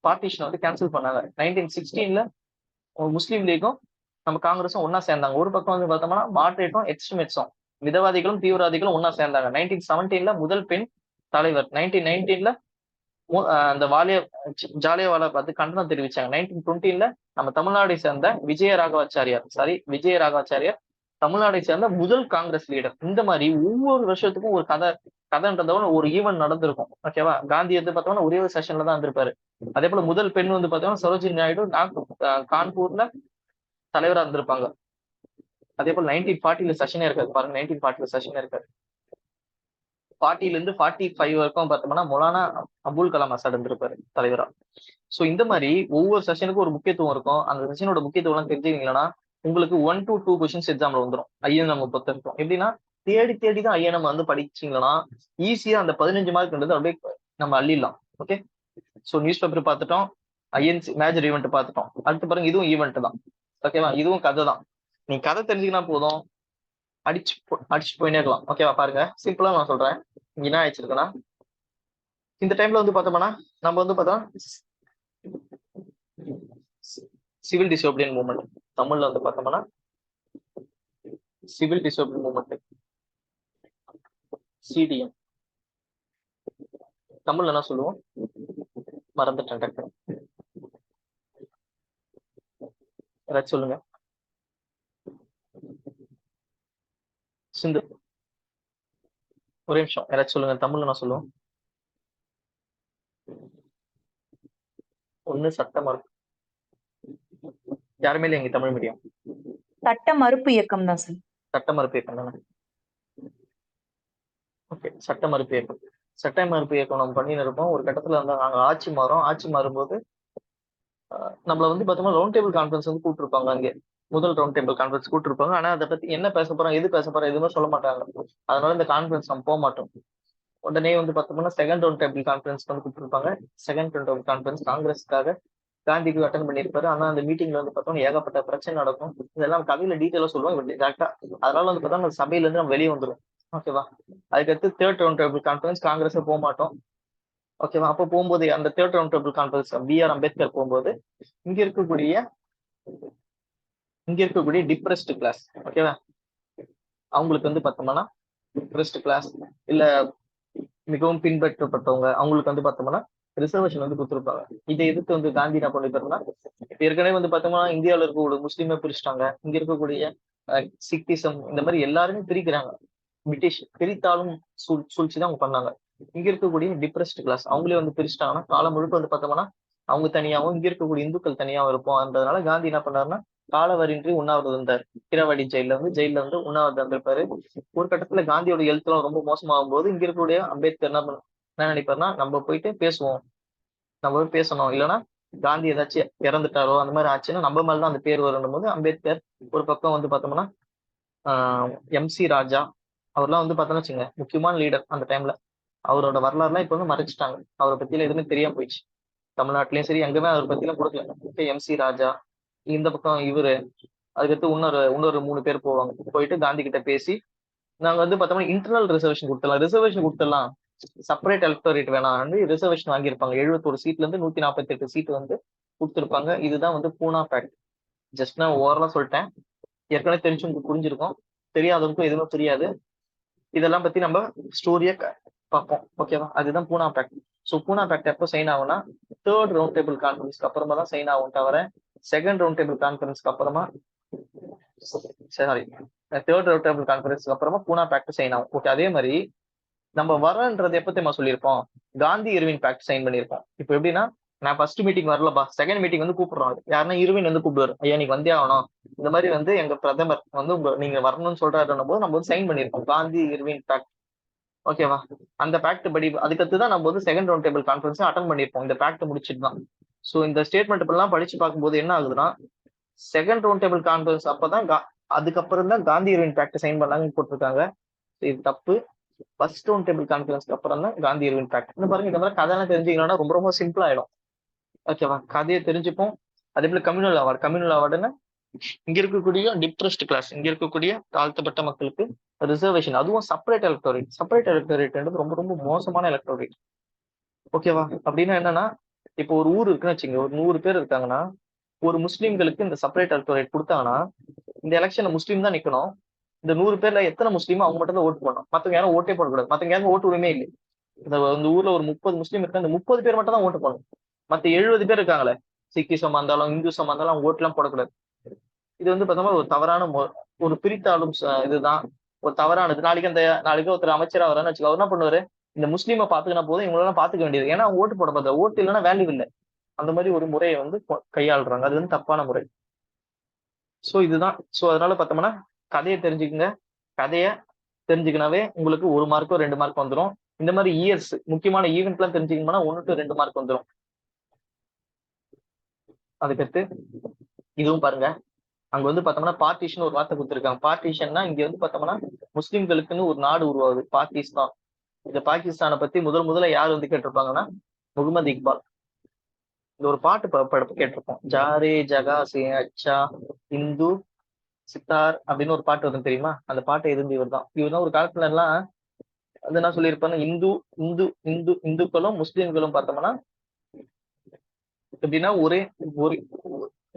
பார்ட்டிஷன் வந்து கேன்சல் பண்ணாங்க. 1916 முஸ்லீம் லீக்கும் நம்ம காங்கிரஸும் ஒன்னா சேர்ந்தாங்க. ஒரு பக்கம் வந்து பார்த்தோம்னா மாட்ரேட்டும் எக்ஸ்ட்ரீமிஸ்டும் மிதவாதிகளும் தீவிரவாதிகளும் ஒன்னா சேர்ந்தாங்க. 1917 முதல் பெண் தலைவர். 1919 அந்த ஜாலியவாலா பார்த்து கண்டனம் தெரிவிச்சாங்க. 1920 நம்ம தமிழ்நாடை சேர்ந்த விஜய ராகவாச்சாரியார் தமிழ்நாடை சேர்ந்த முதல் காங்கிரஸ் லீடர். இந்த மாதிரி ஒவ்வொரு வருஷத்துக்கும் ஒரு கதைன்றத ஒரு ஈவெண்ட் நடந்திருக்கும், ஓகேவா? காந்தி வந்து பார்த்தோம்னா ஒரே ஒரு செஷன்ல தான் இருந்திருப்பாரு. அதே போல முதல் பெண் வந்து பார்த்தோம்னா சரோஜினி நாயுடு கான்பூர்ல தலைவரா இருந்திருப்பாங்க. அதே போல 1940 செஷனே இருக்காது பாருங்க, 1940 செஷனே இருக்காது. 40ல இருந்து 45 வரைக்கும் பார்த்தோம்னா மௌலானா அபுல் கலாம் ஆசாத் இருந்திருப்பாரு தலைவரா. சோ இந்த மாதிரி ஒவ்வொரு செஷனுக்கும் ஒரு முக்கியத்துவம் இருக்கும். அந்த செஷனோட முக்கியத்துவம் எல்லாம் தெரிஞ்சுக்கிங்களா உங்களுக்கு 1 to 2 கொஸ்டின்ஸ் எக்ஸாம்ல வந்துடும். ஐஎன்எம் பொறுத்த இருக்கும் எப்படின்னா, தேடி தேடி தான் ஐஎன்எம் வந்து படிச்சீங்கன்னா ஈஸியா அந்த 15 மார்க்ன்றது அப்படியே நம்ம அள்ளிடலாம். ஓகே, சோ நியூஸ் பேப்பர் பார்த்துட்டோம், ஐஎன்சி மேஜர் ஈவெண்ட் பார்த்துட்டோம். அடுத்து பாருங்க, இதுவும் ஈவெண்ட் தான், ஓகேவா? இதுவும் கதை தான். நீ கதை தெரிஞ்சுக்கினா போதும், அடிச்சு போயினே இருக்கலாம், ஓகேவா? பாருங்க, சிம்பிளா நான் சொல்றேன். இங்க என்ன ஆயிடுச்சிருக்குன்னா, இந்த டைம்ல வந்து பார்த்தோம்னா நம்ம வந்து பார்த்தோம் சிவில் டிசோபிடியன் மூவ்மெண்ட். தமிழ்ல வந்து பார்த்தோம்னா சிவில் டிசோபிடியன் மூவ்மெண்ட், சிடிஎம். தமிழ்ல என்ன சொல்லுவோம் மறந்துட்டேன், டக்கு ஏதாச்சும் சொல்லுங்க. சிந்து, ஒரே நிமிஷம், யாராச்சும் சொல்லுங்க. தமிழ்ல நான் சொல்லுவோம் ஒண்ணு சட்ட மறுப்பு. யாருமே இல்லை எங்க தமிழ் மீடியம். சட்ட மறுப்பு இயக்கம் தான் சார். சட்ட மறுப்பு இயக்கம் தானே? ஓகே, சட்ட மறுப்பு இயக்கம். சட்ட மறுப்பு இயக்கம் நம்ம பண்ணின்னு இருப்போம். ஒரு கட்டத்துல வந்து நாங்க ஆட்சி மாறும்போது நம்மள வந்து பார்த்தோம்னா ரவுண்ட் டேபிள் கான்ஃபரன்ஸ் வந்து கூப்பிட்டுருப்பாங்க. அங்கே முதல் ரவுண்ட் டேபிள் கான்ஃபரன்ஸ் கூப்பிட்டுருப்பாங்க. ஆனா அதை பத்தி என்ன பேச போறோம், எது பேச போறோம், எதுவுமே சொல்ல மாட்டாங்க. அதனால இந்த கான்ஃபரன்ஸ் நம்ம போக மாட்டோம். உடனே வந்து பார்த்தோம்னா செகண்ட் ரவுண்ட் டேபிள் கான்ஃபரன்ஸ் வந்து கூப்பிட்டுருப்பாங்க. செகண்ட் ரவுண்ட் டேபிள் கான்ஃபரன்ஸ் காங்கிரஸ்க்காக காந்திக்கு அட்டன் பண்ணியிருப்பாரு. ஆனா அந்த மீட்டிங்ல வந்து பார்த்தோம்னா ஏகப்பட்ட பிரச்சனை நடக்கும். இதெல்லாம் கதையில டீட்டெயிலா சொல்லுவாங்க டேரக்டா. அதனால வந்து பார்த்தோம்னா சபையில இருந்து நம்ம வெளியே வந்துடும், ஓகேவா? அதுக்கடுத்து third round table conference Congress போக மாட்டோம், ஓகேவா? அப்போ போகும்போது அந்த third round table conference BR Ambedkar போகும்போது இங்க இருக்கக்கூடிய டிப்ரெஸ்ட் கிளாஸ், ஓகேவா? அவங்களுக்கு வந்து பார்த்தோம்னா டிப்ரெஸ்ட் கிளாஸ் இல்ல மிகவும் பின்பற்றப்பட்டவங்க, அவங்களுக்கு வந்து பார்த்தோம்னா ரிசர்வேஷன் வந்து கொடுத்துருப்பாங்க. இதை எதிர்த்து வந்து காந்தி என்ன பண்ணிருப்பாருன்னா, ஏற்கனவே வந்து பார்த்தோம்னா இந்தியாவில இருக்கக்கூடிய முஸ்லீமை பிரிச்சுட்டாங்க. இங்க இருக்கக்கூடிய சிக்கிசம் இந்த மாதிரி எல்லாருமே பிரிக்கிறாங்க. பிரிட்டிஷ் பிரித்தாலும் சூழ்ச்சி தான் அவங்க பண்ணாங்க. இங்க இருக்கக்கூடிய டிப்ரெஸ்ட் கிளாஸ் அவங்களே வந்து பிரிச்சுட்டாங்கன்னா காலம் முழுக்க வந்து பார்த்தோம்னா அவங்க தனியாகவும் இங்க இருக்கக்கூடிய இந்துக்கள் தனியாகவும் இருப்போம். அதனால காந்தி என்ன பண்ணாருன்னா காலவரின்றி உண்ணாவிரதம் இருந்தார். கிரவாடி ஜெயில வந்து உண்ணாவிரதம் இருந்திருப்பாரு. ஒரு கட்டத்துல காந்தியோட எழுத்துலாம் ரொம்ப மோசமாகும் போது இங்க இருக்கக்கூடிய அம்பேத்கர் என்ன நினைப்பாருன்னா, நம்ம போயிட்டு பேசுவோம், நம்ம போய் பேசணும், இல்லைன்னா காந்தி ஏதாச்சும் இறந்துட்டாரோ அந்த மாதிரி ஆச்சுன்னா நம்ம மேலதான் அந்த பேர் வரும் போது அம்பேத்கர் ஒரு பக்கம் வந்து பார்த்தோம்னா எம்.சி. ராஜா அவர்லாம் வந்து பார்த்தோம்னு வச்சுங்க முக்கியமான லீடர் அந்த டைம்ல. அவரோட வரலாறுலாம் இப்ப வந்து மறைச்சிட்டாங்க. அவரை பத்தியில எதுவுமே தெரியாம போயிடுச்சு. தமிழ்நாட்டிலயும் சரி எங்கேயுமே அவரை பத்திலாம் கொடுக்கல. எம்.சி. ராஜா, இந்த பக்கம் இவரு, அதுக்கடுத்து இன்னொரு 3 பேர் போவாங்க. போயிட்டு காந்தி கிட்ட பேசி நாங்க வந்து பார்த்தோம்னா இன்டர்னல் ரிசர்வேஷன் கொடுத்துடலாம், செப்பரேட் எலக்டோரேட் வேணாம் ரிசர்வேஷன் வாங்கியிருப்பாங்க. 71 சீட்ல இருந்து 148 சீட் வந்து கொடுத்துருப்பாங்க. இதுதான் வந்து பூனா பேக்ட். ஜஸ்ட் நான் ஓவரலா சொல்லிட்டேன். ஏற்கனவே தெரிஞ்சு உங்களுக்கு புரிஞ்சிருக்கும், தெரியாதவங்களுக்கும் எதுவுமே புரியாது. இதெல்லாம் பத்தி நம்ம ஸ்டோரியை பார்ப்போம். ஓகேவா? அதுதான் பூனா பேக்ட். ஸோ பூனா பேக்ட் எப்போ சைன் ஆகும்னா தேர்ட் ரவுண்ட் டேபிள் கான்ஃபரன்ஸ்க்கு அப்புறமா தான் சைன் ஆகும் தவிர செகண்ட் ரவுண்ட் டேபிள் கான்ஃபரன்ஸ்க்கு அப்புறமா சாரி தேர்ட் ரவுண்ட் டேபிள் கான்ஃபரன்ஸ்க்கு அப்புறமா பூனா பேக்ட் சைன் ஆகும். ஓகே, அதே மாதிரி நம்ம வரன்றது எப்ப தெரியுமா சொல்லியிருப்போம், காந்தி இர்வின் பேக்ட் சைன் பண்ணியிருப்போம். இப்போ எப்படின்னா, நான் ஃபர்ஸ்ட் மீட்டிங் வரலப்பா, செகண்ட் மீட்டிங் வந்து கூப்பிடுறோம். யாருன்னா இர்வின் வந்து கூப்பிடுவாரு, ஐயா நீங்க வந்தே ஆகணும், இந்த மாதிரி வந்து எங்க பிரதமர் வந்து நீங்க வரணும்னு சொல்றாருன்னும் போது நம்ம வந்து சைன் பண்ணியிருப்போம் காந்தி இர்வின் பேக்ட். ஓகேவா? அந்த பேக்ட் படி அதுக்கடுத்து தான் நம்ம வந்து second round table conference attend பண்ணியிருப்போம் இந்த பேக்ட் முடிச்சுட்டு தான். ஸோ இந்த ஸ்டேட்மெண்ட் எல்லாம் படிச்சு பார்க்கும்போது என்ன ஆகுதுன்னா, செகண்ட் ரவுண்ட் டேபிள் கான்ஃபரன்ஸ் அப்பதான் அதுக்கப்புறம் தான் காந்தி இர்வின் பேக்ட் சைன் பண்ணாங்கன்னு போட்டிருக்காங்க. இது தப்பு. ஃபர்ஸ்ட் ரவுண்ட் டேபிள் கான்ஃபரன்ஸ்க்கு அப்புறம் தான் காந்தி இர்வின் பேக்ட். பாருங்க, இந்த மாதிரி கதையெல்லாம் தெரிஞ்சுக்கணும்னா ரொம்ப ரொம்ப சிம்பிள் ஆயிடும். ஓகேவா? கதையை தெரிஞ்சுப்போம். அதே போல கம்யூனல் அவார்டுன்னா இங்க இருக்கக்கூடிய டிப்ரெஸ்ட் கிளாஸ், இங்க இருக்கக்கூடிய தாழ்த்தப்பட்ட மக்களுக்கு ரிசர்வேஷன், அதுவும் செப்பரேட் எலக்டோரேட் ரொம்ப ரொம்ப மோசமான எலக்டோரேட். ஓகேவா? அப்படின்னா என்னன்னா, இப்போ ஒரு ஊர் இருக்குன்னு வச்சுங்க, ஒரு 100 பேர் இருக்காங்கன்னா ஒரு முஸ்லீம்களுக்கு இந்த செப்பரேட் எலக்டோரேட் கொடுத்தாங்கன்னா இந்த எலெக்ஷன்ல முஸ்லீம் தான் நிக்கணும். இந்த 100 பேர்ல எத்தனை முஸ்லீமோ அவங்க மட்டும் தான் ஓட்டு போடணும். மத்தவங்க யாரும் ஓட்டே போடக்கூடாது. மத்தவங்க யாரும் ஓட்டு உரிமையே இல்லை. இந்த ஊர்ல ஒரு 30 முஸ்லீம் இருக்கு, அந்த 30 பேர் மட்டும் தான் ஓட்டு போடணும். மத்த 70 பேர் இருக்காங்களே, சிக்கிசமா இருந்தாலும் இந்துசமா இருந்தாலும் அவங்க ஓட்டு எல்லாம் போடக்கூடாது. இது வந்து பார்த்தோம்னா ஒரு தவறான ஒரு பிரித்தாளும் இதுதான் ஒரு தவறானது. நாளைக்கு ஒருத்தர் அமைச்சரா வரான்னு வச்சுக்கோ, அவர் என்ன பண்ணுவாரு, இந்த முஸ்லீமை பாத்துக்கினா போதும் இவங்களெல்லாம் பாத்துக்க வேண்டியது, ஏன்னா அவங்க ஓட்டு போட பார்த்தா ஓட்டு இல்லைன்னா வேல்யூ இல்லை. அந்த மாதிரி ஒரு முறையை வந்து கையாளுறாங்க. அது வந்து தப்பான முறை. ஸோ இதுதான். ஸோ அதனால பார்த்தோம்னா கதையை தெரிஞ்சுக்கங்க. கதையை தெரிஞ்சுக்கினாவே உங்களுக்கு 1 மார்க்கோ 2 மார்க் வந்துடும். இந்த மாதிரி இயர்ஸ் முக்கியமான ஈவெண்ட் எல்லாம் தெரிஞ்சுக்கணும்னா 1 to 2 மார்க் வந்துடும். அதுக்கடுத்து இதுவும் பாருங்க, அங்க வந்து பார்த்தோம்னா பார்ட்டிஷன் ஒரு வார்த்தை கொடுத்துருக்காங்க. பார்ட்டிஷன்னா இங்க வந்து பார்த்தோம்னா முஸ்லிம்களுக்குன்னு ஒரு நாடு உருவாகுது, பாகிஸ்தான். இந்த பாகிஸ்தானை பத்தி முதல்ல யார் வந்து கேட்டிருப்பாங்கன்னா முகமது இக்பால். இந்த ஒரு பாட்டு கேட்டிருப்போம், ஜாரே ஜகா சே அச்சா இந்து சித்தார் அப்படின்னு ஒரு பாட்டு வரும் தெரியுமா? அந்த பாட்டு எதிர்ந்து இவர் தான் ஒரு காலத்துல எல்லாம் அது என்ன சொல்லியிருப்பாங்க, இந்துக்களும் முஸ்லிம்களும் பார்த்தோம்னா எப்படின்னா ஒரு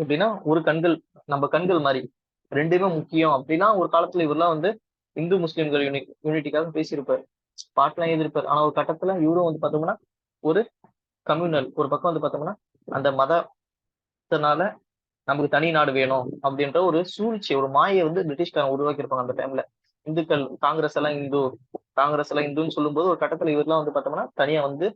எப்படின்னா ஒரு கண்கள், நம்ம கண்கள் மாதிரி ரெண்டுமே முக்கியம் அப்படின்னா ஒரு காலத்துல இவரெல்லாம் வந்து இந்து முஸ்லிம்கள் யூனிட்டிக்காக பேசியிருப்பாரு, பாட்டுலாம் எழுதியிருப்பாரு. ஆனா ஒரு கட்டத்துல இவரும் வந்து பார்த்தோம்னா ஒரு கம்யூனல், ஒரு பக்கம் வந்து பார்த்தோம்னா அந்த மதத்தினால நமக்கு தனி நாடு வேணும் அப்படின்ற ஒரு சூழ்ச்சி, ஒரு மாயை வந்து பிரிட்டிஷ்காரன் உருவாக்கியிருப்பாங்க அந்த டைம்ல. இந்துக்கள் காங்கிரஸ் எல்லாம் இந்துன்னு சொல்லும்போது ஒரு கட்டத்துல இவரெல்லாம் வந்து பார்த்தோம்னா தனியா வந்து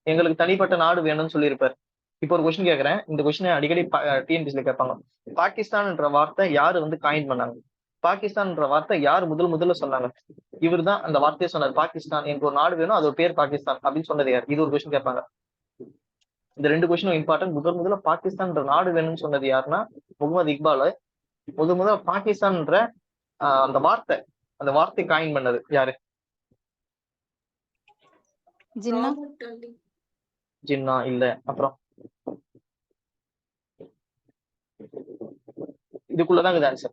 எங்களுக்கு தனிப்பட்ட நாடு வேணும்னு சொல்லியிருப்பாரு. இப்போ ஒரு கொஸ்டின் கேட்கறேன், இந்த கொஸ்டினை அடிக்கடி டிஎன்பிசில கேட்பாங்க. பாகிஸ்தான்ன்ற வார்த்தை யாரு வந்து காயின் பண்ணாங்க? பாகிஸ்தான்ன்ற வார்த்தை யார் முதல்ல சொன்னாங்க? இவர் தான் அந்த வார்த்தையை சொன்னார். பாகிஸ்தான், எனக்கு ஒரு நாடு வேணும், அது ஒரு பேர் பாகிஸ்தான் அப்படின்னு சொன்னது யார்? இது ஒரு கொஸ்டின் கேட்பாங்க. இந்த 2 கொஸ்டினும் இம்பார்ட்டன்ட். முதல்ல பாகிஸ்தான்ன்ற நாடு வேணும்னு சொன்னது யாருன்னா முகமது இக்பால். முதல்ல பாகிஸ்தான்ன்ற அந்த வார்த்தை காயின் பண்ணது யாரு? ஜின்னா இல்ல. அப்புறம் இதுக்குள்ளதான் இது ஆன்சர்.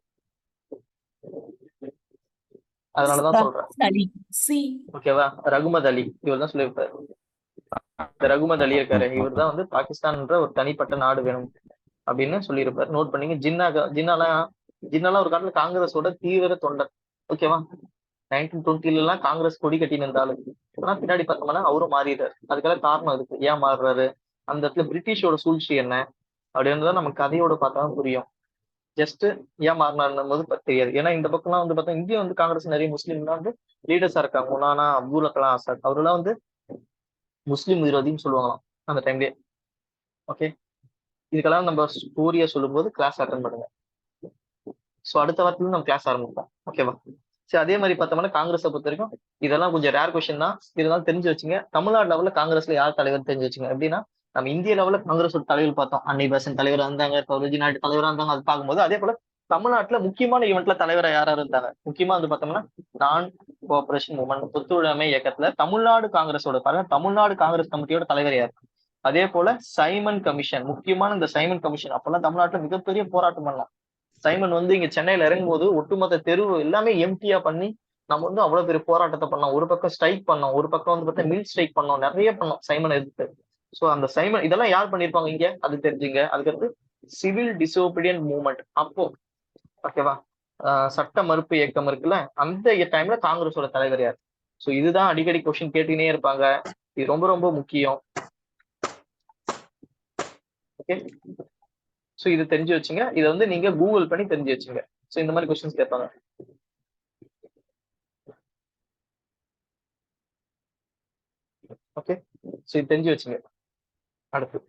அதனாலதான் சொல்றேன். ஓகேவா? ரகுமத் அலி இவர் தான் சொல்லியிருப்பாரு. இந்த ரகுமத் அலி இருக்காரு, இவர் தான் வந்து பாகிஸ்தான்ன்ற ஒரு தனிப்பட்ட நாடு வேணும் அப்படின்னு சொல்லியிருப்பாரு. நோட் பண்ணீங்க. ஜின்னாலாம் ஒரு காலத்துல காங்கிரஸோட தீவிர தொண்டர். ஓகேவா? 1920 எல்லாம் காங்கிரஸ் கொடி கட்டி நின்றாலும் ஆனா பின்னாடி பார்த்தோம்னா அவரும் மாறிடுறாரு. அதுக்கெல்லாம் காரணம் இருக்கு, ஏன் மாறுறாரு, அந்த இடத்துல பிரிட்டிஷோட சூழ்ச்சி என்ன அப்படின்றத நம்ம கதையோட பார்த்தாலும் புரியும். ஜஸ்ட் ஏன் மாறினாருன்னும் போது தெரியாது. ஏன்னா இந்த பக்கம்லாம் வந்து பார்த்தா இங்கேயும் வந்து காங்கிரஸ் நிறைய முஸ்லீம்லாம் வந்து லீடர்ஸா இருக்காங்க. மௌலானா அப்துல் கலாம் ஆசாத் அவரெல்லாம் வந்து முஸ்லீம் விரோதின்னு சொல்லுவாங்களாம் அந்த டைம்லயே. ஓகே, இதுக்கெல்லாம் நம்ம ஸ்டோரியா சொல்லும் போது கிளாஸ் அட்டன் பண்ணுங்க. ஸோ அடுத்த வாரத்துல நம்ம கிளாஸ் ஆரம்பிப்போம். ஓகேவா? சரி, அதே மாதிரி பார்த்தோம்னா காங்கிரஸை பொறுத்த வரைக்கும் இதெல்லாம் கொஞ்சம் ரேர் கொஸ்டின் தான், இதெல்லாம் தெரிஞ்சு வச்சுங்க. தமிழ்நாடு லெவலில் காங்கிரஸ்ல யார் தலைவர் தெரிஞ்சு வச்சுங்க. எப்படின்னா நம்ம இந்திய லெவலில் காங்கிரஸோட தலைவர் பார்த்தோம், அன்னை பெசன்ட் தலைவராக இருந்தாங்க, சரோஜினி நாயுடு தலைவராக இருந்தாங்க. அது பார்க்கும்போது அதே போல தமிழ்நாட்டுல முக்கியமான ஈவெண்ட்ல தலைவராக யார் இருந்தாங்க, முக்கியமா வந்து பார்த்தோம்னா நான் கோஆபரேஷன் மூவ்மெண்ட் ஒத்துழைமை இயக்கத்துல தமிழ்நாடு காங்கிரஸோட தமிழ்நாடு காங்கிரஸ் கமிட்டியோட தலைவர் யார். அதே போல சைமன் கமிஷன், முக்கியமான இந்த சைமன் கமிஷன் அப்பெல்லாம் தமிழ்நாட்டுல மிகப்பெரிய போராட்டம் பண்ணலாம். சைமன் வந்து இங்க சென்னையில இறங்கும் போது ஒட்டுமொத்த தெருவு எல்லாமே எம்டியா பண்ணி நம்ம வந்து அவ்வளவு பெரிய போராட்டத்தை பண்ணோம். ஒரு பக்கம் ஸ்ட்ரைக் பண்ணோம், ஒரு பக்கம் வந்து பார்த்தா மில் ஸ்ட்ரைக் பண்ணோம், நிறைய பண்ணோம் சைமன் எதிர்த்து. சோ அந்த சைமன் இதெல்லாம் யார் பண்ணிருப்பாங்க இங்க, அது தெரிஞ்சுங்க. அதுக்கடுத்து சிவில் டிசோபீடியன்ட் மூவ்மெண்ட் அப்போ, ஓகேவா, சட்ட மறுப்பு இயக்கம் இருக்குல்ல, அந்த டைம்ல காங்கிரஸோட தலைவர் யார். சோ இதுதான் அடிக்கடி கொஸ்டின் கேட்டுனே இருப்பாங்க. இது ரொம்ப ரொம்ப முக்கியம். ஓகே, சோ இது தெரிஞ்சு வச்சுங்க. இதை வந்து நீங்க கூகுள் பண்ணி தெரிஞ்சு வச்சுங்க. சோ இந்த மாதிரி கொஸ்டின்ஸ் கேட்பாங்க. ஓகே, சோ இது தெரிஞ்சு வச்சுங்க. அடுத்து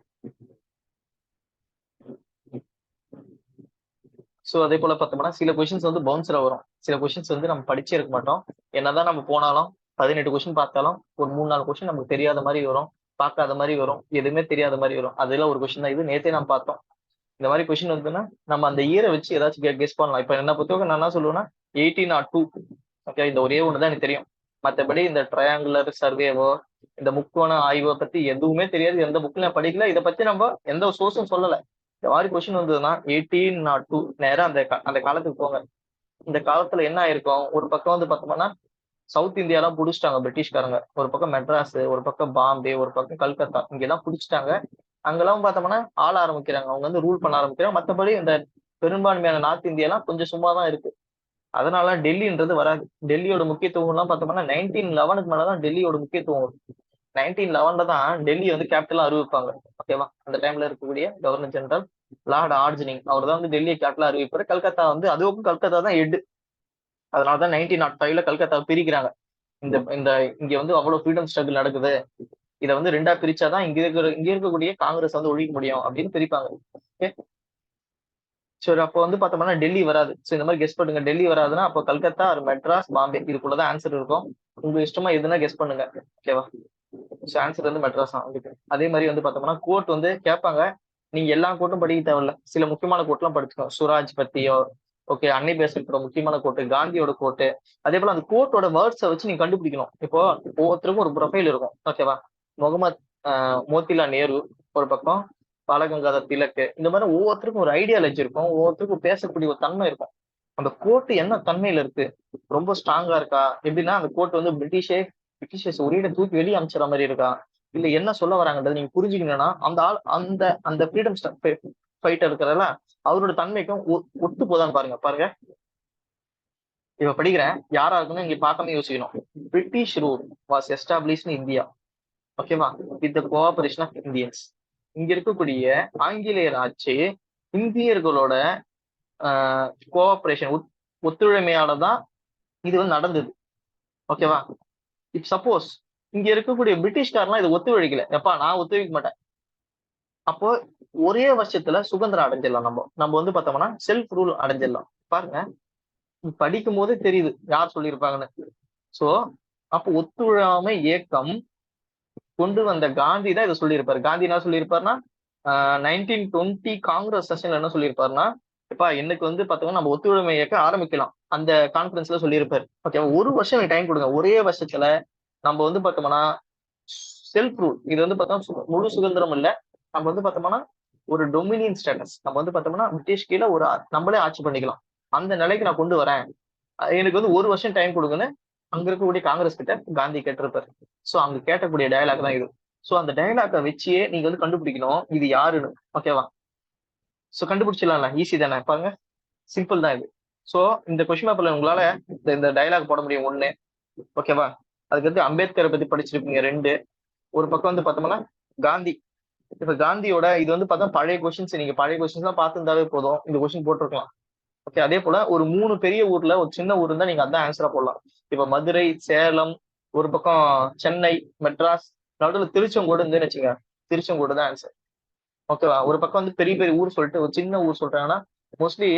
சோ அதே போல பார்த்தோம்னா சில கொஸ்டின்ஸ் வந்து பவுன்சரா வரும், சில கொஸ்டின்ஸ் வந்து நம்ம படிச்சே இருக்க மாட்டோம். என்னதான் நம்ம போனாலும் 18 கொஸ்டின் பார்த்தாலும் ஒரு 3-4 கொஸ்டின் நமக்கு தெரியாத மாதிரி வரும், பார்க்காத மாதிரி வரும், எதுவுமே தெரியாத மாதிரி வரும். அதெல்லாம் ஒரு கொஸ்டின் தான். இது நேத்தே நம்ம பார்த்தோம். இந்த மாதிரி கொஸ்டின் வந்துன்னா நம்ம அந்த இயரை வச்சு ஏதாச்சும் கெஸ் பண்ணலாம். இப்ப என்ன பொறுத்தவரைக்கும் நான் என்ன சொல்லுவேன்னா 1802. ஓகே, இந்த ஒரே ஒண்ணுதான் எனக்கு தெரியும். மற்றபடி இந்த ட்ரையாங்குலர் சர்வேவோ இந்த முக்கோண ஆய்வை பத்தி எதுவுமே தெரியாது, எந்த புக்ல படிக்கல, இதை பத்தி நம்ம எந்த சோர்ஸும் சொல்லல. இந்த மாதிரி கொஸ்டின் வந்ததுன்னா 1802 நேரம் அந்த காலத்துக்கு போங்க. இந்த காலத்துல என்ன ஆயிருக்கும், ஒரு பக்கம் வந்து பார்த்தோம்னா சவுத் இந்தியாலாம் புடிச்சிட்டாங்க பிரிட்டிஷ்காரங்க. ஒரு பக்கம் மெட்ராஸ், ஒரு பக்கம் பாம்பே, ஒரு பக்கம் கல்கத்தா, இங்கெல்லாம் புடிச்சிட்டாங்க. அங்கெல்லாம் பார்த்தோம்னா ஆள ஆரம்பிக்கிறாங்க, அவங்க வந்து ரூல் பண்ண ஆரம்பிக்கிறாங்க. மற்றபடி இந்த பெரும்பான்மையான நார்த் இந்தியாலாம் கொஞ்சம் சும்மா தான் இருக்கு. அதனால டெல்லின்றது வராது. டெல்லியோட முக்கியத்துவம் எல்லாம் பார்த்தோம்னா 1911க்கு மேலதான் டெல்லியோட முக்கியத்துவம் வரும். 1911 தான் டெல்லி வந்து கேபிட்டலா அறிவிப்பாங்க. ஓகேவா? அந்த டைம்ல இருக்கக்கூடிய கவர்னர் ஜெனரல் லார்ட் ஆர்ஜினிங் அவர் தான் வந்து டெல்லியை கேபிட்டலா அறிவிப்பாரு. கல்கத்தா வந்து அதுவும் கல்கத்தா தான் ஹெட். அதனாலதான் 1905ல கல்கத்தா பிரிக்கிறாங்க. இந்த இந்த இங்க வந்து அவ்வளவு ஃப்ரீடம் ஸ்ட்ரகிள் நடக்குது, இதை வந்து ரெண்டா பிரிச்சாதான் இங்க இருக்கக்கூடிய காங்கிரஸ் வந்து ஒழிக்க முடியும் அப்படின்னு பிரிப்பாங்க. ஓகே, சரி, அப்போ வந்து பார்த்தோம்னா டெல்லி வராது. ஸோ இந்த மாதிரி கெஸ் பண்ணுங்க. டெல்லி வராதுன்னா அப்போ கல்கத்தா, மெட்ராஸ், பாம்பே இதுக்குள்ளதான் ஆன்சர் இருக்கும். உங்க இஷ்டமா எதுனா கெஸ் பண்ணுங்க. ஓகேவா? ஸோ ஆன்சர் வந்து மெட்ராஸ் தான். அதே மாதிரி வந்து பார்த்தோம்னா கோர்ட் வந்து கேட்பாங்க. நீங்க எல்லா கோர்ட்டும் படிக்க தேவையில்ல, சில முக்கியமான கோர்ட்லாம் படிச்சுக்கோங்க. சுராஜ் பத்தியோ, ஓகே, அன்னை பேசுற முக்கியமான கோர்ட்டு, காந்தியோட கோர்ட்டு. அதே போல அந்த கோர்ட்டோட வேர்ட்ஸை வச்சு நீங்க கண்டுபிடிக்கணும். இப்போ ஒவ்வொருத்தருக்கும் ஒரு ப்ரொஃபைல் இருக்கும். ஓகேவா? முகமது மோத்திலால் நேரு ஒரு பக்கம், பாலகங்காதர் திலக், இந்த மாதிரி ஒவ்வொருத்தருக்கும் ஒரு ஐடியாலஜி இருக்கும், ஒவ்வொருத்தருக்கும் பேசக்கூடிய ஒரு தன்மை இருக்கும். அந்த கோர்ட் என்ன தன்மையில இருக்கு, ரொம்ப ஸ்ட்ராங்கா இருக்கா, எப்படின்னா அந்த கோர்ட் வந்து பிரிட்டிஷர்ஸ் ஒரே தூக்கி வெளியே அமைச்சுற மாதிரி இருக்கா, இல்ல என்ன சொல்ல வராங்கன்றது நீங்க புரிஞ்சுக்கணும்னா அந்த ஆள் அந்த அந்த ஃப்ரீடம் ஃபைட்டர் இருக்கிறதுல அவரோட தன்மைக்கும் ஒத்து போதான்னு பாருங்க. பாருங்க, இப்ப படிக்கிறேன், யாரா இருக்குன்னு இங்க பார்க்காம யோசிக்கணும். British rule was established in India, ஓகேவா, with the cooperation of Indians. இங்க இருக்கக்கூடிய ஆங்கிலேயர் ஆட்சி இந்தியர்களோட கோஆபரேஷன் ஒத்துழைமையால தான் இது வந்து நடந்தது. ஓகேவா? இப் சப்போஸ் இங்க இருக்கக்கூடிய பிரிட்டிஷ்காரெல்லாம் இதை ஒத்துழைக்கல, எப்பா நான் ஒத்துழைக்க மாட்டேன், அப்போ ஒரே வருஷத்துல சுதந்திரம் அடைஞ்சிடலாம். நம்ம வந்து பார்த்தோம்னா செல்ஃப் ரூல் அடைஞ்சிடலாம். பாருங்க, படிக்கும் போதே தெரியுது யார் சொல்லியிருப்பாங்கன்னு. சோ அப்போ ஒத்துழையாமை இயக்கம் கொண்டு வந்த காந்தி தான் இதை சொல்லியிருப்பாரு. காந்தி என்ன சொல்லியிருப்பாருன்னா 1920 காங்கிரஸ் செஷன்ல என்ன சொல்லியிருப்பாருன்னா, இப்ப எனக்கு வந்து பார்த்தோம்னா நம்ம ஒத்துழைமை இயக்கம் ஆரம்பிக்கலாம் அந்த கான்பரன்ஸ்ல சொல்லியிருப்பாரு. ஓகே, ஒரு வருஷம் எனக்கு டைம் கொடுங்க, ஒரே வருஷத்துல நம்ம வந்து பார்த்தோம்னா செல்ஃப் ரூல், இது வந்து பார்த்தோம்னா முழு சுதந்திரம் இல்ல, நம்ம வந்து பார்த்தோம்னா ஒரு டொமினியன் ஸ்டேட்டஸ், நம்ம வந்து பார்த்தோம்னா பிரிட்டிஷ் கீழே ஒரு நம்மளே ஆட்சி பண்ணிக்கலாம், அந்த நிலைக்கு நான் கொண்டு வரேன், எனக்கு வந்து ஒரு வருஷம் டைம் கொடுங்கன்னு அங்க இருக்கக்கூடிய காங்கிரஸ் கிட்ட காந்தி கேட்டிருப்பாரு. சோ அங்க கேட்டக்கூடிய டயலாக் தான் இது. சோ அந்த டயலாக்கை வச்சே நீங்க வந்து கண்டுபிடிக்கணும் இது யாருன்னு. ஓகேவா? சோ கண்டுபிடிச்சிடலாம்ல, ஈஸி தானே. பாருங்க, சிம்பிள் தான் இது. சோ இந்த கொஸ்டின் பேப்பர்ல உங்களால இந்த டயலாக் போட முடியும் ஒண்ணு. ஓகேவா? அதுக்கடுத்து அம்பேத்கரை பத்தி படிச்சிருப்பீங்க 2. ஒரு பக்கம் வந்து பார்த்தோம்னா காந்தி. இப்ப காந்தியோட இது வந்து பார்த்தா பழைய கொஸ்டின்ஸ், நீங்க பழைய கொஸ்டின்ஸ் எல்லாம் பார்த்துருந்தாவே போதும், இந்த கொஸ்டின் போட்டிருக்கலாம். ஓகே, அதே போல ஒரு 3 பெரிய ஊர்ல ஒரு சின்ன ஊர் இருந்தா நீங்க அதான் ஆன்சரா போடலாம். இப்ப மதுரை, சேலம், ஒரு பக்கம் சென்னை, மெட்ராஸ், நடுவில் திருச்செங்கோடு இருந்துன்னு வச்சுங்க, திருச்செங்கோடு தான் ஆன்சர். ஓகேவா? ஒரு பக்கம் வந்து பெரிய பெரிய ஊர் சொல்லிட்டு ஒரு சின்ன ஊர் சொல்றாங்கன்னா மோஸ்ட்லி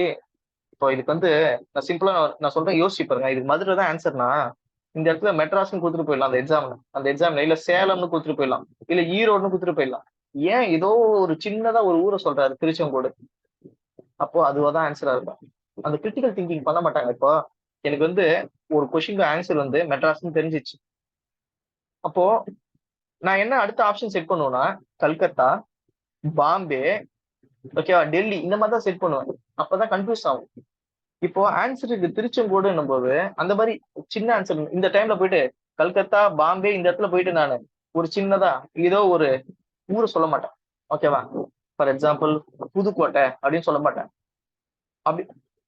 இப்போ இதுக்கு வந்து நான் சிம்பிளா நான் சொல்றேன், யோசிச்சு பாருங்க. இதுக்கு மதுரை தான் ஆன்சர்னா இந்த இடத்துல மெட்ராஸ்னு கொடுத்துட்டு போயிடலாம் அந்த எக்ஸாம்ல இல்ல சேலம்னு கொடுத்துட்டு போயிடலாம், இல்ல ஈரோடுன்னு கொடுத்துட்டு போயிடலாம். ஏன் ஏதோ ஒரு சின்னதா ஒரு ஊரை சொல்றாரு திருச்செங்கோடு, அப்போ அதுவாதான் ஆன்சரா இருக்கும். அந்த கிரிட்டிக்கல் திங்கிங் பண்ண மாட்டாங்க. இப்போ எனக்கு வந்து ஒரு கொஸ்டின் ஆன்சர் வந்து மெட்ராஸ்னு தெரிஞ்சிச்சு, அப்போ நான் என்ன அடுத்த ஆப்ஷன் செட் பண்ணுவேன்னா கல்கத்தா, பாம்பே, ஓகேவா, டெல்லி, இந்த மாதிரி தான் செட் பண்ணுவேன். அப்பதான் கன்ஃபியூஸ் ஆகும். இப்போ ஆன்சருக்கு திருச்செங்கோடுன்னும் போது அந்த மாதிரி சின்ன ஆன்சர் இந்த டைம்ல போயிட்டு கல்கத்தா, பாம்பே இந்த இடத்துல போயிட்டு நான் ஒரு சின்னதா ஏதோ ஒரு ஊரை சொல்ல மாட்டேன். ஓகேவா, ஃபார் எக்ஸாம்பிள் புதுக்கோட்டை அப்படின்னு சொல்ல மாட்டேன். அப்படி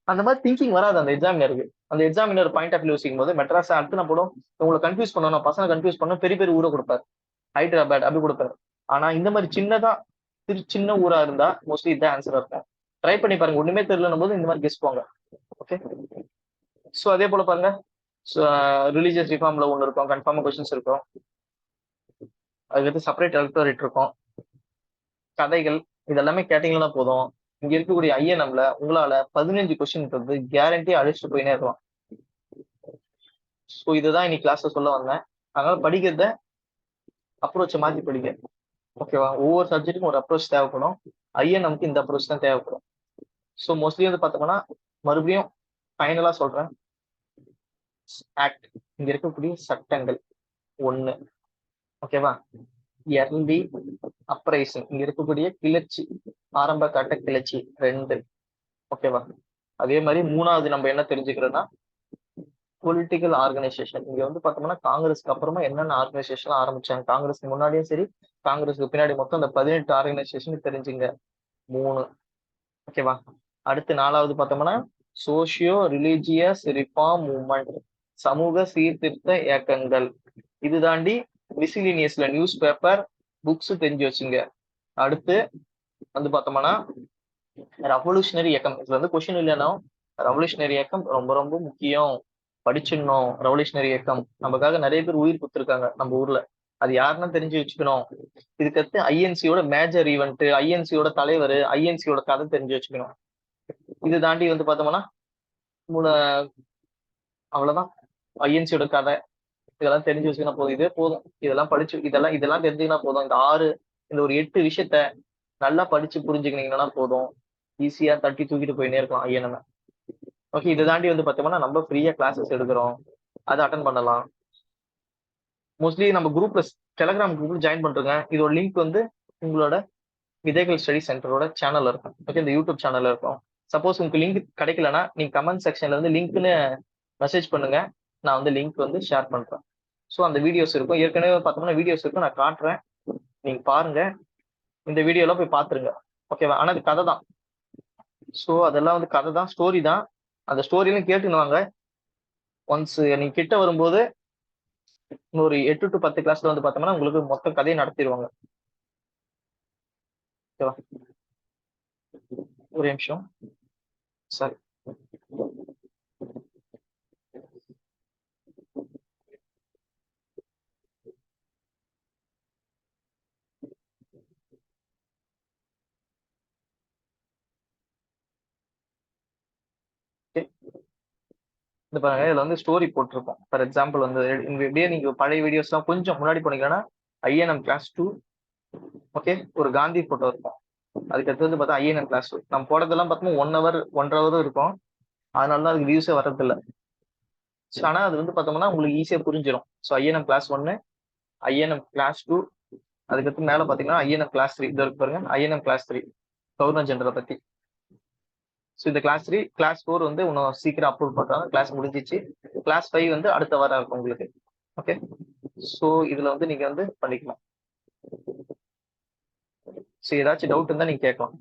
அந்த மாதிரி திங்கிங் வராது அந்த எக்ஸாமினருக்கு. அந்த எக்ஸாமினர் பாயிண்ட் ஆஃப் வியூ யோசிக்கும் போது மெட்ராஸ் அடுத்து நான் போடும் உங்களை கன்ஃபியூஸ் பண்ணணும், பசங்க கன்ஃபியூஸ் பண்ணணும், பெரிய பெரிய ஊரை கொடுப்பாரு, ஹைதராபாத் அப்படி கொடுப்பாரு. ஆனா இந்த மாதிரி சின்னதா சின்ன ஊரா இருந்தா மோஸ்ட்லி இதான் ஆன்சரா இருக்கும். ட்ரை பண்ணி பாருங்க, ஒண்ணுமே தெரியலன்னும் போது இந்த மாதிரி கெஸ் போங்க. ஓகே, ஸோ அதே போல பாருங்க, ரிலீஜியஸ் ரிஃபார்ம்ல ஒன்று இருக்கும், கன்ஃபார்மா கொஸ்டின்ஸ் இருக்கும். அதுக்கு செப்பரேட் எலக்டோரேட் இருக்கும், கதைகள், இதெல்லாமே கேட்டீங்கன்னா போதும். இங்க இருக்கக்கூடிய ஐஎன்எம்ல உங்களால 15 கொஸ்டின் வந்து கேரண்டி அழிச்சுட்டு போயினே இருக்கலாம். ஸோ இதுதான் இன்னைக்கு கிளாஸ்ல சொல்ல வந்தேன். அதனால படிக்கிறத அப்ரோச்சை மாத்தி படிக்க. ஓகேவா, ஒவ்வொரு சப்ஜெக்ட்டுக்கும் ஒரு அப்ரோச் தேவைப்படும். ஐஎன்எம்க்கு இந்த அப்ரோச் தான் தேவைப்படும். ஸோ மோஸ்ட்லி வந்து பார்த்தோம்னா மறுபடியும் ஃபைனலா சொல்றேன், ஆக்ட், இங்க இருக்கக்கூடிய சட்டங்கள் 1, ஓகேவா, எர்லி அப்ரைசிங், இங்க இருக்கக்கூடிய கிளர்ச்சி, ஆரம்ப கட்ட கிளர்ச்சி 2, ஓகேவா. அதே மாதிரி 3வது நம்ம என்ன தெரிஞ்சுக்கிறோம்னா பொலிட்டிக்கல் ஆர்கனைசேஷன். இங்க வந்து பார்த்தோம்னா காங்கிரஸ்க்கு அப்புறமா என்னென்ன ஆர்கனைசேஷன் ஆரம்பிச்சாங்க, காங்கிரஸ்க்கு முன்னாடியும் சரி காங்கிரஸ்க்கு பின்னாடி மொத்தம் இந்த 18 ஆர்கனைசேஷன் தெரிஞ்சுங்க 3, ஓகேவா. அடுத்து 4வது பார்த்தோம்னா சோசியோ ரிலீஜியஸ் ரிஃபார்ம் மூவ்மெண்ட், சமூக சீர்திருத்த இயக்கங்கள். இது தாண்டி மிசிலினியஸ்ல நியூஸ் பேப்பர், புக்ஸ் தெரிஞ்சு வச்சுங்க. அடுத்து வந்து பார்த்தோம்னா ரெவல்யூஷனரி இயக்கம். இதுல வந்து கொஸ்டின் இல்லைன்னா ரெவல்யூஷனரி இயக்கம் ரொம்ப ரொம்ப முக்கியம், படிச்சிடணும். ரெவல்யூஷனரி இயக்கம் நமக்காக நிறைய பேர் உயிர் கொடுத்துருக்காங்க நம்ம ஊர்ல, அது யாருன்னு தெரிஞ்சு வச்சுக்கணும். இதுக்கடுத்து ஐஎன்சியோட மேஜர் ஈவெண்ட், ஐஎன்சியோட தலைவர், ஐஎன்சியோட கதை தெரிஞ்சு வச்சுக்கணும். இது தாண்டி வந்து பார்த்தோம்னா அவ்வளவுதான், ஐஎன்சியோட கதை இதெல்லாம் தெரிஞ்சு வச்சுக்கினா போதும். இதே போதும், இதெல்லாம் படிச்சு இதெல்லாம் தெரிஞ்சுக்கினா போதும். இந்த ஒரு 8 விஷயத்த நல்லா படிச்சு புரிஞ்சுக்கினீங்கன்னா போதும், ஈஸியா தட்டி தூக்கிட்டு போயினே இருக்கலாம் ஐஎன்எம். ஓகே, இதை தாண்டி வந்து பார்த்தோம்னா நம்ம ஃப்ரீயா கிளாஸஸ் எடுக்கிறோம், அதை அட்டன் பண்ணலாம். மோஸ்ட்லி நம்ம குரூப்ல டெலிகிராம் குரூப்ல ஜாயின் பண்றோங்க. இதோட லிங்க் வந்து உங்களோட விதைகள் ஸ்டடி சென்டரோட சேனல்ல இருக்கும். ஓகே, இந்த யூடியூப் சேனல்ல இருக்கும். சப்போஸ் உங்களுக்கு லிங்க் கிடைக்கலன்னா நீங்க கமெண்ட் செக்ஷன்ல வந்து லிங்க்னு மெசேஜ் பண்ணுங்க, நான் வந்து லிங்க் வந்து ஷேர் பண்றேன். ஸோ அந்த வீடியோஸ் இருக்கும், ஏற்கனவே பார்த்தோம்னா வீடியோஸ் இருக்கும், நான் காட்டுறேன், நீங்க பாருங்க. இந்த வீடியோலாம் போய் பார்த்துருங்க, ஓகேவா. ஆனால் அது கதை தான். ஸோ அதெல்லாம் வந்து கதை தான், ஸ்டோரி தான். அந்த ஸ்டோரியெல்லாம் கேட்டுன்னு வாங்க. ஒன்ஸ் நீங்க கிட்ட வரும்போது ஒரு 8 to 10 கிளாஸ்ல வந்து பார்த்தோம்னா உங்களுக்கு மொத்த கதையை நடத்திடுவாங்க, ஓகேவா. ஒரு நிமிஷம், சரி. இந்த பாருங்க, இதுல வந்து ஸ்டோரி போட்டிருக்கோம். ஃபார் எக்ஸாம்பிள் வந்து இப்படியே நீங்க பழைய வீடியோஸ் எல்லாம் கொஞ்சம் முன்னாடி போனீங்கன்னா ஐஎன்எம் கிளாஸ் 2, ஓகே, ஒரு காந்தி போட்டோ இருக்கும். அதுக்கடுத்து வந்து பார்த்தா ஐஎன்எம் கிளாஸ் 2 நம்ம போடுறதெல்லாம் பார்த்தோம்னா 1 hour 1.5 hour இருக்கும். அதனால தான் அதுக்கு வியூஸே வர்றதில்ல. ஆனா அது வந்து பார்த்தோம்னா உங்களுக்கு ஈஸியா புரிஞ்சிடும். So INM class 1, INM class 2, அதுக்கடுத்து மேல பாத்தீங்கன்னா ஐஎன்எம் கிளாஸ் 3, இது இருக்கு பாருங்க, ஐஎன்எம் கிளாஸ் 3 கவர்னர் ஜெனரலை பத்தி. ஸோ இந்த கிளாஸ் 3, கிளாஸ் 4 வந்து இன்னும் சீக்கிரம் அப்லோட் பண்றாங்க, கிளாஸ் முடிஞ்சிச்சு. கிளாஸ் 5 வந்து அடுத்த வாரம் இருக்கும் உங்களுக்கு, ஓகே. ஸோ இதுல வந்து நீங்க வந்து பண்ணிக்கலாம். ஸோ ஏதாச்சும் டவுட் இருந்தா நீங்க கேட்கலாம்.